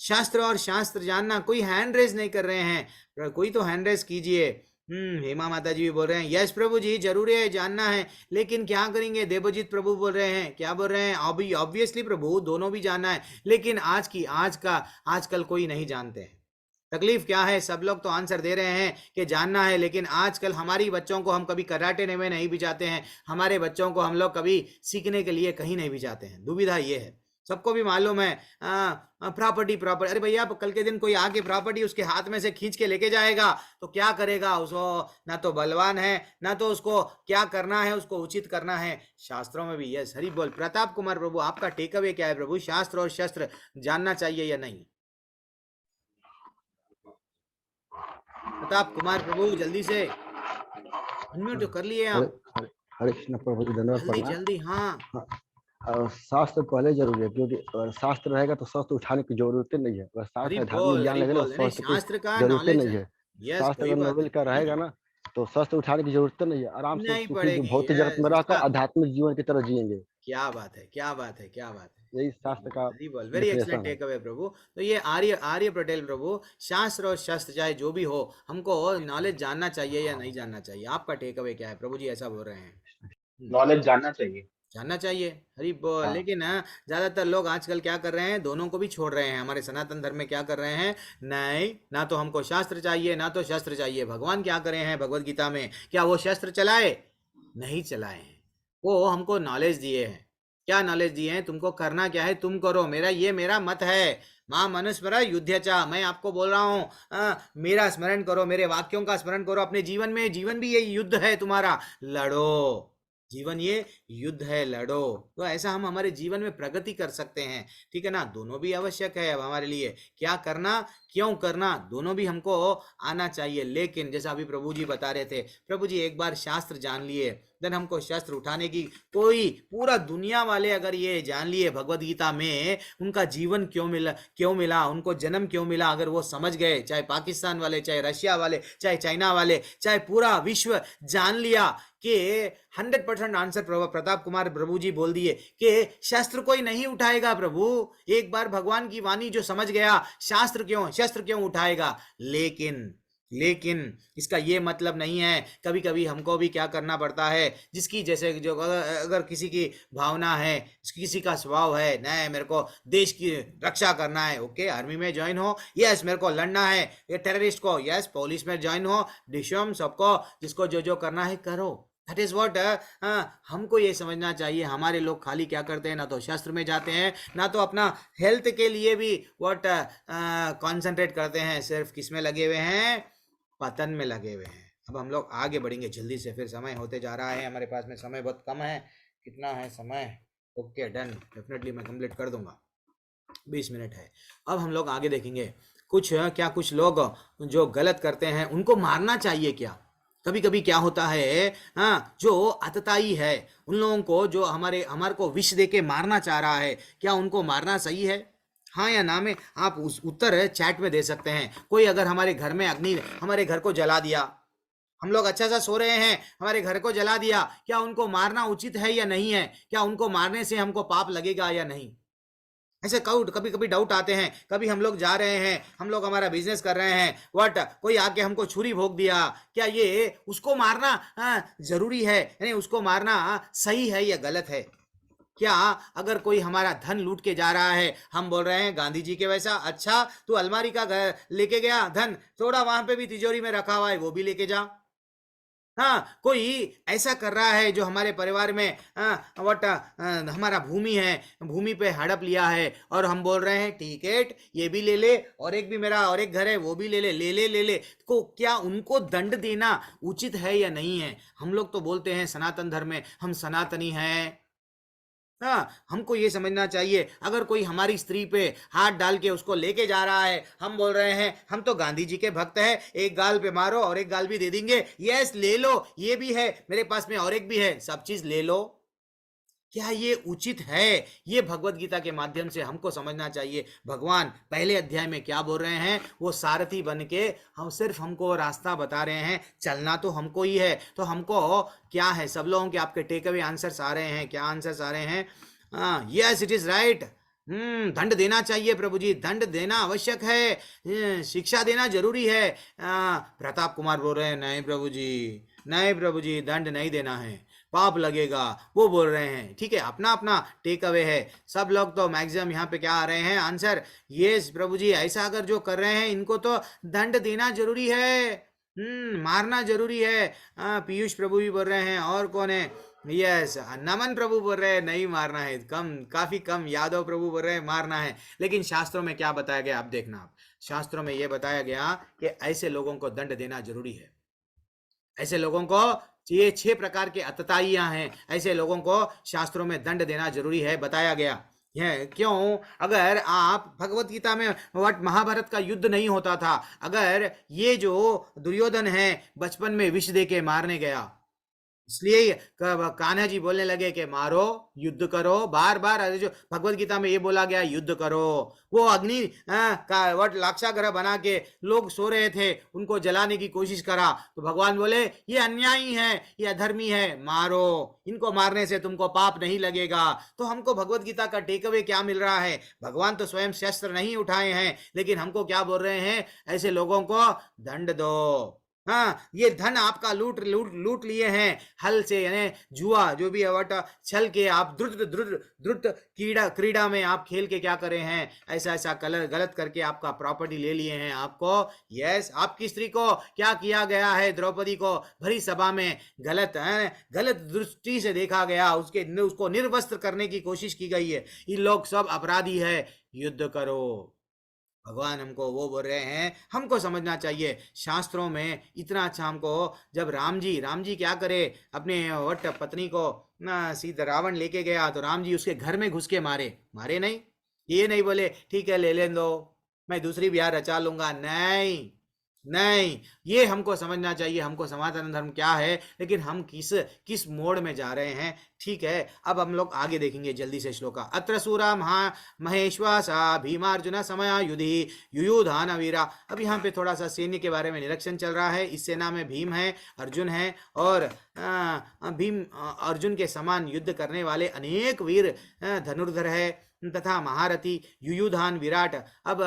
शास्त्र और शास्त्र जानना, कोई हैंड रेज नहीं कर रहे हैं, कोई तो हैंड रेज कीजिए। हेमा माता जी भी बोल रहे हैं यस प्रभु जी जरूरी है, जानना है, लेकिन क्या करेंगे? देवजीत प्रभु बोल रहे हैं, क्या बोल रहे हैं? ऑब्वियसली प्रभु दोनों भी जानना है, लेकिन आजकल कोई नहीं जानते हैं। तकलीफ क्या है? सब लोग तो आंसर दे रहे हैं कि जानना है, लेकिन आजकल हमारी बच्चों को हम कभी कराटे में नहीं भिजाते हैं, हमारे बच्चों को हम लोग कभी सीखने के लिए कहीं नहीं भिजाते हैं। दुविधा ये है, सबको भी मालूम है प्रॉपर्टी, अरे भैया कल के दिन कोई आके प्रॉपर्टी उसके हाथ में से खींच के लेके जाएगा तो क्या करेगा? उसको ना तो बलवान है, ना तो उसको क्या करना है, उसको उचित करना है। शास्त्रों में भी यस हरि बोल। प्रताप कुमार प्रभु, आपका टेक अवे क्या है प्रभु, शास्त्र और शस्त्र जानना चाहिए या नहीं? प्रताप कुमार प्रभु जल्दी से अनम्यूट कर लिए आप। हरे कृष्ण प्रभु जी, धन्यवाद। जल्दी हाँ। शास्त्र पहले जरूरी है, क्योंकि अगर शास्त्र रहेगा तो शस्त्र उठाने की जरूरत नहीं है। अगर शास्त्र धार्मिक ज्ञान लगेगा तो शस्त्र की जरूरत नहीं है। शास्त्र अगर नॉलेज का रहेगा ना तो शस्त्र उठाने की जरूरत नहीं है, आराम से भौतिक जगत में रहकर आध्यात्मिक जीवन की तरह जिएंगे। क्या बात है, क्या बात है, क्या बात है, यही शास्त्र का वेरी एक्सीलेंट टेक अवे प्रभु। तो ये आर्य पटेल प्रभु, शास्त्र और शस्त्र चाहे जो भी हो, हमको नॉलेज जानना चाहिए या नहीं जानना चाहिए? आपका टेक अवे क्या है प्रभु जी? ऐसा बोल रहे हैं नॉलेज जानना चाहिए, जानना चाहिए हरी बोल। हाँ। लेकिन ज्यादातर लोग आजकल क्या कर रहे हैं, दोनों को भी छोड़ रहे हैं। हमारे सनातन धर्म में क्या कर रहे हैं, नहीं ना तो हमको शास्त्र चाहिए ना तो शस्त्र चाहिए। भगवान क्या करे हैं भगवत गीता में, क्या वो शस्त्र चलाए? नहीं चलाए हैं, वो हमको नॉलेज दिए हैं। क्या नॉलेज दिए हैं? तुमको करना क्या है तुम करो, मेरा मत है। मां मनुस्मरा युद्धचा, मैं आपको बोल रहा हूँ मेरा स्मरण करो, मेरे वाक्यों का स्मरण करो अपने जीवन में। जीवन भी ये युद्ध है तुम्हारा, लड़ो, जीवन ये युद्ध है, लड़ो। तो ऐसा हम हमारे जीवन में प्रगति कर सकते हैं, ठीक है ना? दोनों भी आवश्यक है अब हमारे लिए, क्या करना क्यों करना दोनों भी हमको आना चाहिए। लेकिन जैसा अभी प्रभु जी बता रहे थे, प्रभु जी एक बार शास्त्र जान लिए देन हमको शस्त्र उठाने की कोई, पूरा दुनिया वाले अगर ये जान लिए भगवत गीता में उनका जीवन क्यों मिला, उनको जन्म क्यों मिला, अगर वो समझ गए, चाहे पाकिस्तान वाले, चाहे रशिया वाले, चाहे चाइना वाले, चाहे पूरा विश्व जान लिया कि 100% आंसर प्रताप कुमार प्रभु जी बोल दिए कि शस्त्र कोई नहीं उठाएगा प्रभु। एक बार भगवान की वाणी जो समझ गया, शस्त्र क्यों उठाएगा? लेकिन इसका ये मतलब नहीं है, कभी कभी हमको भी क्या करना पड़ता है, जिसकी जैसे जो अगर किसी की भावना है, किसी का स्वभाव है, नहीं मेरे को देश की रक्षा करना है, ओके आर्मी में ज्वाइन हो, यस मेरे को लड़ना है ये टेररिस्ट को, यस पुलिस में ज्वाइन हो, डिशम सबको जिसको जो करना है करो। दैट इज व्हाट हमको ये समझना चाहिए। हमारे लोग खाली क्या करते हैं, ना तो शास्त्र में जाते हैं, ना तो अपना हेल्थ के लिए भी व्हाट कॉन्सेंट्रेट करते हैं, सिर्फ किस में लगे हुए हैं, पतन में लगे हुए हैं। अब हम लोग आगे बढ़ेंगे जल्दी से, फिर समय होते जा रहा है, हमारे पास में समय बहुत कम है। कितना है समय? ओके डन, डेफिनेटली मैं कंप्लीट कर दूंगा, 20 मिनट है। अब हम लोग आगे देखेंगे कुछ लोग जो गलत करते हैं उनको मारना चाहिए क्या? कभी कभी क्या होता है, जो आतताई है उन लोगों को जो हमारे को विष दे के मारना चाह रहा है, क्या उनको मारना सही है? हाँ या ना में आप उस उत्तर चैट में दे सकते हैं। कोई अगर हमारे घर में हमारे घर को जला दिया, हम लोग अच्छा सा सो रहे हैं, हमारे घर को जला दिया, क्या उनको मारना उचित है या नहीं है? क्या उनको मारने से हमको पाप लगेगा या नहीं? ऐसे कभी कभी डाउट आते हैं। कभी हम लोग जा रहे हैं, हम लोग हमारा बिजनेस कर रहे हैं, कोई आके हमको छुरी भोंक दिया, क्या ये उसको मारना जरूरी है, यानी उसको मारना सही है या गलत है? क्या अगर कोई हमारा धन लूट के जा रहा है, हम बोल रहे हैं गांधी जी के वैसा, अच्छा तू अलमारी का लेके गया धन, थोड़ा वहां पे भी तिजोरी में रखा हुआ है वो भी लेके जा, हाँ, कोई ऐसा कर रहा है जो हमारे परिवार में हमारा भूमि है, भूमि पे हड़प लिया है, और हम बोल रहे हैं ठीक है ये भी ले ले, और एक भी मेरा और एक घर है वो भी ले ले, ले ले ले ले, को क्या उनको दंड देना उचित है या नहीं है? हम लोग तो बोलते हैं सनातन धर्म में हम सनातनी हैं। हाँ, हमको ये समझना चाहिए, अगर कोई हमारी स्त्री पे हाथ डाल के उसको लेके जा रहा है, हम बोल रहे हैं हम तो गांधी जी के भक्त हैं, एक गाल पे मारो और एक गाल भी दे देंगे, यस ले लो, ये भी है मेरे पास में और एक भी है, सब चीज ले लो। क्या ये उचित है? ये भगवत गीता के माध्यम से हमको समझना चाहिए। भगवान पहले अध्याय में क्या बोल रहे हैं, वो सारथी बन के हम सिर्फ हमको रास्ता बता रहे हैं, चलना तो हमको ही है। तो हमको क्या है, सब लोगों के आपके टेक अवे आंसर्स आ रहे हैं, क्या आंसर्स आ रहे हैं? यस इट इज राइट, दंड देना चाहिए प्रभु जी, दंड देना आवश्यक है, शिक्षा देना जरूरी है। प्रताप कुमार बोल रहे हैं नहीं प्रभु जी, नहीं प्रभु जी, दंड नहीं देना है, पाप लगेगा, वो बोल रहे हैं। ठीक है, अपना अपना टेक अवे है। सब लोग तो मैक्सिमम यहाँ पे क्या आ रहे हैं आंसर, यस प्रभु जी, ऐसा अगर जो कर रहे हैं इनको तो दंड देना जरूरी है, मारना जरूरी है। पीयूष प्रभु भी बोल रहे हैं, और कौन है, यस नमन प्रभु बोल रहे हैं नहीं मारना है, कम, काफी कम। यादव प्रभु बोल रहे हैं मारना है। लेकिन शास्त्रों में क्या बताया गया, आप देखना, आप शास्त्रों में यह बताया गया कि ऐसे लोगों को दंड देना जरूरी है। ऐसे लोगों को, ये 6 प्रकार के अतताइयां हैं, ऐसे लोगों को शास्त्रों में दंड देना जरूरी है, बताया गया है। क्यों? अगर आप भगवत गीता में महाभारत का युद्ध नहीं होता था, अगर ये जो दुर्योधन है बचपन में विष दे के मारने गया, इसलिए कान्हा जी बोलने लगे कि मारो, युद्ध करो, बार बार जो भगवत गीता में ये बोला गया युद्ध करो। वो अग्नि का लाक्षागृह बना के लोग सो रहे थे, उनको जलाने की कोशिश करा, तो भगवान बोले ये अन्यायी है, ये अधर्मी है, मारो, इनको मारने से तुमको पाप नहीं लगेगा। तो हमको भगवत गीता का टेक अवे क्या मिल रहा है? भगवान तो स्वयं शस्त्र नहीं उठाए हैं, लेकिन हमको क्या बोल रहे हैं, ऐसे लोगों को दंड दो। हाँ, ये धन आपका लूट लिए हैं हल से, यानी जुआ जो भी है, छल के आप द्रुत क्रीड़ा में आप खेल के क्या करे हैं, ऐसा गलत करके आपका प्रॉपर्टी ले लिए हैं आपको। यस, आपकी स्त्री को क्या किया गया है, द्रौपदी को भरी सभा में गलत दृष्टि से देखा गया, उसको निर्वस्त्र करने की कोशिश की गई है। ये लोग सब अपराधी है, युद्ध करो। भगवान हमको वो बोल रहे हैं, हमको समझना चाहिए शास्त्रों में इतना अच्छा। हमको जब राम जी क्या करे, अपने वट पत्नी को सीधा रावण लेके गया, तो राम जी उसके घर में घुस के मारे नहीं, ये नहीं बोले ठीक है ले लें दो, मैं दूसरी ब्याह रचा लूंगा, नहीं, ये हमको समझना चाहिए। हमको सनातन धर्म क्या है, लेकिन हम किस मोड़ में जा रहे हैं। ठीक है, अब हम लोग आगे देखेंगे जल्दी से श्लोका। अत्र सूरा महेश्वासा भीमार्जुन समया युधि युयुधान वीरा। अब यहाँ पे थोड़ा सा सैन्य के बारे में निरीक्षण चल रहा है। इस सेना में भीम है, अर्जुन है, और भीम अर्जुन के समान युद्ध करने वाले अनेक वीर धनुर्धर है तथा महारथी युयुधान विराट। अब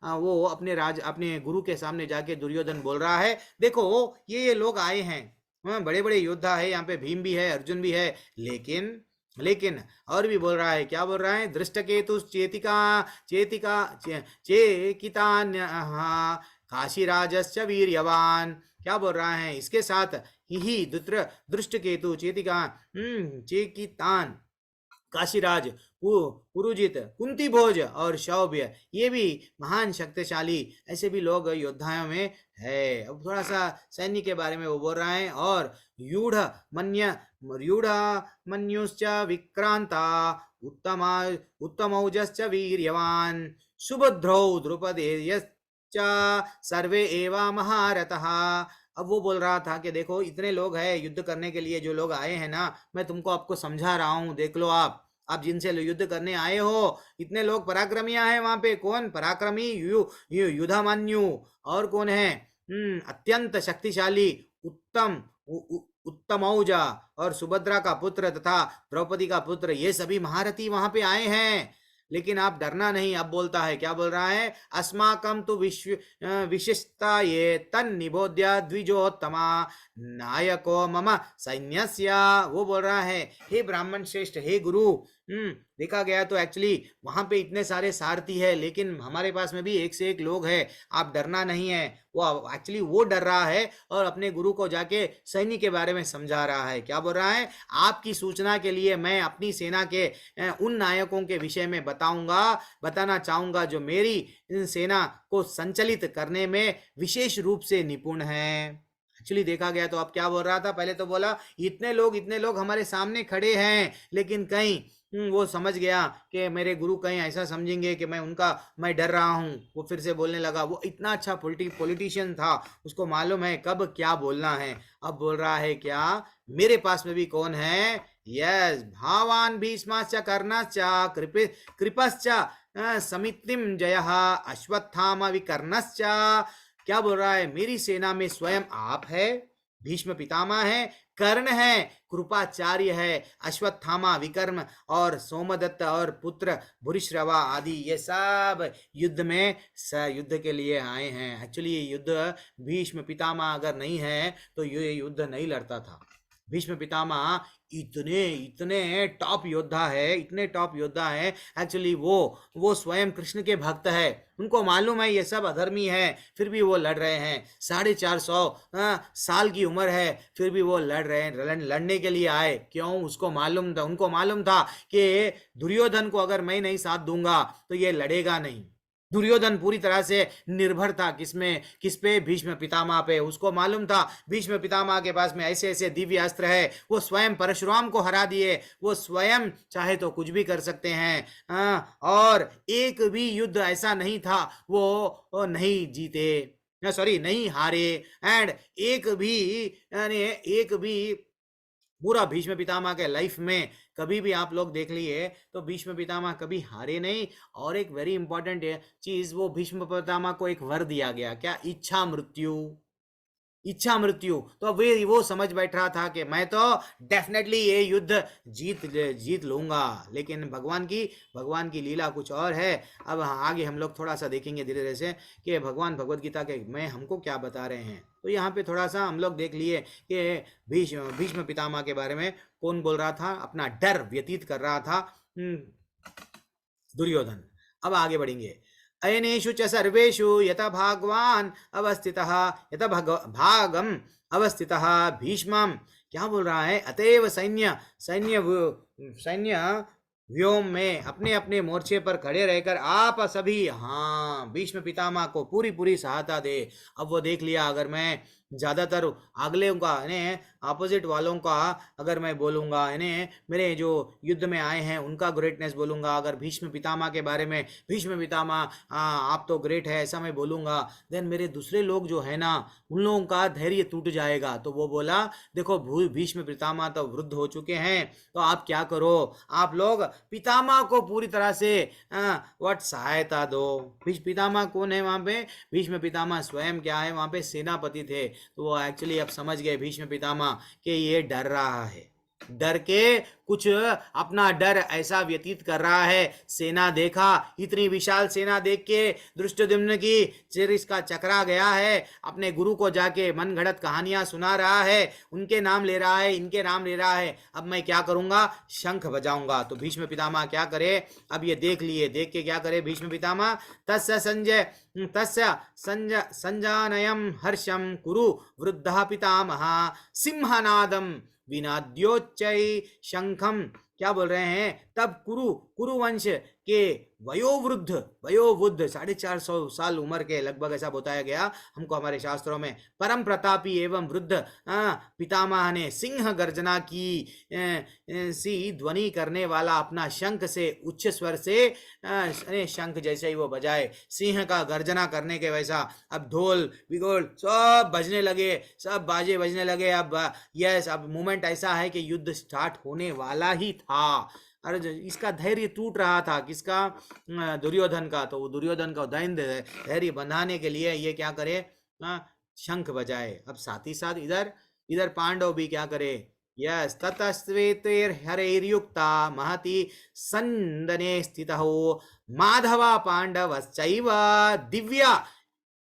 वो अपने गुरु के सामने जाके दुर्योधन बोल रहा है, देखो ये लोग आए हैं, बड़े बड़े योद्धा है, यहाँ पे भीम भी है, अर्जुन भी है, लेकिन और भी बोल रहा है, क्या बोल रहा है, दृष्टकेतु काशीराजश्च वीर्यवान। क्या बोल रहा है, इसके साथ ही दृष्टकेतु चेकितान काशीराज पुरुजित कुंती भोज और शौर्य, ये भी महान शक्तिशाली ऐसे भी लोग योद्धाओं में है। अब थोड़ा सा सैन्य के बारे में वो बोल रहा है। और यूढ़ मन्युश्च विक्रांता उत्तमौजश्च वीर्यवान सुभद्रौ द्रुपदेयश्च सर्वे एवा महारथः। अब वो बोल रहा था कि देखो इतने लोग हैं युद्ध करने के लिए, जो लोग आए हैं ना, मैं तुमको आपको समझा रहा हूँ, देख लो आप जिनसे युद्ध करने आए हो, इतने लोग पराक्रमियां हैं वहां पे। कौन पराक्रमी? युधामन्यु, और कौन है, अत्यंत शक्तिशाली उत्तमौजा और सुभद्रा का पुत्र तथा द्रौपदी का पुत्र, ये सभी महारथी वहां पे आए हैं। लेकिन आप डरना नहीं। अब बोलता है, क्या बोल रहा है, अस्माकं तु विशिष्टा ये तन्निबोध्य द्विजोत्तमा नायको मम सैन्यस्य। वो बोल रहा है, हे ब्राह्मण श्रेष्ठ, हे गुरु, देखा गया तो एक्चुअली वहां पे इतने सारे सारथी है, लेकिन हमारे पास में भी एक से एक लोग है, आप डरना नहीं है। वो एक्चुअली वो डर रहा है और अपने गुरु को जाके सैनिक के बारे में समझा रहा है। क्या बोल रहा है, आपकी सूचना के लिए मैं अपनी सेना के उन नायकों के विषय में बताना चाहूंगा जो मेरी सेना को संचालित करने में विशेष रूप से निपुण है। एक्चुअली देखा गया तो अब क्या बोल रहा था, पहले तो बोला इतने लोग हमारे सामने खड़े हैं, लेकिन कहीं वो समझ गया कि मेरे गुरु कहीं ऐसा समझेंगे कि मैं डर रहा हूँ। वो फिर से बोलने लगा। वो इतना अच्छा पॉलिटिशियन था, उसको मालूम है कब क्या बोलना है। अब बोल रहा है क्या, मेरे पास में भी कौन है, यस, भावान भीष्माश्च कर्णश्च कृपश्च समितिम जयः अश्वत्थामा विकर्णश्च। क्या बोल रहा है, मेरी सेना में स्वयं आप है, भीष्म पितामह है, कर्ण है, कृपाचार्य है, अश्वत्थामा, विकर्म और सोमदत्त और पुत्र भूरिश्रवा आदि, ये सब युद्ध के लिए आए हैं। एक्चुअली ये युद्ध भीष्म पितामह अगर नहीं है तो ये युद्ध नहीं लड़ता था। भीष्म पितामह इतने टॉप योद्धा है, इतने टॉप योद्धा है। एक्चुअली वो स्वयं कृष्ण के भक्त है, उनको मालूम है ये सब अधर्मी है, फिर भी वो लड़ रहे हैं। 450 साल की उम्र है, फिर भी वो लड़ रहे हैं, लड़ने के लिए आए। क्यों, उनको मालूम था कि दुर्योधन को अगर मैं नहीं साथ दूंगा तो ये लड़ेगा नहीं। दुर्योधन पूरी तरह से निर्भर था किस पे, भीष्म पितामह पे। उसको मालूम था भीष्म पितामह के पास में ऐसे ऐसे दिव्य अस्त्र है, वो स्वयं परशुराम को हरा दिए, वो स्वयं चाहे तो कुछ भी कर सकते हैं। और एक भी युद्ध ऐसा नहीं था वो नहीं जीते, नहीं हारे। एंड एक भी पूरा भीष्म पितामह के लाइफ में कभी भी आप लोग देख लिए तो भीष्म पितामह कभी हारे नहीं। और एक वेरी इंपॉर्टेंट चीज, वो भीष्म पितामह को एक वर दिया गया, क्या, इच्छा मृत्यु। तो वो समझ बैठ रहा था कि मैं तो डेफिनेटली ये युद्ध जीत लूंगा। लेकिन भगवान की लीला कुछ और है। अब आगे हम लोग थोड़ा सा देखेंगे धीरे धीरे से कि भगवान भगवद गीता के में हमको क्या बता रहे हैं। तो यहाँ पे थोड़ा सा हम लोग देख लिए कि भीष्म पितामह के बारे में कौन बोल रहा था, अपना डर व्यतीत कर रहा था, दुर्योधन। अब आगे बढ़ेंगे। अयनेषु च सर्वेषु यथा भागवान अवस्थितः यथा भागम अवस्थितः भीष्मं। क्या बोल रहा है, अतएव सैन्य व्योम में अपने अपने मोर्चे पर खड़े रहकर आप सभी भीष्म पितामह को पूरी सहायता दे। अब वो देख लिया, अगर मैं ज्यादातर अगले का अपोजिट वालों का अगर मैं बोलूंगा, मेरे जो युद्ध में आए हैं उनका ग्रेटनेस बोलूंगा, अगर भीष्म पितामह के बारे में, भीष्म पितामह आप तो ग्रेट है ऐसा मैं बोलूंगा, देन मेरे दूसरे लोग जो है ना उन लोगों का धैर्य टूट जाएगा। तो वो बोला, देखो भीष्म पितामह तो वृद्ध हो चुके हैं, तो आप क्या करो, आप लोग पितामह को पूरी तरह से सहायता दो। भीष्म पितामह कौन है वहां पे, भीष्म पितामह स्वयं क्या है वहां पे, सेनापति थे। तो वो एक्चुअली अब समझ गए भीष्म पितामह कि ये डर रहा है, डर के कुछ अपना डर ऐसा व्यतीत कर रहा है। सेना देखा, इतनी विशाल सेना देख के धृष्टद्युम्न की सिर इसका चकरा गया है, अपने गुरु को जाके मनगढ़ंत कहानियां सुना रहा है, उनके नाम ले रहा है, इनके नाम ले रहा है। अब मैं क्या करूंगा, शंख बजाऊंगा। तो भीष्म पितामह क्या करे, अब ये देख के क्या करे भीष्म पितामह, तस्य संजानयम हर्षम कुरु वृद्धः पितामह सिंहनादम विनाद्योच्चै शंखम। क्या बोल रहे हैं, तब कुरुवंश के वयोवृद्ध 450 साल उम्र के लगभग ऐसा बताया गया हमको हमारे शास्त्रों में, परम प्रतापी एवं वृद्ध पितामह ने सिंह गर्जना की सी ध्वनि करने वाला अपना शंख से उच्च स्वर से शंख जैसे ही वो बजाए, सिंह का गर्जना करने के वैसा अब ढोल बिगोल सब बजने लगे, सब बाजे बजने लगे। अब यस, अब मोमेंट ऐसा है कि युद्ध स्टार्ट होने वाला ही था। अरे इसका धैर्य टूट रहा था, किसका, दुर्योधन का। तो दुर्योधन का धैर्य बंधाने के लिए ये क्या करे, शंख बजाए। अब साथ ही साथ इधर पांडव भी क्या करे, यस, ततस्वेतैर्हरैर्युक्ता महति संदने स्थितौ माधवा पांडवश्चैव दिव्या,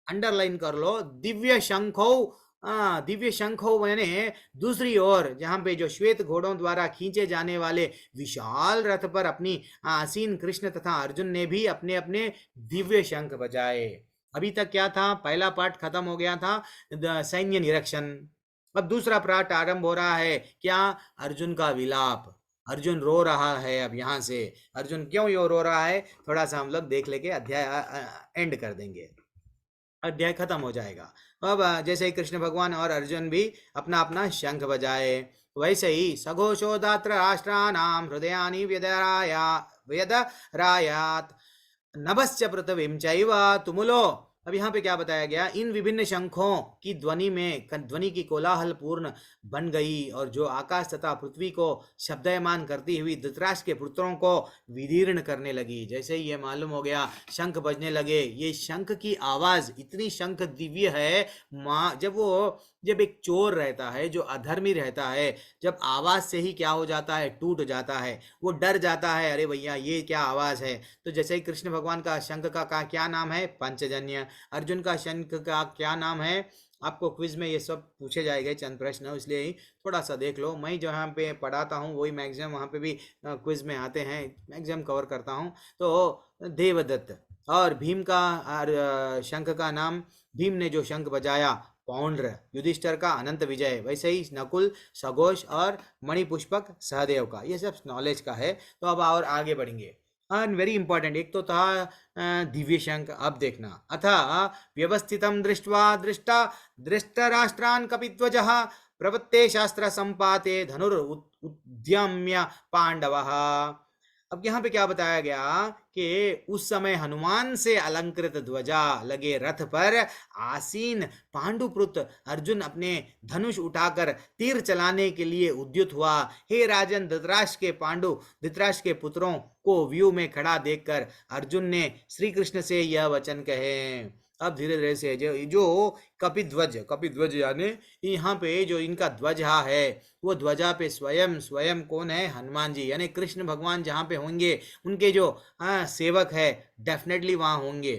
अंडरलाइन कर लो, दिव्य शंखौ दिव्य शंख हो, मैंने दूसरी ओर जहां पे जो श्वेत घोड़ों द्वारा खींचे जाने वाले विशाल रथ पर अपनी आसीन कृष्ण तथा अर्जुन ने भी अपने अपने दिव्य शंख बजाए। अभी तक क्या था, पहला पार्ट खत्म हो गया था, सैन्य निरीक्षण। अब दूसरा पार्ट आरंभ हो रहा है, क्या, अर्जुन का विलाप। अर्जुन रो रहा है। अब यहाँ से अर्जुन क्यों यो रो रहा है, थोड़ा सा हम लोग देख लेके अध्याय एंड कर देंगे, अध्याय खत्म हो जाएगा। अब जैसे ही कृष्ण भगवान और अर्जुन भी अपना अपना शंख बजाए, वैसे ही सघोषोदात्र राष्ट्राणाम हृदयानि व्यदरायात नभश्च पृथ्वीं चैव तुमुलो। अब यहाँ पे क्या बताया गया, इन विभिन्न शंखों की ध्वनि में ध्वनि की कोलाहल पूर्ण बन गई और जो आकाश तथा पृथ्वी को शब्दयमान करती हुई धृतराष्ट्र के पुत्रों को विदीर्ण करने लगी। जैसे ही ये मालूम हो गया, शंख बजने लगे। ये शंख की आवाज इतनी शंख दिव्य है, जब एक चोर रहता है, जो अधर्मी रहता है, जब आवाज से ही क्या हो जाता है, टूट जाता है, वो डर जाता है, अरे भैया ये क्या आवाज है। तो जैसे ही कृष्ण भगवान का शंख का क्या नाम है, पंचजन्य। अर्जुन का शंख का क्या नाम है, आपको क्विज में ये सब पूछे जाएंगे, चंद प्रश्न, इसलिए ही थोड़ा सा देख लो। मैं जहाँ पे पढ़ाता हूँ वही मैक्सिमम वहाँ पे भी क्विज में आते हैं, मैक्सिमम कवर करता हूँ। तो देवदत्त। और भीम का शंख का नाम, भीम ने जो शंख बजाया, पौंड्र। युधिष्ठिर का अनंत विजय। वैसे ही नकुल, सघोष और मणिपुष्पक सहदेव का, ये सब नॉलेज का है। तो अब और आगे बढ़ेंगे। वेरी इंपॉर्टेंट, एक तो था दिव्य शंख। अब देखना, अथा व्यवस्थितम दृष्ट्वा दृष्टराष्ट्रान् कपिध्वजः प्रवृत्ते शास्त्र संपाते धनुरुद्यम्य पांडवः। अब यहाँ पे क्या बताया गया कि उस समय हनुमान से अलंकृत ध्वजा लगे रथ पर आसीन पांडुपुत्र अर्जुन अपने धनुष उठाकर तीर चलाने के लिए उद्युत हुआ। हे राजन, धृतराष्ट्र के पुत्रों को व्यू में खड़ा देखकर अर्जुन ने श्री कृष्ण से यह वचन कहे। अब धीरे धीरे से जो कपिध्वज यानी यहाँ पे जो इनका ध्वजा है, वो ध्वजा पे स्वयं कौन है, हनुमान जी, यानी कृष्ण भगवान जहाँ पे होंगे, उनके जो सेवक है डेफिनेटली वहाँ होंगे।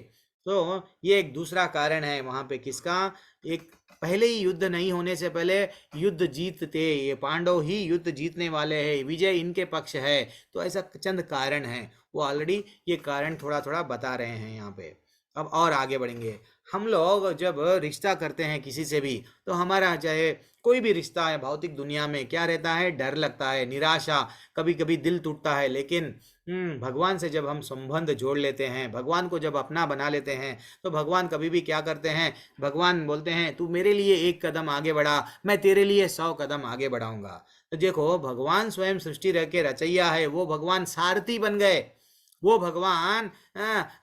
तो ये एक दूसरा कारण है वहाँ पे किसका, एक पहले ही युद्ध नहीं होने से पहले युद्ध जीतते, ये पांडव ही युद्ध जीतने वाले हैं, विजय इनके पक्ष है। तो ऐसा चंद कारण है, वो ऑलरेडी ये कारण थोड़ा थोड़ा बता रहे हैं यहाँ पे। अब और आगे बढ़ेंगे। हम लोग जब रिश्ता करते हैं किसी से भी, तो हमारा चाहे कोई भी रिश्ता है भौतिक दुनिया में, क्या रहता है, डर लगता है, निराशा, कभी कभी दिल टूटता है। लेकिन भगवान से जब हम संबंध जोड़ लेते हैं, भगवान को जब अपना बना लेते हैं, तो भगवान कभी भी क्या करते हैं, भगवान बोलते हैं तू मेरे लिए 1 कदम आगे बढ़ा, मैं तेरे लिए 100 कदम आगे बढ़ाऊंगा। तो देखो, भगवान स्वयं सृष्टि रह के रचैया है, वो भगवान सारथी बन गए। वो भगवान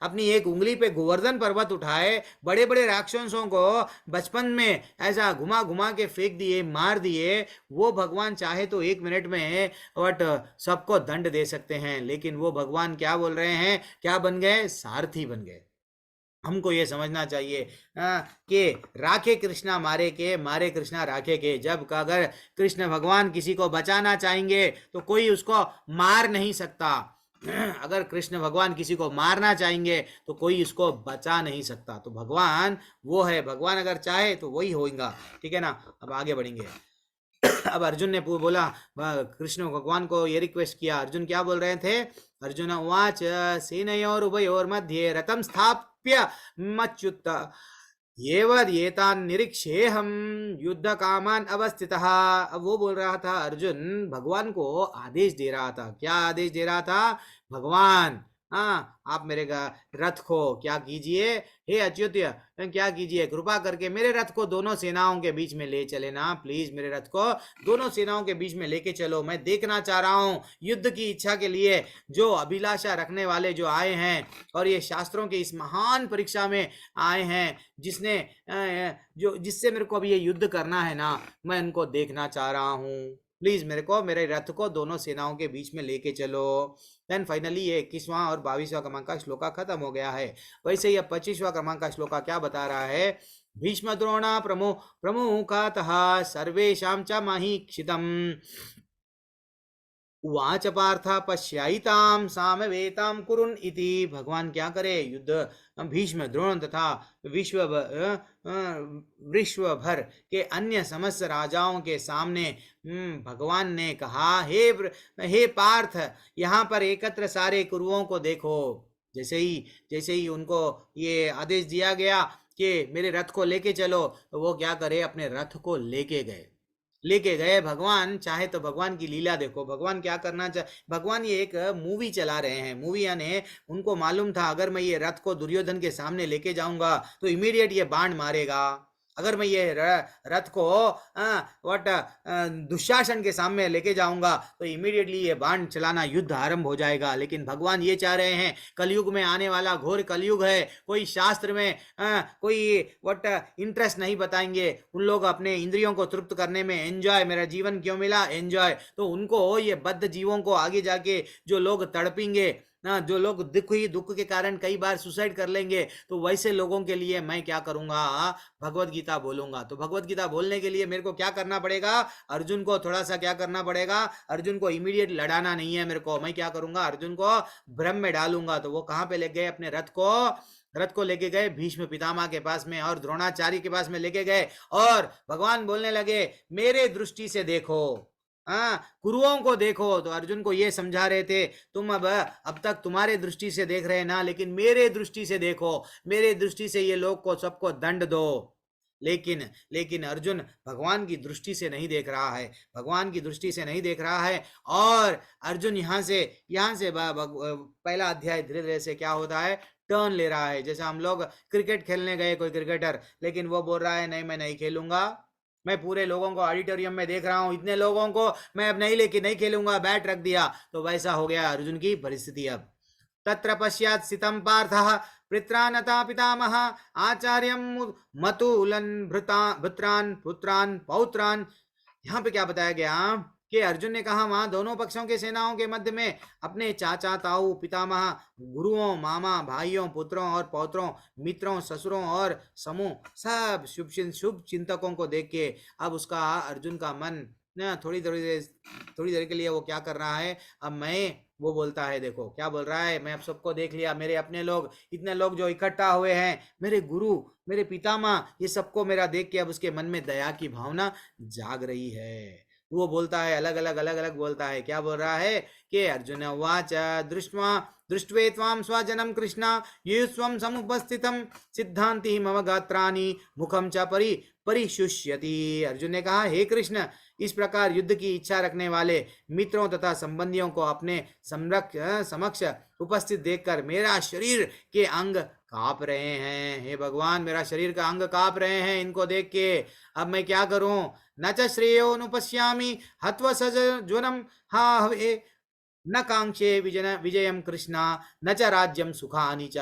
अपनी एक उंगली पे गोवर्धन पर्वत उठाए, बड़े बड़े राक्षसों को बचपन में ऐसा घुमा घुमा के फेंक दिए, मार दिए। वो भगवान चाहे तो 1 मिनट में बट सबको दंड दे सकते हैं। लेकिन वो भगवान क्या बोल रहे हैं, क्या बन गए, सारथी बन गए। हमको ये समझना चाहिए कि राखे कृष्णा मारे के, मारे कृष्णा राखे के। जब अगर कृष्ण भगवान किसी को बचाना चाहेंगे तो कोई उसको मार नहीं सकता। अगर कृष्ण भगवान किसी को मारना चाहेंगे तो कोई इसको बचा नहीं सकता। तो भगवान वो है, भगवान अगर चाहे तो वही होगा, ठीक है ना। अब आगे बढ़ेंगे। अब अर्जुन ने बोला, कृष्ण भगवान को ये रिक्वेस्ट किया। अर्जुन क्या बोल रहे थे, अर्जुन उवाच सेनयोर उभयोर मध्ये रथम स्थाप्य मच्युत एतान् निरीक्षे हम युद्ध कामान अवस्थितः। अब वो बोल रहा था, अर्जुन भगवान को आदेश दे रहा था। क्या आदेश दे रहा था, भगवान आप मेरे रथ को क्या कीजिए, हे अच्युत्य क्या कीजिए, कृपा करके मेरे रथ को दोनों सेनाओं के बीच में ले चले ना, प्लीज मेरे रथ को दोनों सेनाओं के बीच में लेके चलो। मैं देखना चाह रहा हूँ युद्ध की इच्छा के लिए जो अभिलाषा रखने वाले जो आए हैं और ये शास्त्रों के इस महान परीक्षा में आए हैं, जिससे मेरे को अभी ये युद्ध करना है ना, मैं इनको देखना चाह रहा हूँ। प्लीज मेरे रथ को दोनों सेनाओं के बीच में लेके चलो। देन फाइनली ये 21वां और 22वां क्रमांक का श्लोका खत्म हो गया है। वैसे ही अब 25वां क्रमांक का श्लोका क्या बता रहा है, भीष्म द्रोणा प्रमुखातः सर्वेषां च महीक्षितम् उवाच पार्थ पश्यायितां सामवेतां कुरुन् इति। भगवान क्या करे, युद्ध भीष्म, द्रोण तथा विश्वभर के अन्य समस्त राजाओं के सामने भगवान ने कहा, हे पार्थ, यहाँ पर एकत्र सारे कुरुओं को देखो। जैसे ही उनको ये आदेश दिया गया कि मेरे रथ को लेके चलो, तो वो क्या करे, अपने रथ को लेके गए भगवान। चाहे तो भगवान की लीला देखो, भगवान क्या करना भगवान ये एक मूवी चला रहे हैं। मूवी यानी उनको मालूम था अगर मैं ये रथ को दुर्योधन के सामने लेके जाऊंगा तो इमीडिएट ये बाण मारेगा। अगर मैं ये रथ को दुशासन के सामने लेके जाऊंगा तो इमीडिएटली ये बाण चलाना, युद्ध आरंभ हो जाएगा। लेकिन भगवान ये चाह रहे हैं, कलयुग में आने वाला घोर कलयुग है, कोई शास्त्र में कोई इंटरेस्ट नहीं बताएंगे। उन लोग अपने इंद्रियों को तृप्त करने में एंजॉय, मेरा जीवन क्यों मिला, एंजॉय। तो उनको ये बद्ध जीवों को आगे जाके जो लोग तड़पेंगे ना, जो लोग दुख के कारण कई बार सुसाइड कर लेंगे, तो वैसे लोगों के लिए मैं क्या करूंगा, भगवत गीता बोलूंगा। तो भगवत गीता बोलने के लिए मेरे को क्या करना पड़ेगा, अर्जुन को थोड़ा सा क्या करना पड़ेगा, अर्जुन को इमीडिएट लड़ाना नहीं है मेरे को। मैं क्या करूंगा, अर्जुन को भ्रम में डालूंगा। तो वो कहाँ पे ले गए, अपने रथ को लेके गए भीष्म पितामह के पास में और द्रोणाचार्य के पास में लेके गए, और भगवान बोलने लगे, मेरे दृष्टि से देखो, कुरुओं को देखो। तो अर्जुन को ये समझा रहे थे, तुम अब तक तुम्हारे दृष्टि से देख रहे ना, लेकिन मेरे दृष्टि से देखो, मेरे दृष्टि से ये लोग को सबको दंड दो। लेकिन अर्जुन भगवान की दृष्टि से नहीं देख रहा है, भगवान की दृष्टि से नहीं देख रहा है। और अर्जुन यहाँ से पहला अध्याय धीरे धीरे से क्या होता है, टर्न ले रहा है। जैसे हम लोग क्रिकेट खेलने गए, कोई क्रिकेटर, लेकिन वो बोल रहा है नहीं मैं नहीं खेलूंगा, मैं पूरे लोगों को ऑडिटोरियम में देख रहा हूं, इतने लोगों को मैं अब नहीं खेलूंगा, बैट रख दिया। तो वैसा हो गया अर्जुन की परिस्थिति। अब तत्र पश्चात् स्थितं पार्थः पित्रानता पितामह आचार्यं मतुलन भृत्रान पुत्रान पौत्रान। यहाँ पे क्या बताया गया कि अर्जुन ने कहा, वहां दोनों पक्षों के सेनाओं के मध्य में अपने चाचा ताऊ पितामह गुरुओं मामा भाइयों पुत्रों और पौत्रों मित्रों ससुरों और समूह सब शुभ चिंतकों को देख के अब उसका अर्जुन का मन ना थोड़ी देर के लिए वो क्या कर रहा है, अब वो बोलता है, देखो क्या बोल रहा है, मैं अब सबको देख लिया, मेरे अपने लोग, इतने लोग जो इकट्ठा हुए हैं, मेरे गुरु मेरे पितामह, ये सबको मेरा देख के अब उसके मन में दया की भावना जाग रही है। वो बोलता है, अलग अलग बोलता है। क्या बोल रहा है कि अर्जुन उवाच दृष्ट्वे त्वां स्वजनं कृष्ण युष्वं समुपस्थितं सिद्धांति मम गात्राणि मुखम च परिशुष्यति। अर्जुन ने कहा, हे कृष्ण, इस प्रकार युद्ध की इच्छा रखने वाले मित्रों तथा संबंधियों को अपने समक्ष उपस्थित देखकर मेरा शरीर के अंग कांप रहे हैं। हे भगवान, मेरा शरीर का अंग कांप रहे हैं इनको देख के। अब मैं क्या करूं, न च श्रेयोनुपश्यामि हत्वा सज्वनम हा हवे न कांक्षे विजयम कृष्णा न च राज्यम सुखानि च।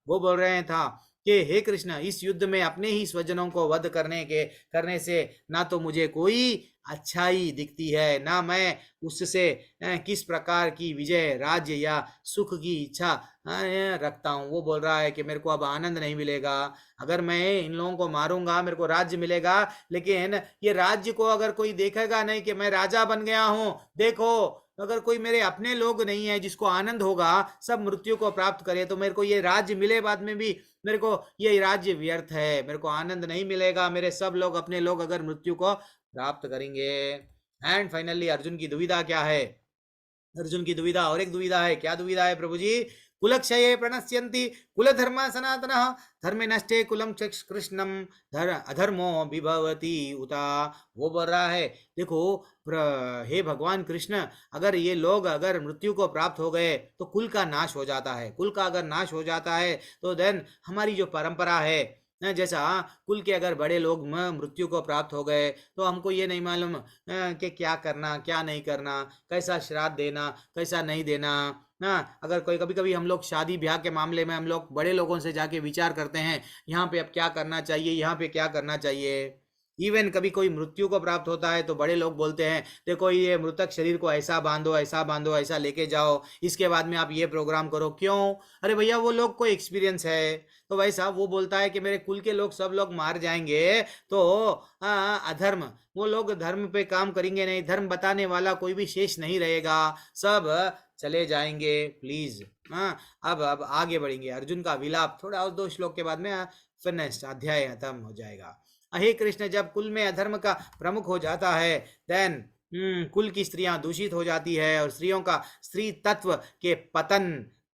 वो बोल रहे था कि हे कृष्ण, इस युद्ध में अपने ही स्वजनों को वध करने से ना तो मुझे कोई अच्छाई दिखती है, ना मैं उससे किस प्रकार की विजय राज्य या सुख की इच्छा रखता हूँ। वो बोल रहा है कि मेरे को अब आनंद नहीं मिलेगा, अगर मैं इन लोगों को मारूंगा मेरे को राज्य मिलेगा, लेकिन ये राज्य को अगर कोई देखेगा नहीं कि मैं राजा बन गया हूँ, देखो अगर कोई मेरे अपने लोग नहीं है जिसको आनंद होगा, सब मृत्यु को प्राप्त करे, तो मेरे को ये राज्य मिले बाद में भी मेरे को ये राज्य व्यर्थ है, मेरे को आनंद नहीं मिलेगा, मेरे सब लोग अपने लोग अगर मृत्यु को प्राप्त करेंगे। एंड फाइनली अर्जुन की दुविधा क्या है, अर्जुन की दुविधा और एक दुविधा है। क्या दुविधा है प्रभु जी, कुलक्षये प्रणश्यन्ति कुलधर्म सनातनः धर्मे नष्टे कुलम कृष्णम अधर्मो विभवति उता। वो बोल रहा है, देखो हे भगवान कृष्ण, अगर ये लोग अगर मृत्यु को प्राप्त हो गए तो कुल का नाश हो जाता है, कुल का अगर नाश हो जाता है तो देन हमारी जो परंपरा है, जैसा कुल के अगर बड़े लोग मृत्यु को प्राप्त हो गए तो हमको ये नहीं मालूम कि क्या करना क्या नहीं करना, कैसा श्राद्ध देना कैसा नहीं देना ना। अगर कोई कभी हम लोग शादी ब्याह के मामले में हम लोग बड़े लोगों से जाके विचार करते हैं, यहाँ पे अब क्या करना चाहिए, यहाँ पे क्या करना चाहिए। इवन कभी कोई मृत्यु को प्राप्त होता है तो बड़े लोग बोलते हैं देखो ये मृतक शरीर को ऐसा बांधो, ऐसा बांधो, ऐसा लेके जाओ, इसके बाद में आप ये प्रोग्राम करो। क्यों? अरे भैया वो लोग को एक्सपीरियंस है। तो वैसा वो बोलता है कि मेरे कुल के लोग सब लोग मार जाएंगे तो अधर्म, वो लोग धर्म पे काम करेंगे नहीं, धर्म बताने वाला कोई भी शेष नहीं रहेगा, सब चले जाएंगे। प्लीज अब आगे बढ़ेंगे। अर्जुन का विलाप थोड़ा और 2 श्लोक के बाद में फिर नेक्स्ट अध्याय खत्म हो जाएगा। हे कृष्ण, जब कुल में अधर्म का प्रमुख हो जाता है देन कुल की स्त्रियां दूषित हो जाती है और स्त्रियों का स्त्री तत्व के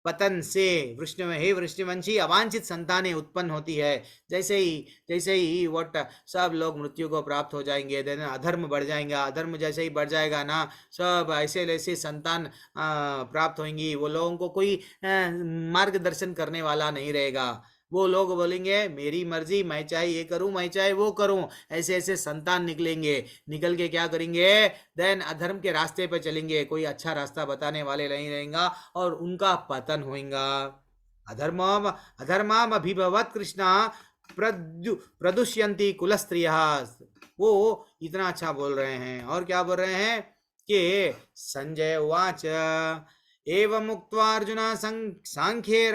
पतन से वृष्णिवंशी अवांछित संतानें उत्पन्न होती है। जैसे ही वट सब लोग मृत्यु को प्राप्त हो जाएंगे, देन अधर्म बढ़ जाएगा। अधर्म जैसे ही बढ़ जाएगा ना, सब ऐसे संतान प्राप्त होंगी। वो लोगों को कोई मार्गदर्शन करने वाला नहीं रहेगा। वो लोग बोलेंगे मेरी मर्जी, मैं चाहे ये करूं, मैं चाहे वो करूं। ऐसे संतान निकल के क्या करेंगे? देन अधर्म के रास्ते पे चलेंगे, कोई अच्छा रास्ता बताने वाले नहीं रहेगा और उनका पतन होगा। अधर्माम अभिभवत कृष्णा प्रदुष्यंती कुलस्त्रियः। वो इतना अच्छा बोल रहे हैं और क्या बोल रहे हैं कि संजय उवाच एवं उक्त्वा अर्जुन सांख्ये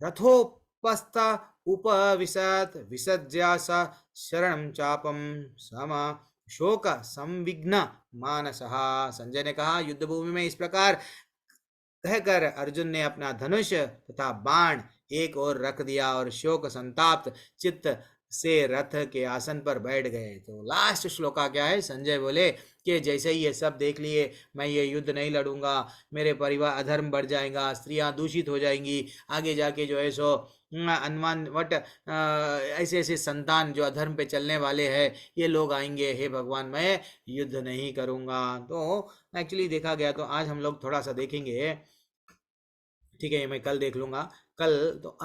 रथोपस्थ उपविशत् विसज्यास शरणं चापम सम शोक संविघ्न मानसः। संजय ने कहा युद्ध भूमि में इस प्रकार कहकर अर्जुन ने अपना धनुष तथा बाण एक ओर रख दिया और शोक संताप्त चित्त से रथ के आसन पर बैठ गए। तो लास्ट श्लोका क्या है? संजय बोले कि जैसे ही ये सब देख लिए, मैं ये युद्ध नहीं लड़ूंगा, मेरे परिवार अधर्म बढ़ जाएगा, स्त्रियां दूषित हो जाएंगी, आगे जाके जो है सो अनुमान वट ऐसे संतान जो अधर्म पे चलने वाले हैं ये लोग आएंगे, हे भगवान मैं युद्ध नहीं करूंगा। तो एक्चुअली देखा गया तो आज हम लोग थोड़ा सा देखेंगे, ठीक है, ये मैं कल देख लूंगा। कल तो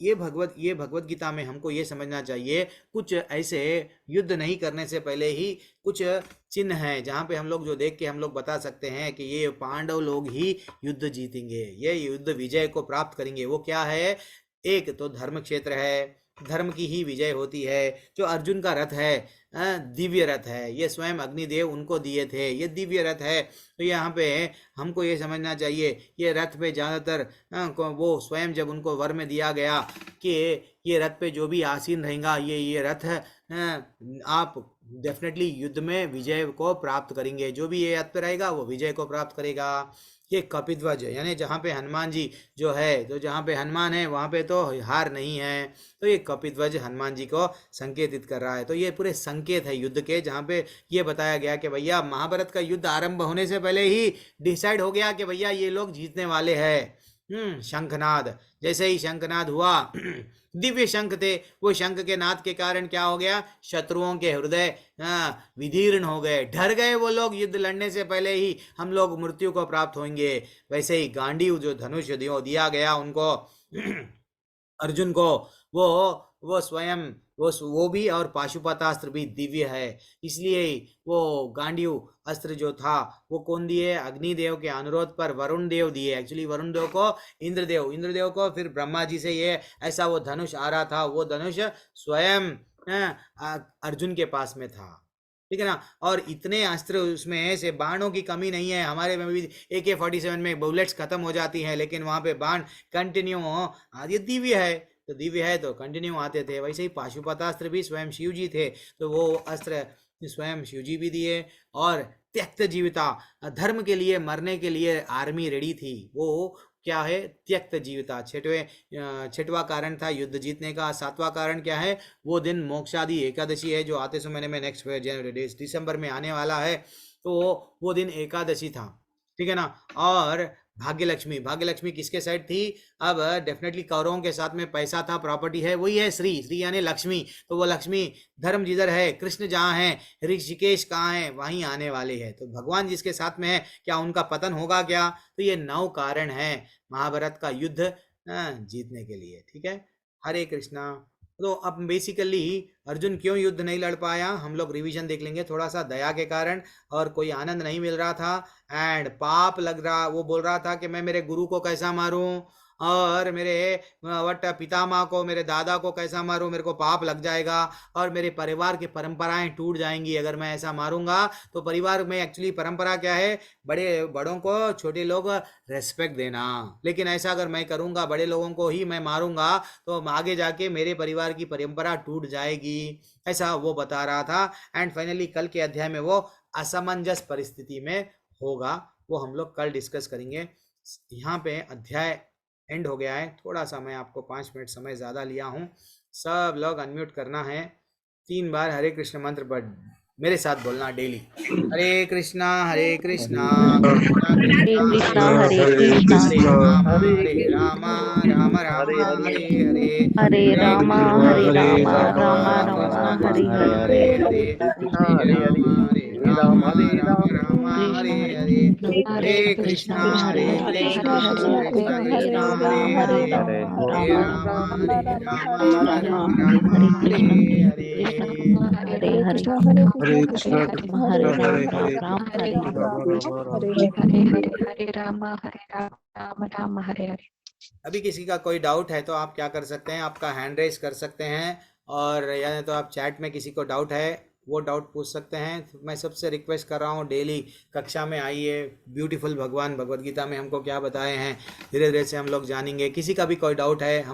ये भगवत गीता में हमको ये समझना चाहिए, कुछ ऐसे युद्ध नहीं करने से पहले ही कुछ चिन्ह हैं जहाँ पे हम लोग जो देख के हम लोग बता सकते हैं कि ये पांडव लोग ही युद्ध जीतेंगे, ये युद्ध विजय को प्राप्त करेंगे। वो क्या है? एक तो धर्म क्षेत्र है, धर्म की ही विजय होती है। जो अर्जुन का रथ है दिव्य रथ है, ये स्वयं अग्निदेव उनको दिए थे, ये दिव्य रथ है। तो यहाँ पे हमको ये समझना चाहिए ये रथ पे ज़्यादातर वो स्वयं जब उनको वर में दिया गया कि ये रथ पे जो भी आसीन रहेगा ये रथ आप डेफिनेटली युद्ध में विजय को प्राप्त करेंगे, जो भी ये रथ पे रहेगा वो विजय को प्राप्त करेगा। ये कपिध्वज यानी जहाँ पे हनुमान जी जो है, तो जहाँ पे हनुमान है वहाँ पे तो हार नहीं है, तो ये कपिध्वज हनुमान जी को संकेतित कर रहा है। तो ये पूरे संकेत है युद्ध के, जहाँ पे ये बताया गया कि भैया महाभारत का युद्ध आरंभ होने से पहले ही डिसाइड हो गया कि भैया ये लोग जीतने वाले हैं। शंखनाद, जैसे ही शंखनाद हुआ दिव्य शंख थे, वो शंख के नाद के कारण क्या हो गया? शत्रुओं के हृदय विदीर्ण हो गए, डर गए वो लोग। युद्ध लड़ने से पहले ही हम लोग मृत्यु को प्राप्त होंगे। वैसे ही गांडीव जो धनुष दिया गया उनको अर्जुन को, वो स्वयं वो भी और पाशुपतास्त्र भी दिव्य है। इसलिए वो गांडीव अस्त्र जो था वो कौन दिए? अग्निदेव के अनुरोध पर वरुण देव दिए। एक्चुअली वरुण देव को इंद्रदेव को फिर ब्रह्मा जी से ये ऐसा वो धनुष आ रहा था, वो धनुष स्वयं अर्जुन के पास में था, ठीक है ना। और इतने अस्त्र उसमें से बाणों की कमी नहीं है। हमारे में भी AK-47 में बुलेट्स खत्म हो जाती हैं, लेकिन वहाँ पे बाण कंटिन्यू ये दिव्य है तो कंटिन्यू आते थे। वैसे ही पाशुपतास्त्र भी स्वयं शिव जी थे, तो वो अस्त्र स्वयं शिव जी भी दिए। और त्यक्त जीविता, धर्म के लिए मरने के लिए आर्मी रेडी थी। वो क्या है? त्यक्त जीविता। छठवां कारण था युद्ध जीतने का। 7वां कारण क्या है? वो दिन मोक्षादि एकादशी है जो आते महीने में नेक्स्ट दिसंबर में आने वाला है, तो वो दिन एकादशी था, ठीक है ना। और भाग्यलक्ष्मी किसके साइड थी? अब डेफिनेटली कौरवों के साथ में पैसा था, प्रॉपर्टी है, वही है श्री यानी लक्ष्मी। तो वो लक्ष्मी धर्म जिधर है, कृष्ण जहाँ है, ऋषिकेश कहाँ है, वहीं आने वाले हैं। तो भगवान जिसके साथ में है, क्या उनका पतन होगा क्या? तो ये 9 कारण है महाभारत का युद्ध जीतने के लिए, ठीक है। हरे कृष्णा। तो अब बेसिकली अर्जुन क्यों युद्ध नहीं लड़ पाया, हम लोग रिवीजन देख लेंगे थोड़ा सा। दया के कारण, और कोई आनंद नहीं मिल रहा था, एंड पाप लग रहा, वो बोल रहा था कि मैं मेरे गुरु को कैसा मारूं, और मेरे वट पितामह को, मेरे दादा को कैसा मारूं, मेरे को पाप लग जाएगा और मेरे परिवार की परंपराएं टूट जाएंगी अगर मैं ऐसा मारूंगा। तो परिवार में एक्चुअली परंपरा क्या है, बड़ों को छोटे लोग रेस्पेक्ट देना, लेकिन ऐसा अगर मैं करूंगा, बड़े लोगों को ही मैं मारूंगा, तो आगे जाके मेरे परिवार की परंपरा टूट जाएगी, ऐसा वो बता रहा था। एंड फाइनली कल के अध्याय में वो असमंजस परिस्थिति में होगा, वो हम लोग कल डिस्कस करेंगे। यहाँ पे अध्याय एंड हो गया है। थोड़ा सा मैं आपको 5 मिनट समय ज़्यादा लिया हूँ। सब लोग अनम्यूट करना है, 3 बार हरे कृष्ण मंत्र पर मेरे साथ बोलना डेली। हरे कृष्णा कृष्णा कृष्णा हरे कृष्णा हरे राम राम राम हरे हरे हरे राम राम राम हरे हरे राम राम हरे हरे हरे कृष्णा कृष्णा हरे राम हरे राम हरे हरे हरे कृष्णा हरे राम हरे राम हरे हरे राम राम हरे हरे। अभी किसी का कोई डाउट है तो आप क्या कर सकते हैं, आपका हैंड रेज कर सकते हैं, और या तो आप चैट में किसी को डाउट है वो डाउट पूछ सकते हैं। मैं सबसे रिक्वेस्ट कर रहा हूँ, डेली कक्षा में आइए। ब्यूटीफुल भगवान भगवद गीता में हमको क्या बताए हैं धीरे धीरे से हम लोग जानेंगे। किसी का भी कोई डाउट है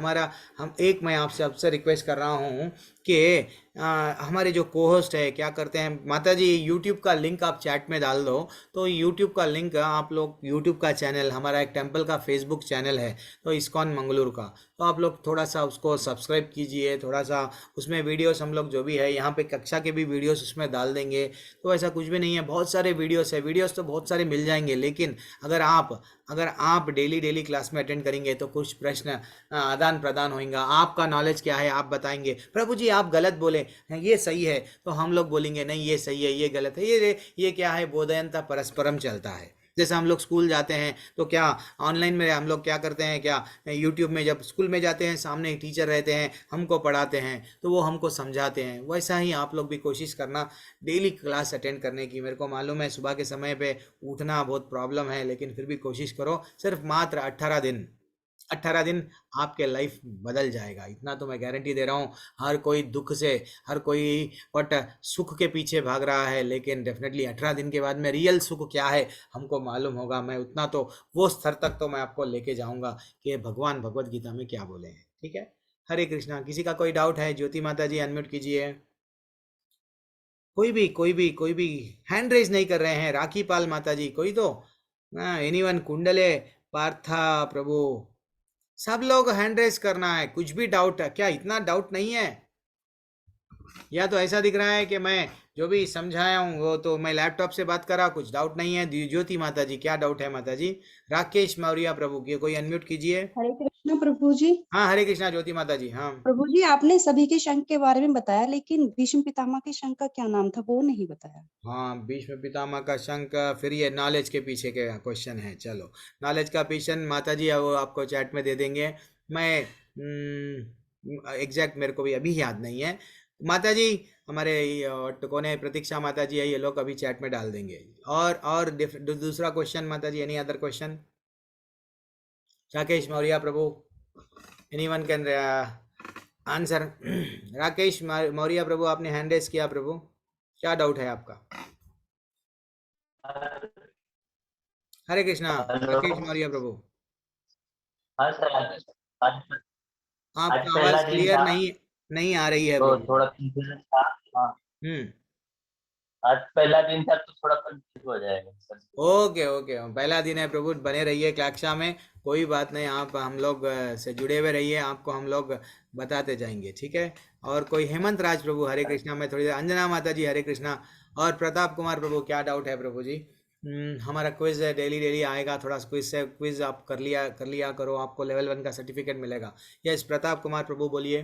मैं आपसे सबसे रिक्वेस्ट कर रहा हूँ कि हमारे जो को होस्ट है क्या करते हैं, माता जी यूट्यूब का लिंक आप चैट में डाल दो, तो यूट्यूब का लिंक आप लोग, यूट्यूब का चैनल, हमारा एक टेम्पल का फेसबुक चैनल है तो इस्कॉन मंगलूर का, तो आप लोग थोड़ा सा उसको सब्सक्राइब कीजिए, थोड़ा सा उसमें वीडियोस हम लोग जो भी है यहाँ पे कक्षा के भी वीडियोस उसमें डाल देंगे। तो ऐसा कुछ भी नहीं है, बहुत सारे वीडियोस है, वीडियोस तो बहुत सारे मिल जाएंगे, लेकिन अगर आप डेली क्लास में अटेंड करेंगे तो कुछ प्रश्न आदान प्रदान होगा। आपका नॉलेज क्या है आप बताएंगे, प्रभु जी आप गलत बोले ये सही है, तो हम लोग बोलेंगे नहीं ये सही है ये गलत है, ये क्या है, बोधयंता परस्परम चलता है। जैसे हम लोग स्कूल जाते हैं तो क्या ऑनलाइन में हम लोग क्या करते हैं, क्या यूट्यूब में जब स्कूल में जाते हैं सामने एक टीचर रहते हैं, हमको पढ़ाते हैं तो वो हमको समझाते हैं, वैसा ही आप लोग भी कोशिश करना डेली क्लास अटेंड करने की। मेरे को मालूम है सुबह के समय पे उठना बहुत प्रॉब्लम है, लेकिन फिर भी कोशिश करो। सिर्फ मात्र 18 दिन आपके लाइफ बदल जाएगा, इतना तो मैं गारंटी दे रहा हूँ। हर कोई दुख से, हर कोई सुख के पीछे भाग रहा है, लेकिन डेफिनेटली 18 दिन के बाद में रियल सुख क्या है हमको मालूम होगा। मैं उतना तो वो स्तर तक तो मैं आपको लेके जाऊंगा कि भगवान भगवद गीता में क्या बोले हैं। ठीक है, हरे कृष्णा। किसी का कोई डाउट है? ज्योति माता जी अनम्यूट कीजिए। कोई भी हैंड रेज नहीं कर रहे हैं। राखी पाल माता जी, कोई तो एनीवन, कुंडले पार्था प्रभु, सब लोग हैंड रेज करना है। कुछ भी डाउट है क्या? इतना डाउट नहीं है, या तो ऐसा दिख रहा है कि मैं जो भी समझाया हूँ वो तो मैं लैपटॉप से बात कर रहा, कुछ डाउट नहीं है। ज्योति माता जी क्या डाउट है माता जी? राकेश मौर्य प्रभु की कोई अनम्यूट कीजिए। हरे कृष्णा प्रभु जी। हाँ हरे कृष्णा ज्योति माता जी। हाँ प्रभु जी, आपने सभी के शंख के बारे में बताया, लेकिन भीष्म पितामह के शंख का क्या नाम था वो नहीं बताया। हाँ, भीष्म पितामह का शंख, फिर ये नॉलेज के पीछे के क्वेश्चन है। चलो नॉलेज का क्वेश्चन माता जी वो आपको चैट में दे देंगे। मैं एग्जैक्ट मेरे को भी अभी याद नहीं है माता जी। हमारे कौन है, प्रतीक्षा माता जी है, ये लोग अभी चैट में डाल देंगे। और दूसरा क्वेश्चन माता जी, any other question? Rakesh Maurya Prabhu, anyone can answer? Rakesh Maurya Prabhu, आपने हैंड रेज किया प्रभु, क्या डाउट है आपका? हरे कृष्णा। राकेश मौर्य प्रभु, हाँ सर, आपका आवाज क्लियर नहीं आ रही है तो थोड़ा कंफ्यूजन था। हाँ आज पहला दिन था तो थोड़ा कंफ्यूज हो जाएगा सर। ओके पहला दिन है प्रभु, बने रहिए कक्षा में, कोई बात नहीं, आप हम लोग से जुड़े हुए रहिए, आपको हम लोग बताते जाएंगे। ठीक है। और कोई हेमंत राज प्रभु हरे कृष्णा में थोड़ी देर, अंजना माता जी हरे कृष्णा, और प्रताप कुमार प्रभु क्या डाउट है प्रभु जी? हमारा क्विज है, डेली आएगा, थोड़ा क्विज आप कर लिया करो, आपको लेवल 1 का सर्टिफिकेट मिलेगा। यस प्रताप कुमार प्रभु बोलिए।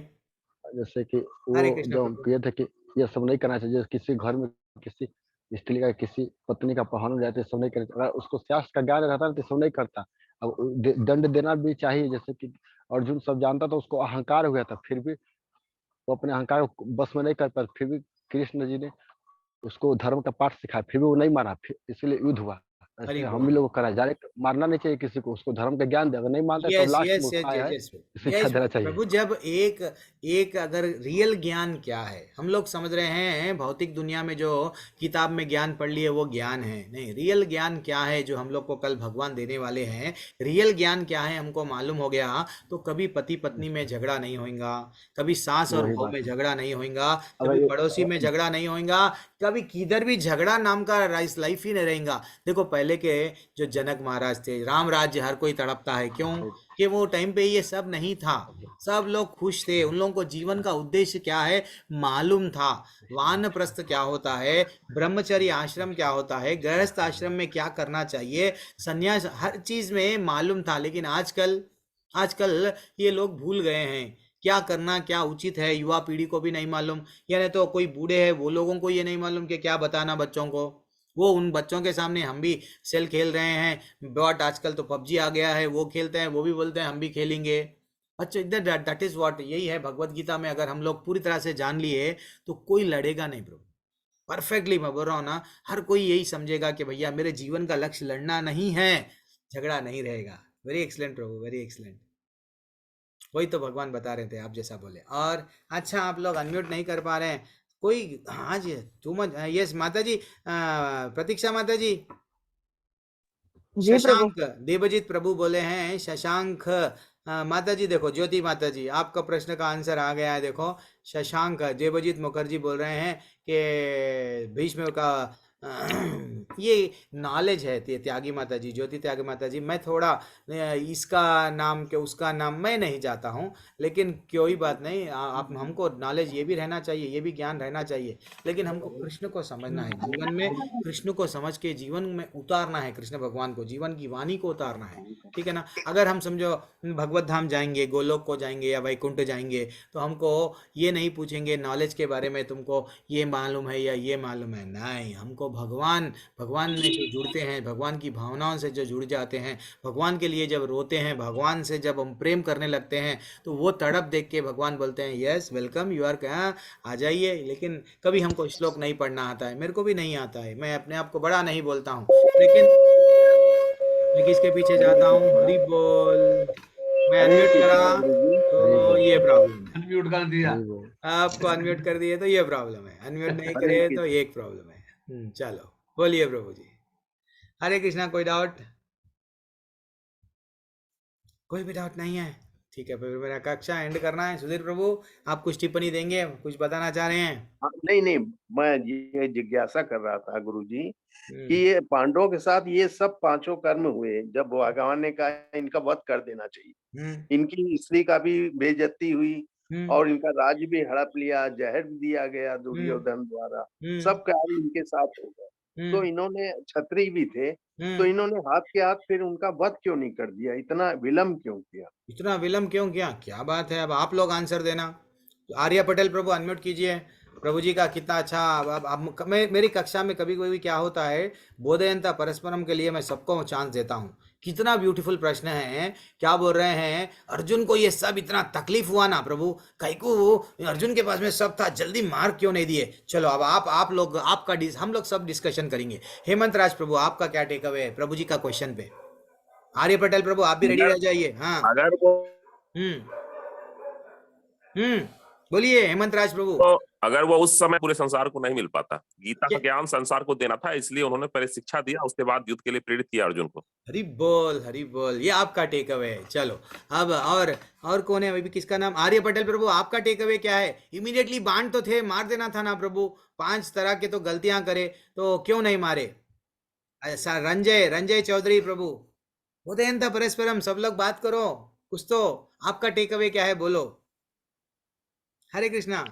जैसे कि वो जो ये थे कि ये सब नहीं करना चाहिए, किसी घर में किसी स्त्री का किसी पत्नी का अपहरण हो जाए तो सब नहीं करना, अगर उसको शास्त्र का ज्ञान रहता तो सब नहीं करता। अब दंड देना भी चाहिए, जैसे कि अर्जुन सब जानता था, उसको अहंकार हो गया था, फिर भी वो अपने अहंकार को बस में नहीं कर पाया, फिर भी कृष्ण जी ने उसको धर्म का पाठ सिखाया, फिर भी वो नहीं मारा, फिर इसलिए युद्ध हुआ। ऐसे हम भी लोग को करना डायरेक्ट मारना नहीं चाहिए किसी को, उसको धर्म का ज्ञान दे, अगर नहीं मानता है तो यस लास्ट में यस यस उसका है यस शिक्षा यस देना चाहिए। प्रभु, जब एक एक अगर रियल ज्ञान क्या है, हम लोग समझ रहे हैं भौतिक दुनिया में जो किताब में ज्ञान पढ़ लिए वो ज्ञान है, नहीं, रियल ज्ञान क्या है जो हम लोग को कल भगवान देने वाले हैं, रियल ज्ञान क्या है हमको मालूम हो गया तो कभी पति पत्नी में झगड़ा नहीं होगा, कभी सास और वही बहू बात में है। झगड़ा नहीं होगा, अगर कभी ये पड़ोसी में झगड़ा नहीं होगा, कभी किधर भी झगड़ा नाम का राइस लाइफ ही नहीं रहेगा। देखो पहले के जो जनक महाराज थे, राम राज्य हर कोई तड़पता है, क्यों कि वो टाइम पे ये सब नहीं था, सब लोग खुश थे, उन लोगों को जीवन का उद्देश्य क्या है मालूम था, वानप्रस्थ क्या होता है, ब्रह्मचर्य आश्रम क्या होता है, गृहस्थ आश्रम में क्या करना चाहिए, सन्यास, हर चीज में मालूम था। लेकिन आजकल आजकल ये लोग भूल गए हैं क्या करना क्या उचित है, युवा पीढ़ी को भी नहीं मालूम, यानी तो कोई बूढ़े हैं वो लोगों को ये नहीं मालूम कि क्या बताना बच्चों को, वो उन बच्चों के सामने हम भी सेल खेल रहे हैं, बट आजकल तो पबजी आ गया है, वो खेलते हैं, वो भी बोलते हैं हम भी खेलेंगे। अच्छा, दैट इज व्हाट, यही है भगवत गीता में, अगर हम लोग पूरी तरह से जान लिए तो कोई लड़ेगा नहीं प्रभु, परफेक्टली मैं बोल रहा हूँ ना, हर कोई यही समझेगा कि भैया मेरे जीवन का लक्ष्य लड़ना नहीं है, झगड़ा नहीं रहेगा। वेरी एक्सलेंट प्रभु, वेरी एक्सलेंट, वही तो भगवान बता रहे थे आप जैसा बोले। और अच्छा, आप लोग अनम्यूट नहीं कर पा रहे हैं कोई, हाँ जी टू मच, यस माता जी, प्रतीक्षा माता जी, जी प्रभु। शशांक देवजीत प्रभु बोले हैं, शशांक माता जी, देखो ज्योति माता जी आपका प्रश्न का आंसर आ गया है। देखो शशांक देवजीत मुखर्जी बोल रहे हैं कि भीष्म का ये नॉलेज है, त्यागी माता जी, ज्योति त्यागी माता जी, मैं थोड़ा इसका नाम के उसका नाम मैं नहीं जाता हूँ, लेकिन कोई बात नहीं, आप हमको नॉलेज ये भी रहना चाहिए, ये भी ज्ञान रहना चाहिए, लेकिन हमको कृष्ण को समझना है, जीवन में कृष्ण को समझ के जीवन में उतारना है, कृष्ण भगवान को, जीवन की वाणी को उतारना है, ठीक है ना। अगर हम समझो भगवत धाम जाएंगे, गोलोक को जाएंगे या वैकुंठ जाएंगे, तो हमको ये नहीं पूछेंगे नॉलेज के बारे में, तुमको ये मालूम है या ये मालूम है, नहीं, हमको भगवान में जो जुड़ते हैं, भगवान की भावनाओं से जो जुड़ जाते हैं, भगवान के लिए जब रोते हैं, भगवान से जब हम प्रेम करने लगते हैं, तो वो तड़प देख के भगवान बोलते हैं यस वेलकम, यू आर, कहाँ आ जाइए। लेकिन कभी हमको श्लोक नहीं पढ़ना आता है, मेरे को भी नहीं आता है, मैं अपने आप को बड़ा नहीं बोलता हूँ, लेकिन मैं किसके पीछे जाता हूँ, हरि बोल। मैं अनम्यूट करा तो ये प्रॉब्लम है, अनम्यूट कर दिया, आपको अनम्यूट कर दिए तो ये प्रॉब्लम है, अनम्यूट नहीं करे तो ये एक प्रॉब्लम है। चलो बोलिए प्रभु जी, हरे कृष्णा। कोई डाउट, कोई भी डाउट नहीं है, ठीक है, फिर मेरा कक्षा एंड करना है। सुधीर प्रभु आप कुछ टिप्पणी देंगे, कुछ बताना चाह रहे हैं? नहीं, मैं ये जिज्ञासा कर रहा था गुरुजी कि ये पांडवों के साथ ये सब पांचों कर्म हुए, जब भगवान ने कहा इनका वध कर देना चाहिए, इनकी स्त्री का भी बेइज्जती हुई और इनका राज्य भी हड़प लिया, जहर भी दिया गया दुर्योधन द्वारा, सब कार्य इनके साथ हो गए, तो इन्होंने क्षत्रिय भी थे, तो इन्होंने हाथ के हाथ फिर उनका वध क्यों नहीं कर दिया, इतना विलम्ब क्यों किया? इतना विलम्ब क्यों किया, क्या बात है, अब आप लोग आंसर देना। आर्य पटेल प्रभु अनम्यूट कीजिए। प्रभु जी का कितना अच्छा, अब मेरी कक्षा में कभी कभी क्या होता है, बोधयंता परस्परम के लिए मैं सबको चांस देता हूँ। कितना ब्यूटीफुल प्रश्न है, क्या बोल रहे हैं, अर्जुन को ये सब इतना तकलीफ हुआ ना प्रभु, कहीं को अर्जुन के पास में सब था, जल्दी मार क्यों नहीं दिए। चलो अब आप लोग आपका हम लोग सब डिस्कशन करेंगे। हेमंत राज प्रभु आपका क्या टेक अवे है प्रभु जी का क्वेश्चन पे? आर्य पटेल प्रभु आप भी रेडी रह जाइए। हाँ अगर वो बोलिए हेमंत राज प्रभु। तो अगर वो उस समय पूरे संसार को नहीं मिल पाता, गीता का ज्ञान संसार को देना था, इसलिए उन्होंने पहले शिक्षा दिया, उसके बाद युद्ध के लिए प्रेरित किया अर्जुन को। हरि बोल, ये आपका टेक अवे है। चलो अब और कौन है, अभी किसका नाम? आर्य पटेल प्रभु आपका टेक अवे क्या है? इमीडिएटली बांध तो थे, मार देना था ना प्रभु, 5 तरह के तो गलतियां करे तो क्यों नहीं मारे? ऐसा रंजय चौधरी प्रभु, उदयंता परस्परम, सब लोग बात करो कुछ तो, आपका टेक अवे क्या है बोलो। हरे कृष्णा।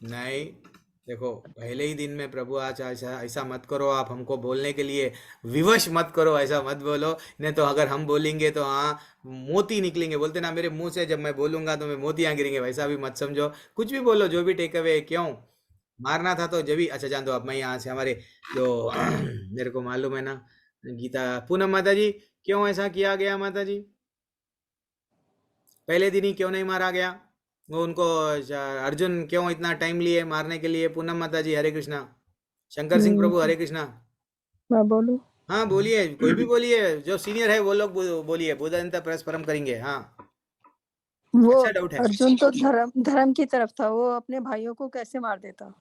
नहीं देखो, पहले ही दिन में प्रभु आज ऐसा मत करो, आप हमको बोलने के लिए विवश मत करो, ऐसा मत बोलो, नहीं तो अगर हम बोलेंगे तो हाँ मोती निकलेंगे, बोलते ना मेरे मुंह से जब मैं बोलूंगा तो मैं मोतियां गिरेंगे, वैसा भी मत समझो, कुछ भी बोलो, जो भी टेक अवे। क्यों मारना था तो जब भी, अच्छा जान दो, अब मैं यहाँ से हमारे जो मेरे को मालूम है ना गीता, पूनम माता जी क्यों ऐसा किया गया माता जी, पहले दिन ही क्यों नहीं मारा गया वो उनको, अर्जुन क्यों इतना टाइम लिए मारने के लिए? पूनम माता जी हरे कृष्णा। शंकर सिंह प्रभु हरे कृष्णा। मैं बोलूं? हाँ बोलिए, कोई भी बोलिए, जो सीनियर है वो लोग बोलिए, बुद्धंता परस्परम करेंगे। हाँ वो अच्छा डाउट है। अर्जुन तो धर्म की तरफ था, वो अपने भाइयों को कैसे मार देता?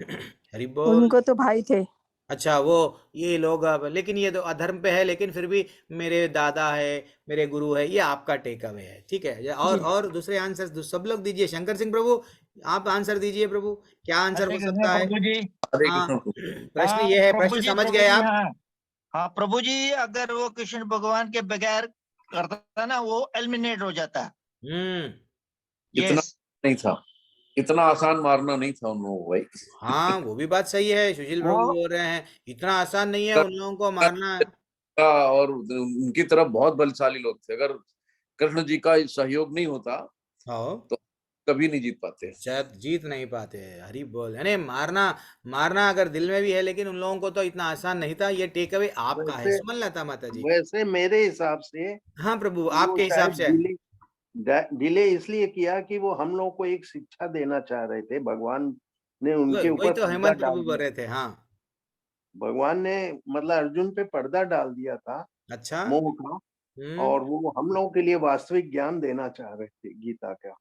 हरि बोल। उनको तो भाई थे। अच्छा वो ये लोग अब, लेकिन ये तो अधर्म पे है, लेकिन फिर भी मेरे दादा है, मेरे गुरु है, ये आपका टेक अवे है, ठीक है। और दूसरे आंसर सब लोग दीजिए। शंकर सिंह प्रभु आप आंसर दीजिए प्रभु, क्या आंसर हो सकता है? प्रभु जी। हाँ प्रश्न ये है, प्रश्न समझ गए आप? हाँ प्रभु जी, अगर वो कृष्ण भगवान के बगैर करता ना, वो एलिमिनेट हो जाता। इतना नहीं था, इतना आसान मारना नहीं था उन लोगों को भाई। हाँ वो भी बात सही है, सुशील प्रभु बोल रहे हैं इतना आसान नहीं है उन लोगों को मारना। और उनकी तरफ बहुत बलशाली लोग थे, अगर कृष्ण जी का सहयोग नहीं होता तो कभी नहीं जीत पाते, शायद जीत नहीं पाते। हरि बोल। यानी मारना अगर दिल में भी है, लेकिन उन लोगों को तो इतना आसान नहीं था। ये टेक अवे आपका है। सुमन लता माता जी। वैसे मेरे हिसाब से, हाँ प्रभु आपके हिसाब से डिले इसलिए किया कि वो हम लोग को एक शिक्षा देना चाह रहे थे। भगवान ने उनके वही ऊपर तो हेमंत प्रभु बोल रहे थे। हाँ भगवान ने मतलब अर्जुन पे पर्दा डाल दिया था, अच्छा मोह का, और वो हम लोगों के लिए वास्तविक ज्ञान देना चाह रहे थे गीता का।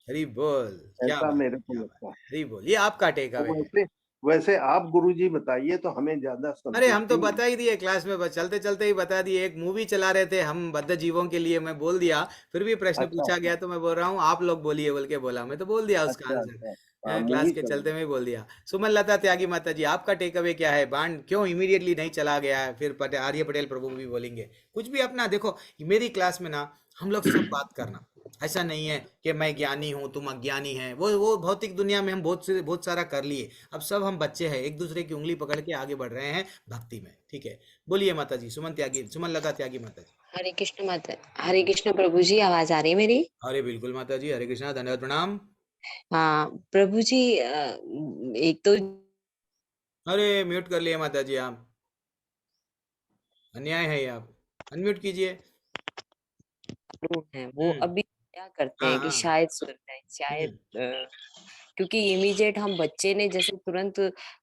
हरि बोल, क्या ऐसा बात, मेरे को लगता है। हरि बोल, ये आपका टेक अवे है। वैसे आप गुरुजी बताइए तो हमें ज्यादा अरे हम तो बता ही दिए क्लास में, बस चलते चलते ही बता दिए। एक मूवी चला रहे थे हम बद्ध जीवों के लिए, मैं बोल दिया, फिर भी प्रश्न पूछा गया तो मैं बोल रहा हूँ आप लोग बोलिए बोल के बोला, मैं तो बोल दिया उसका आंसर। क्लास के चलते में बोल दिया। सुमन लता त्यागी माता जी आपका टेक अवे क्या है? बाण क्यों इमीडिएटली नहीं चला गया है? फिर आर्य पटेल प्रभु भी बोलेंगे कुछ भी अपना। देखो मेरी क्लास में ना हम लोग सब बात करना, ऐसा नहीं है कि मैं ज्ञानी हूँ तुम अज्ञानी है। वो भौतिक दुनिया में हम बहुत सारा कर लिए, अब सब हम बच्चे हैं, एक दूसरे की उंगली पकड़ के आगे बढ़ रहे हैं भक्ति में, ठीक है। बोलिए माता जी। सुमन लता त्यागी माता जी। हरे कृष्ण माता, हरे कृष्ण प्रभु जी, आवाज आ रही है मेरी? अरे बिल्कुल माता जी, हरे कृष्णा, धन्यवाद, प्रणाम। हाँ प्रभु जी, एक तो अरे म्यूट कर लिए माता जी आप, अन्याय है, आप अनम्यूट कीजिए। है वो अभी क्या करते हैं कि शायद सुनते हैं, शायद क्योंकि इमीडिएट हम बच्चे ने जैसे तुरंत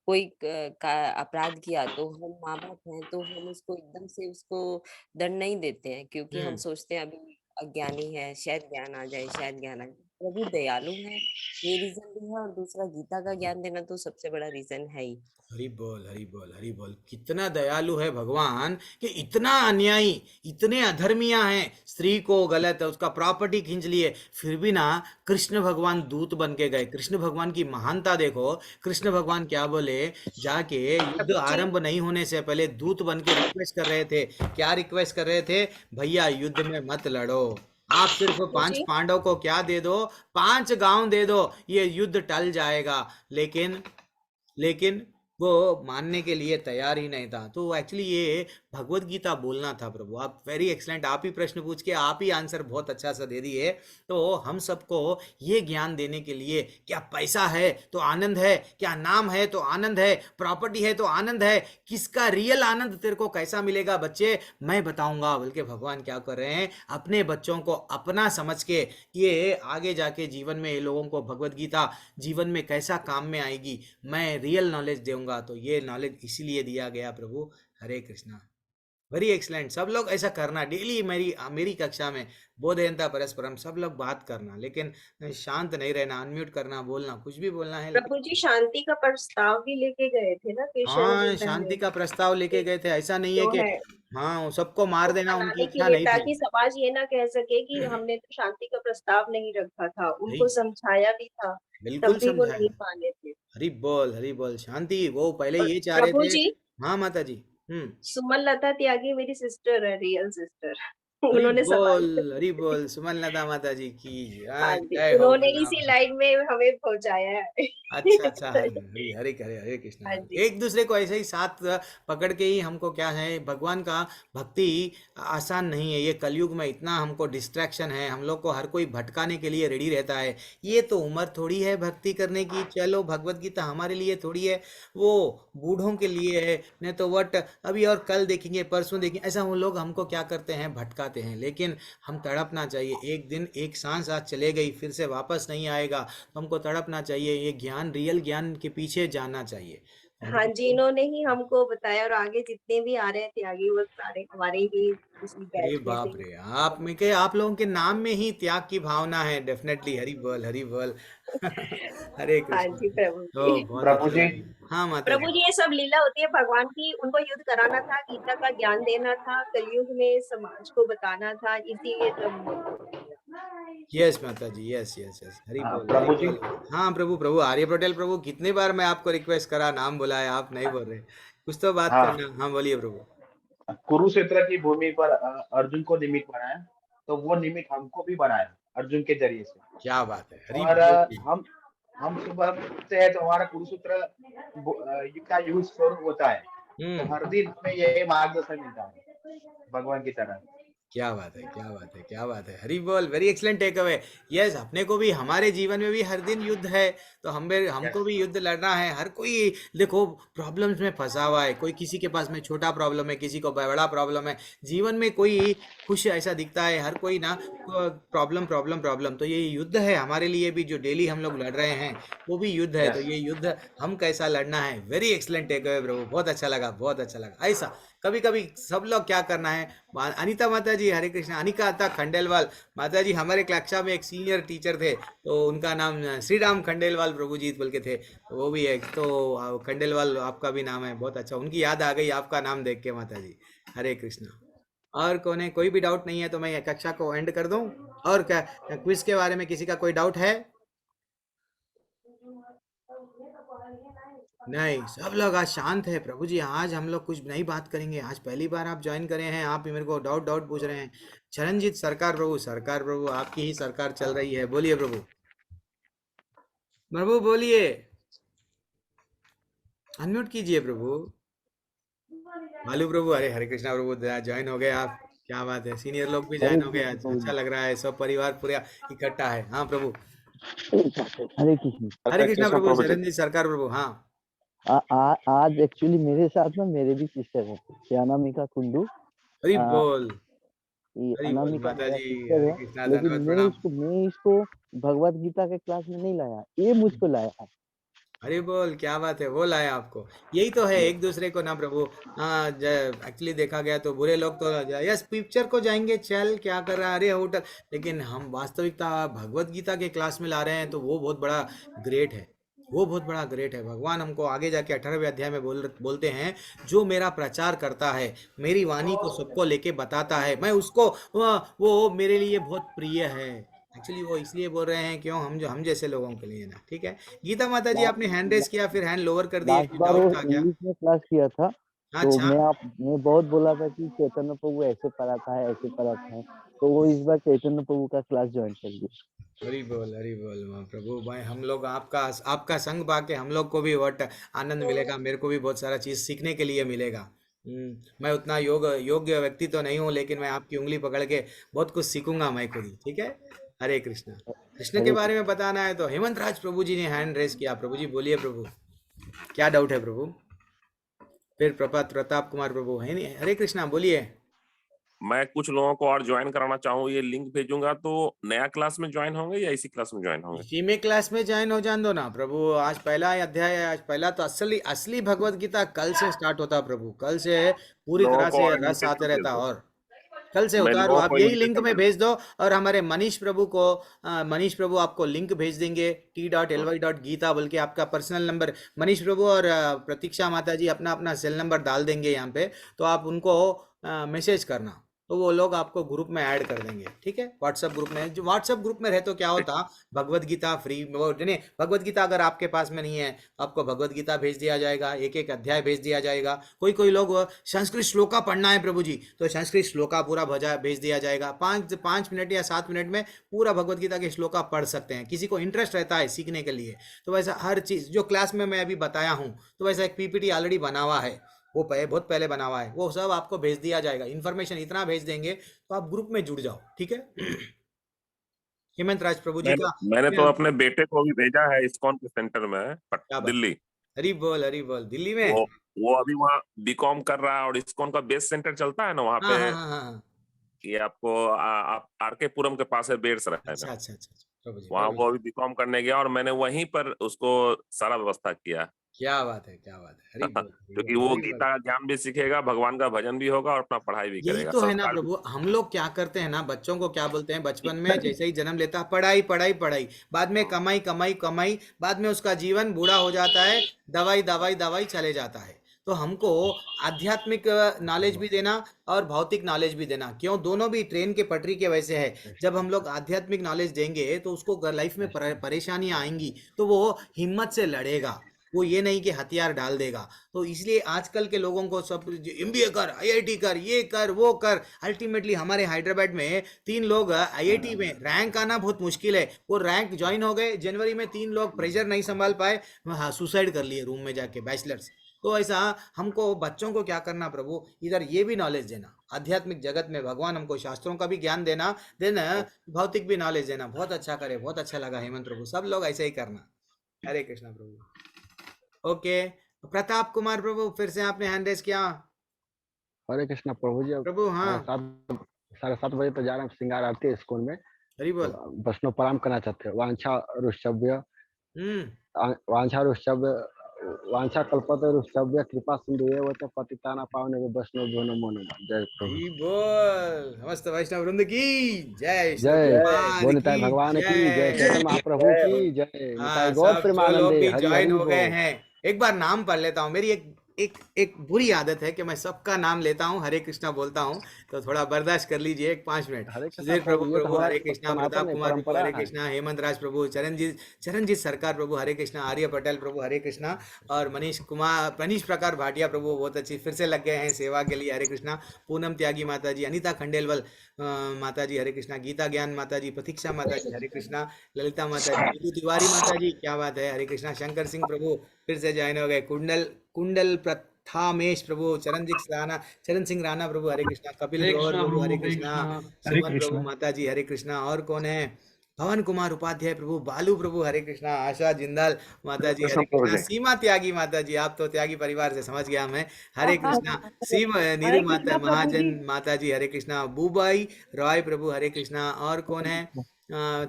कोई अपराध किया तो हम माँ बाप हैं तो हम उसको एकदम से उसको दंड नहीं देते हैं, क्योंकि हम सोचते हैं अभी अज्ञानी है, शायद ज्ञान आ जाए, शायद ज्ञान आ जाए। प्रभु दयालु है, ये रीजन भी है, और दूसरा गीता का ज्ञान देना तो सबसे बड़ा रीजन है ही। हरि बोल, हरि बोल, हरि बोल। कितना दयालु है भगवान कि इतना अन्यायी, इतने अधर्मिया हैं, स्त्री को गलत उसका प्रॉपर्टी खींच लिए, फिर भी ना कृष्ण भगवान दूत बन के गए। कृष्ण भगवान की महानता देखो। कृष्ण भगवान क्या बोले, जाके युद्ध आरंभ नहीं होने से पहले दूत बन के रिक्वेस्ट कर रहे थे। क्या रिक्वेस्ट कर रहे थे? भैया युद्ध में मत लड़ो, आप सिर्फ 5 पांडव को क्या दे दो, 5 गांव दे दो, ये युद्ध टल जाएगा। लेकिन वो मानने के लिए तैयार ही नहीं था। तो एक्चुअली ये भगवत गीता बोलना था प्रभु। आप वेरी एक्सलेंट, आप ही प्रश्न पूछ के आप ही आंसर बहुत अच्छा सा दे दिए। तो हम सबको ये ज्ञान देने के लिए, क्या पैसा है तो आनंद है, क्या नाम है तो आनंद है, प्रॉपर्टी है तो आनंद है, किसका रियल आनंद तेरे को कैसा मिलेगा बच्चे, मैं बताऊंगा। बल्कि भगवान क्या कर रहे हैं, अपने बच्चों को अपना समझ के ये आगे जाके जीवन में ये लोगों को भगवत गीता जीवन में कैसा काम में आएगी, मैं रियल नॉलेज दूंगा। तो ये नॉलेज इसीलिए दिया गया प्रभु। हरे कृष्णा, वेरी एक्सलेंट। सब लोग ऐसा करना डेली, मेरी कक्षा में बोधयंता परस्परम सब लोग बात करना, लेकिन शांत नहीं रहना, अनम्यूट करना, बोलना, कुछ भी बोलना है। प्रभु जी शांति का प्रस्ताव भी लेके गए थे ना केशव? हाँ शांति का प्रस्ताव लेके गए थे। ऐसा नहीं है कि हाँ सबको मार देना उनकी इच्छा नहीं थी, ताकि समाज ये ना कह सके कि हमने तो शांति का प्रस्ताव नहीं रखा था। उनको समझाया भी था, बिल्कुल तब भी वो नहीं माने थे। हरि बोल, हरि बोल। शांति वो पहले ये चाह रहे थे। हाँ माता जी। सुमन लता त्यागी मेरी सिस्टर है, रियल सिस्टर। उन्होंने हरि बोल, सुमन लता माता जी की उन्होंने इसी लाइन में हमें पहुंचाया है। अच्छा हरे कृष्णा। एक दूसरे को ऐसे ही साथ पकड़ के ही हमको क्या है, भगवान का भक्ति आसान नहीं है। ये कलयुग में इतना हमको डिस्ट्रैक्शन है, हम लोग को हर कोई भटकाने के लिए रेडी रहता है। ये तो उम्र थोड़ी है भक्ति करने की, चलो भगवत गीता हमारे लिए थोड़ी है, वो बूढ़ों के लिए है। नहीं तो वट अभी और कल देखेंगे, परसों देखेंगे, ऐसा वो लोग हमको क्या करते हैं, भटकाते हैं। लेकिन हम तड़पना चाहिए। एक दिन एक सांस आज चले गई, फिर से वापस नहीं आएगा, तो हमको तड़पना चाहिए। ये ज्ञान, रियल ज्ञान के पीछे जाना चाहिए। हाँ जी, इन्होंने ही हमको बताया और आगे जितने भी आ रहे हैं त्यागी वो सारे हमारे ही उसी अरे बैच में से बाप ही रे, आप में के आप लोगों के नाम में ही त्याग की भावना है, डेफिनेटली। हरि बोल, हरि बोल। हरे हाँ कृष्ण। जी प्रभु तो जी। बहुत प्रभु अच्छा जी लगा। हाँ माता प्रभु जी। जी ये सब लीला होती है भगवान की, उनको युद्ध कराना था, गीता का ज्ञान देना था, कलयुग में समाज को बताना था, इसीलिए सब यस माता जी, यस यस यस, हरि बोल, हरि प्रभु जी बोल। हाँ प्रभु, प्रभु आर्य पटेल प्रभु, कितनी बार मैं आपको रिक्वेस्ट करा, नाम बुलाया, आप नहीं बोल रहे। कुछ तो बात हाँ, करना। हाँ बोलिए प्रभु। कुरुक्षेत्र की भूमि पर अर्जुन को निमित्त बनाया, तो वो निमित्त हमको भी बनाया अर्जुन के जरिए से। क्या बात है, हरि और बोल। हम सुबह उठते हैं तो हमारा कुरुक्षेत्र का युद्ध शुरू होता है, तो हर दिन हमें ये मार्गदर्शन मिलता है भगवान की तरह। क्या बात है, क्या बात है, क्या बात है, हरी बोल। Very excellent take away. Yes, अपने को भी हमारे जीवन में भी हर दिन युद्ध है, तो हमको भी युद्ध लड़ना है। हर कोई देखो प्रॉब्लम्स में फंसा हुआ है, कोई किसी के पास में छोटा प्रॉब्लम है, किसी को बड़ा प्रॉब्लम है। जीवन में कोई खुश ऐसा दिखता है, हर कोई ना प्रॉब्लम प्रॉब्लम प्रॉब्लम। तो ये युद्ध है हमारे लिए भी, जो डेली हम लोग लड़ रहे हैं वो भी युद्ध है। तो ये युद्ध हम कैसा लड़ना है, वेरी एक्सलेंट टेक अवे प्रभु, बहुत अच्छा लगा, बहुत अच्छा लगा। ऐसा कभी कभी सब लोग क्या करना है। अनीता माता जी, हरे कृष्ण। अनिका खंडेलवाल माता जी हमारे कक्षा में एक सीनियर टीचर थे, तो उनका नाम श्री राम खंडेलवाल प्रभु जी बोल के थे, वो भी एक तो खंडेलवाल आपका भी नाम है, बहुत अच्छा। उनकी याद आ गई आपका नाम देख के माता जी, हरे कृष्ण। और कौन है, कोई भी डाउट नहीं है तो मैं कक्षा को एंड कर दूं। और क्या क्विज के बारे में किसी का कोई डाउट है? नहीं, सब लोग आज शांत है प्रभु जी। आज हम लोग कुछ नहीं बात करेंगे। आज पहली बार आप ज्वाइन करे हैं, आप ही मेरे को डाउट डाउट पूछ रहे हैं। चरणजीत सरकार प्रभु, सरकार प्रभु, आपकी ही सरकार चल रही है। बोलिए प्रभु, प्रभु बोलिए, अनम्यूट कीजिए प्रभु। मालू प्रभु, अरे हरे कृष्णा प्रभु, ज्वाइन हो गए आप, क्या बात है। सीनियर लोग भी ज्वाइन हो गए आज, अच्छा लग रहा है, सब परिवार पूरा इकट्ठा है। हाँ प्रभु, हरे कृष्ण। हरे कृष्णा प्रभु, चरणजीत सरकार प्रभु। हाँ, आज एक्चुअली मेरे साथ में मेरे भी सिस्टर है, अनामिका कुंडू। हरि बोल, ये हरि बोल अनामिका माता मेरा जी, सिस्टर हरे है, कृष्णा, लेकिन धन्यवाद, मैं इसको भगवत गीता के क्लास में नहीं लाया, ये मुझको लाया है। अरे बोल, क्या बात है, वो लाया आपको। यही तो है एक दूसरे को ना प्रभु। हाँ, एक्चुअली देखा गया तो बुरे लोग तो यस पिक्चर को जाएंगे, चल क्या कर रहा है, अरे होटल। लेकिन हम वास्तविकता भगवत गीता के क्लास में ला रहे हैं, तो वो बहुत बड़ा ग्रेट है, वो बहुत बड़ा ग्रेट है। भगवान हमको आगे जाके 18वें अध्याय में बोलते हैं, जो मेरा प्रचार करता है, मेरी वाणी को सबको लेके बताता है, मैं उसको वो मेरे लिए बहुत प्रिय है। एक्चुअली वो इसलिए बोल रहे हैं क्यों, हम जैसे लोगों के लिए ना, ठीक है। गीता माता जी, आपने हैंड रेस किया, फिर हैंड लोअर कर दिए, लास्ट बार वो डाउट था क्या? इंग्लिश में क्लास किया था, तो अच्छा, मैं बहुत बोला था कि चैतन्य प्रभु ऐसे पढ़ाता है, ऐसे पढ़ाता है, तो वो इस बार चैतन्य प्रभु का क्लास ज्वाइन कर लिया। हरी बोल माँ प्रभु। भाई हम लोग आपका संग पाके हम लोग को भी बहुत आनंद मिलेगा, मेरे को भी बहुत सारा चीज़ सीखने के लिए मिलेगा। मैं उतना योग्य व्यक्ति तो नहीं हूँ, लेकिन मैं आपकी उंगली पकड़ के बहुत कुछ सीखूंगा मैं खुद ही, ठीक है। हरे कृष्ण। कृष्ण के बारे में बताना है तो हेमंत राज प्रभु जी ने हैंड रेस किया। प्रभु जी बोलिए प्रभु, क्या डाउट है प्रभु? फिर प्रताप कुमार प्रभु है नहीं, हरे कृष्णा बोलिए। मैं कुछ लोगों को और ज्वाइन कराना चाहूँ, ये लिंक भेजूंगा, तो नया क्लास में ज्वाइन होंगे या इसी क्लास में ज्वाइन होंगे? इसी में क्लास में ज्वाइन हो जान दो ना प्रभु। आज पहला अध्याय है, आज पहला तो असली भगवत गीता कल से स्टार्ट होता प्रभु, कल से पूरी लोगों तरह को से और रस आते इनविटेशन भेज रहता। दो, और कल से मैं उतारो, लोगों आप को यही लिंक इनविटेशन में भेज भेज दो, और हमारे मनीष प्रभु को मनीष प्रभु आपको लिंक भेज देंगे, t.ly.geeta बोल के आपका पर्सनल नंबर मनीष प्रभु और प्रतीक्षा माता जी अपना अपना सेल नंबर डाल देंगे यहाँ पे, तो आप उनको मैसेज करना, तो वो लोग आपको ग्रुप में ऐड कर देंगे, ठीक है। व्हाट्सएप ग्रुप में, जो व्हाट्सएप ग्रुप में रहे तो क्या होता, भगवत गीता फ्री, वो नहीं, भगवत गीता अगर आपके पास में नहीं है तो आपको भगवत गीता भेज दिया जाएगा, एक एक अध्याय भेज दिया जाएगा। कोई लोग संस्कृत श्लोका पढ़ना है प्रभु जी, तो संस्कृत श्लोका पूरा भेज दिया जाएगा। 5 मिनट या 7 मिनट में पूरा भगवत गीता के श्लोका पढ़ सकते हैं, किसी को इंटरेस्ट रहता है सीखने के लिए। तो वैसा हर चीज़ जो क्लास में मैं अभी बताया हूँ, तो वैसा एक पीपीटी ऑलरेडी बना हुआ है, वो बहुत पहले बना हुआ है, वो सब आपको भेज दिया जाएगा। इन्फॉर्मेशन इतना भेज देंगे तो आप ग्रुप में जुड़ जाओ, ठीक है। हेमंत राज प्रभु जी का मैंने तो अपने बेटे को भी भेजा है इस्कॉन के सेंटर में, दिल्ली। हरी बोल, दिल्ली में वो अभी वहाँ बीकॉम कर रहा है, और इस्कॉन का बेस सेंटर चलता है ना वहाँ पे। हाँ। ये आपको आप आरके पुरम के पास है, बेड़सराय में। अच्छा प्रभु जी, वहाँ वो अभी बीकॉम करने गया, और मैंने वहीं पर उसको सारा व्यवस्था किया। क्या बात है, क्या बात है। हरि बोल, क्योंकि वो गीता का ज्ञान भी सीखेगा, भगवान का भजन भी होगा और अपना पढ़ाई भी यही करेगा। तो है ना संस्कार भी। प्रभु, हम लोग क्या करते हैं ना, बच्चों को क्या बोलते हैं बचपन में जैसे ही जन्म लेता पढ़ाई पढ़ाई पढ़ाई, बाद में कमाई कमाई कमाई, बाद में उसका जीवन बूढ़ा हो जाता है, दवाई दवाई दवाई चले जाता है। तो हमको आध्यात्मिक नॉलेज भी देना और भौतिक नॉलेज भी देना, क्यों, दोनों भी ट्रेन के पटरी के वैसे है। जब हम लोग आध्यात्मिक नॉलेज देंगे तो उसको लाइफ में परेशानियां आएंगी तो वो हिम्मत से लड़ेगा, वो ये नहीं कि हथियार डाल देगा। तो इसलिए आजकल के लोगों को सब एमबीए कर, आईआईटी कर, ये कर वो कर, अल्टीमेटली हमारे हैदराबाद में 3 लोग आईआईटी में रैंक आना बहुत मुश्किल है, वो रैंक ज्वाइन हो गए जनवरी में, 3 लोग प्रेशर नहीं संभाल पाए, हाँ सुसाइड कर लिए रूम में जाके, बैचलर्स। तो ऐसा हमको बच्चों को क्या करना प्रभु, इधर ये भी नॉलेज देना, आध्यात्मिक जगत में भगवान हमको शास्त्रों का भी ज्ञान देना, भौतिक भी नॉलेज देना। बहुत अच्छा करे, बहुत अच्छा लगा हेमंत प्रभु, सब लोग ऐसे ही करना। हरे कृष्णा प्रभु। ओके, प्रताप कुमार प्रभु, फिर से आपने हैंड रेस किया। हरे कृष्णा प्रभु जी। प्रभु हाँ 7:30 बजे तो जा रहे हैं, श्रृंगार आरती है स्कूल में। हरि बोल। वैष्णव प्रणाम करना चाहते हैं। वांछा कल्पतरु रुष्टव्य कृपा सिंधु एव च पतितानां पावनेभ्यो वैष्णवेभ्यो नमो नमः। जय प्रभु। हरि बोल। समस्त वैष्णव वृंद की जय। जय बोल निताई भगवान की जय, चैतन्य महाप्रभु की जय। निताई गौर प्रेमानंदे। ज्वाइन हो गए हैं। एक बार नाम पढ़ लेता हूँ। मेरी एक बुरी आदत है कि मैं सबका नाम लेता हूँ, हरे कृष्णा बोलता हूँ, तो थोड़ा बर्दाश्त कर लीजिए 5 मिनट। सुधीर प्रभु हरे कृष्णा, प्रताप कुमार प्रभु हरे कृष्णा, हेमंत राज प्रभु, चरणजीत सरकार प्रभु हरे कृष्णा, आर्य पटेल प्रभु हरे कृष्णा, और मनीष प्रकार भाटिया प्रभु बहुत अच्छी फिर से लग गए हैं सेवा के लिए, हरे कृष्णा। पूनम त्यागी माता जी, अनिता खंडेलवाल माता जी हरे कृष्णा, गीता ज्ञान माता जी, प्रतीक्षा माता जी हरे कृष्णा, ललिता माता जी, तिवारी माता जी क्या बात है हरे कृष्णा, शंकर सिंह प्रभु फिर से ज्वाइन हो गए, कुंडल प्रथामेश प्रभु, चरण सिंह राणा प्रभु हरे कृष्णा, कपिल ग्रोवर प्रभु हरे कृष्णा, सुमन प्रभु माता जी हरे कृष्णा, और कौन है, पवन कुमार उपाध्याय प्रभु, बालू प्रभु हरे कृष्णा, आशा जिंदाल माता जी हरे कृष्णा, सीमा त्यागी माता जी, आप तो त्यागी परिवार से समझ गया मैं, हरे कृष्णा, नीरू माता महाजन माता जी हरे कृष्णा, बूबाई रॉय प्रभु हरे कृष्णा, और कौन है,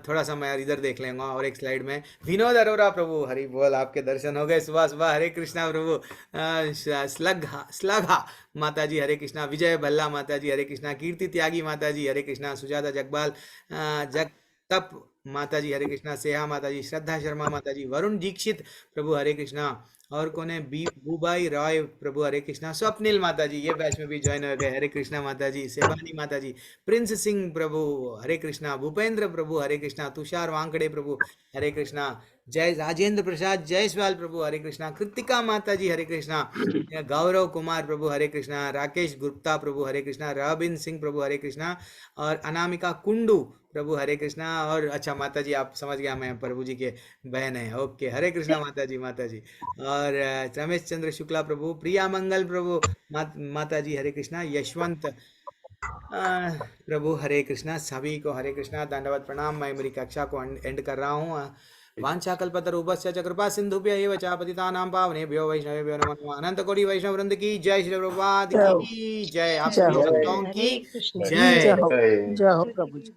थोड़ा सा मैं इधर देख लेंगे और एक स्लाइड में, विनोद अरोरा प्रभु हरि बोल, आपके दर्शन हो गए सुबह सुबह, हरे कृष्णा प्रभु, स्लघा माता जी हरे कृष्णा, विजय भल्ला माता जी हरे कृष्णा, कीर्ति त्यागी माता जी हरे कृष्णा, सुजाता जगपाल तप माता जी हरे कृष्णा, सेहा माता जी, श्रद्धा शर्मा माता जी, वरुण दीक्षित प्रभु हरे कृष्णा, और कौन है, बूबाई रॉय प्रभु हरे कृष्णा, स्वप्निल माता जी ये बैच में भी ज्वाइन हो गए हरे कृष्णा माता जी, सेवानी माता जी, प्रिंस सिंह प्रभु हरे कृष्णा, भूपेंद्र प्रभु हरे कृष्णा, तुषार वांकड़े प्रभु हरे कृष्णा, जय राजेंद्र प्रसाद जयसवाल प्रभु हरे कृष्णा, कृतिका माता जी हरे कृष्णा, गौरव कुमार प्रभु हरे कृष्णा, राकेश गुप्ता प्रभु हरे कृष्णा, रविंद्र सिंह प्रभु हरे कृष्णा, और अनामिका कुंडू प्रभु हरे कृष्णा, और अच्छा माता जी आप समझ गया मैं प्रभु जी के बहन है, ओके हरे कृष्णा माता जी और रमेश चंद्र शुक्ला प्रभु, प्रिया मंगल प्रभु माता जी हरे कृष्णा, यशवंत प्रभु हरे कृष्णा, सभी को हरे कृष्णा, दंडवत प्रणाम। मैं मेरी कक्षा को एंड कर रहा हूँ। वाञ्छाकल्पतरुभ्यश्च कृपा सिन्धुभ्य एव च पतितानां पावनेभ्यो वैष्णवेभ्यो नमो नमः। अनंत कोटि वैष्णव वृंद की जय, श्री प्रभुपाद की जय, आप सभी भक्तों की जय। जय हो प्रभु जी।